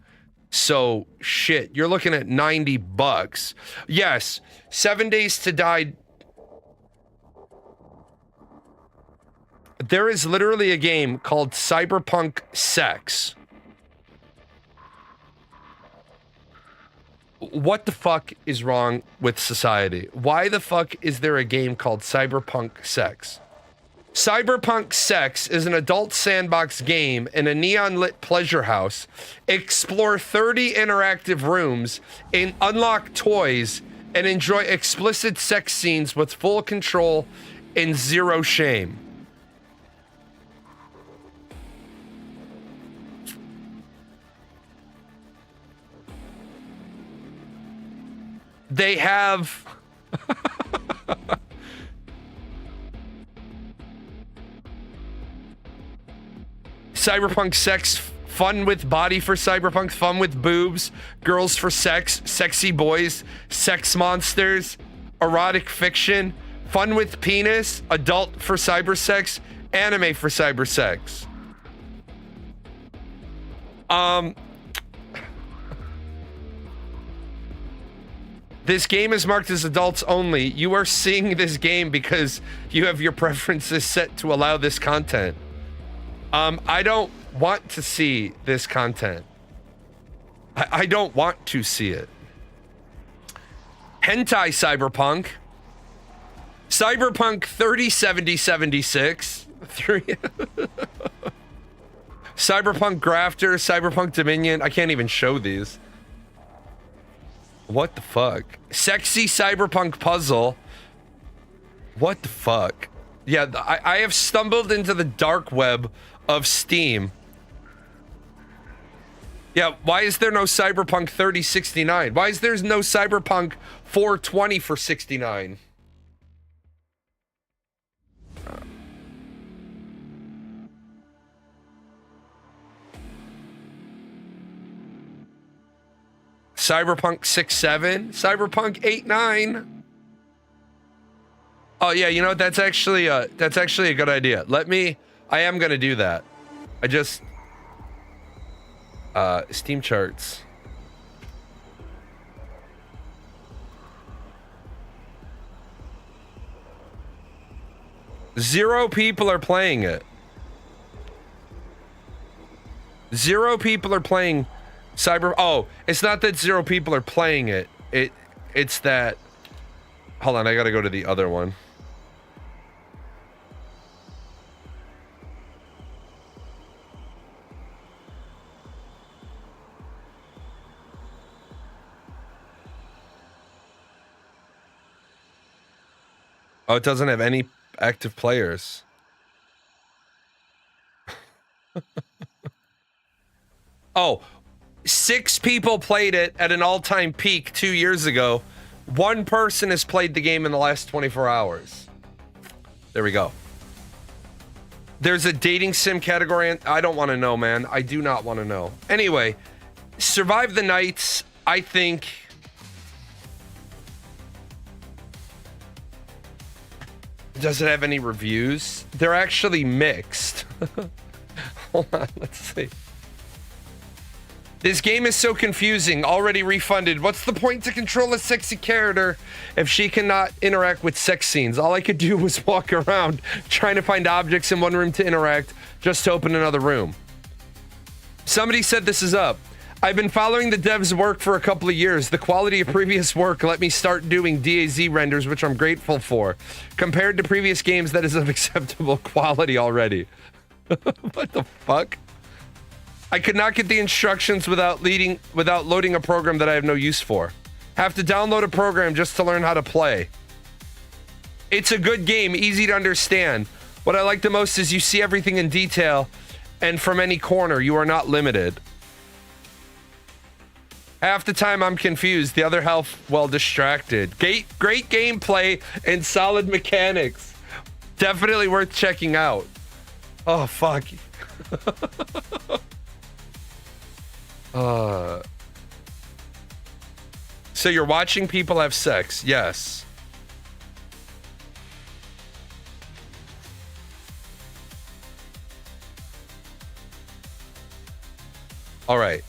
So shit, you're looking at $90. Yes, 7 Days to Die. There is literally a game called Cyberpunk Sex. What the fuck is wrong with society? Why the fuck is there a game called Cyberpunk Sex? Cyberpunk Sex is an adult sandbox game in a neon-lit pleasure house. Explore 30 interactive rooms, and unlock toys, and enjoy explicit sex scenes with full control and zero shame. They have... Cyberpunk Sex, fun with body for cyberpunk, fun with boobs, girls for sex, sexy boys, sex monsters, erotic fiction, fun with penis, adult for cybersex, anime for cybersex. This game is marked as adults only. You are seeing this game because you have your preferences set to allow this content. I don't want to see this content. I don't want to see it. Hentai Cyberpunk. Cyberpunk 307076. Cyberpunk Grafter, Cyberpunk Dominion. I can't even show these. What the fuck? Sexy Cyberpunk Puzzle. What the fuck? Yeah, I have stumbled into the dark web of Steam. Yeah, why is there no Cyberpunk 3069? Why is there no Cyberpunk 420 for 69? Cyberpunk 67, Cyberpunk 89. Oh yeah, you know what? That's actually a good idea. I am gonna do that. I just Steam charts. Zero people are playing it. Zero people are playing Oh, it's not that zero people are playing it. It's that. Hold on, I gotta go to the other one. Oh, it doesn't have any active players. Oh, 6 people played it at an all-time peak 2 years ago. 1 person has played the game in the last 24 hours. There we go. There's a dating sim category. I don't want to know, man. I do not want to know. Anyway, Survive the Nights, I think... Does it have any reviews? They're actually mixed. Hold on, let's see. This game is so confusing. Already refunded. What's the point to control a sexy character if she cannot interact with sex scenes? All I could do was walk around trying to find objects in one room to interact just to open another room. Somebody said this is up. I've been following the devs' work for a couple of years. The quality of previous work let me start doing DAZ renders, which I'm grateful for. Compared to previous games, that is of acceptable quality already. What the fuck? I could not get the instructions without loading a program that I have no use for. Have to download a program just to learn how to play. It's a good game, easy to understand. What I like the most is you see everything in detail, and from any corner, you are not limited. Half the time I'm confused, the other half, well, distracted. Great gameplay and solid mechanics. Definitely worth checking out. Oh, fuck. So you're watching people have sex. Yes. All right.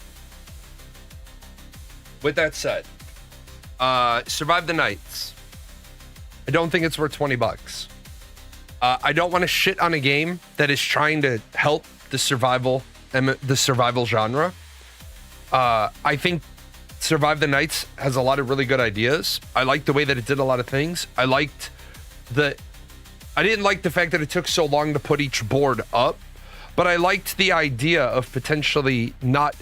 With that said, Survive the Nights. I don't think it's worth $20. I don't want to shit on a game that is trying to help the survival genre. I think Survive the Nights has a lot of really good ideas. I liked the way that it did a lot of things. I didn't like the fact that it took so long to put each board up, but I liked the idea of potentially not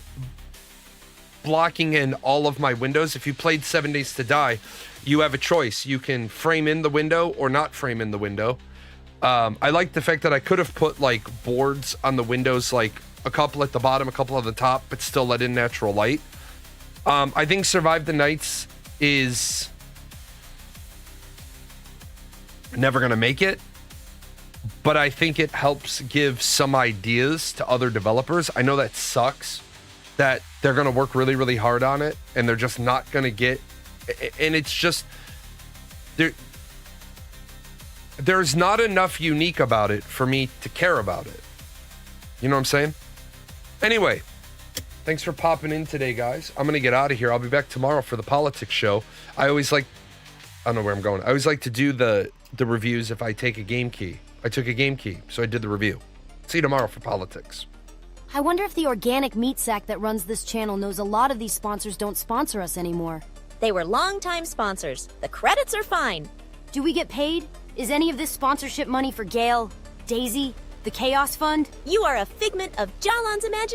blocking in all of my windows. If you played 7 Days to Die, you have a choice. You can frame in the window or not frame in the window. I like the fact that I could have put like boards on the windows, like a couple at the bottom, a couple at the top, but still let in natural light. I think Survive the Nights is never going to make it, but I think it helps give some ideas to other developers. I know that sucks, that they're going to work really, really hard on it, and they're just not going to get, and it's just, there's not enough unique about it for me to care about it. You know what I'm saying? Anyway, thanks for popping in today, guys. I'm going to get out of here. I'll be back tomorrow for the politics show. I don't know where I'm going. I always like to do the reviews if I take a game key. I took a game key, so I did the review. See you tomorrow for politics. I wonder if the organic meat sack that runs this channel knows a lot of these sponsors don't sponsor us anymore. They were longtime sponsors. The credits are fine. Do we get paid? Is any of this sponsorship money for Gale, Daisy, the Chaos Fund? You are a figment of Jalan's imagination.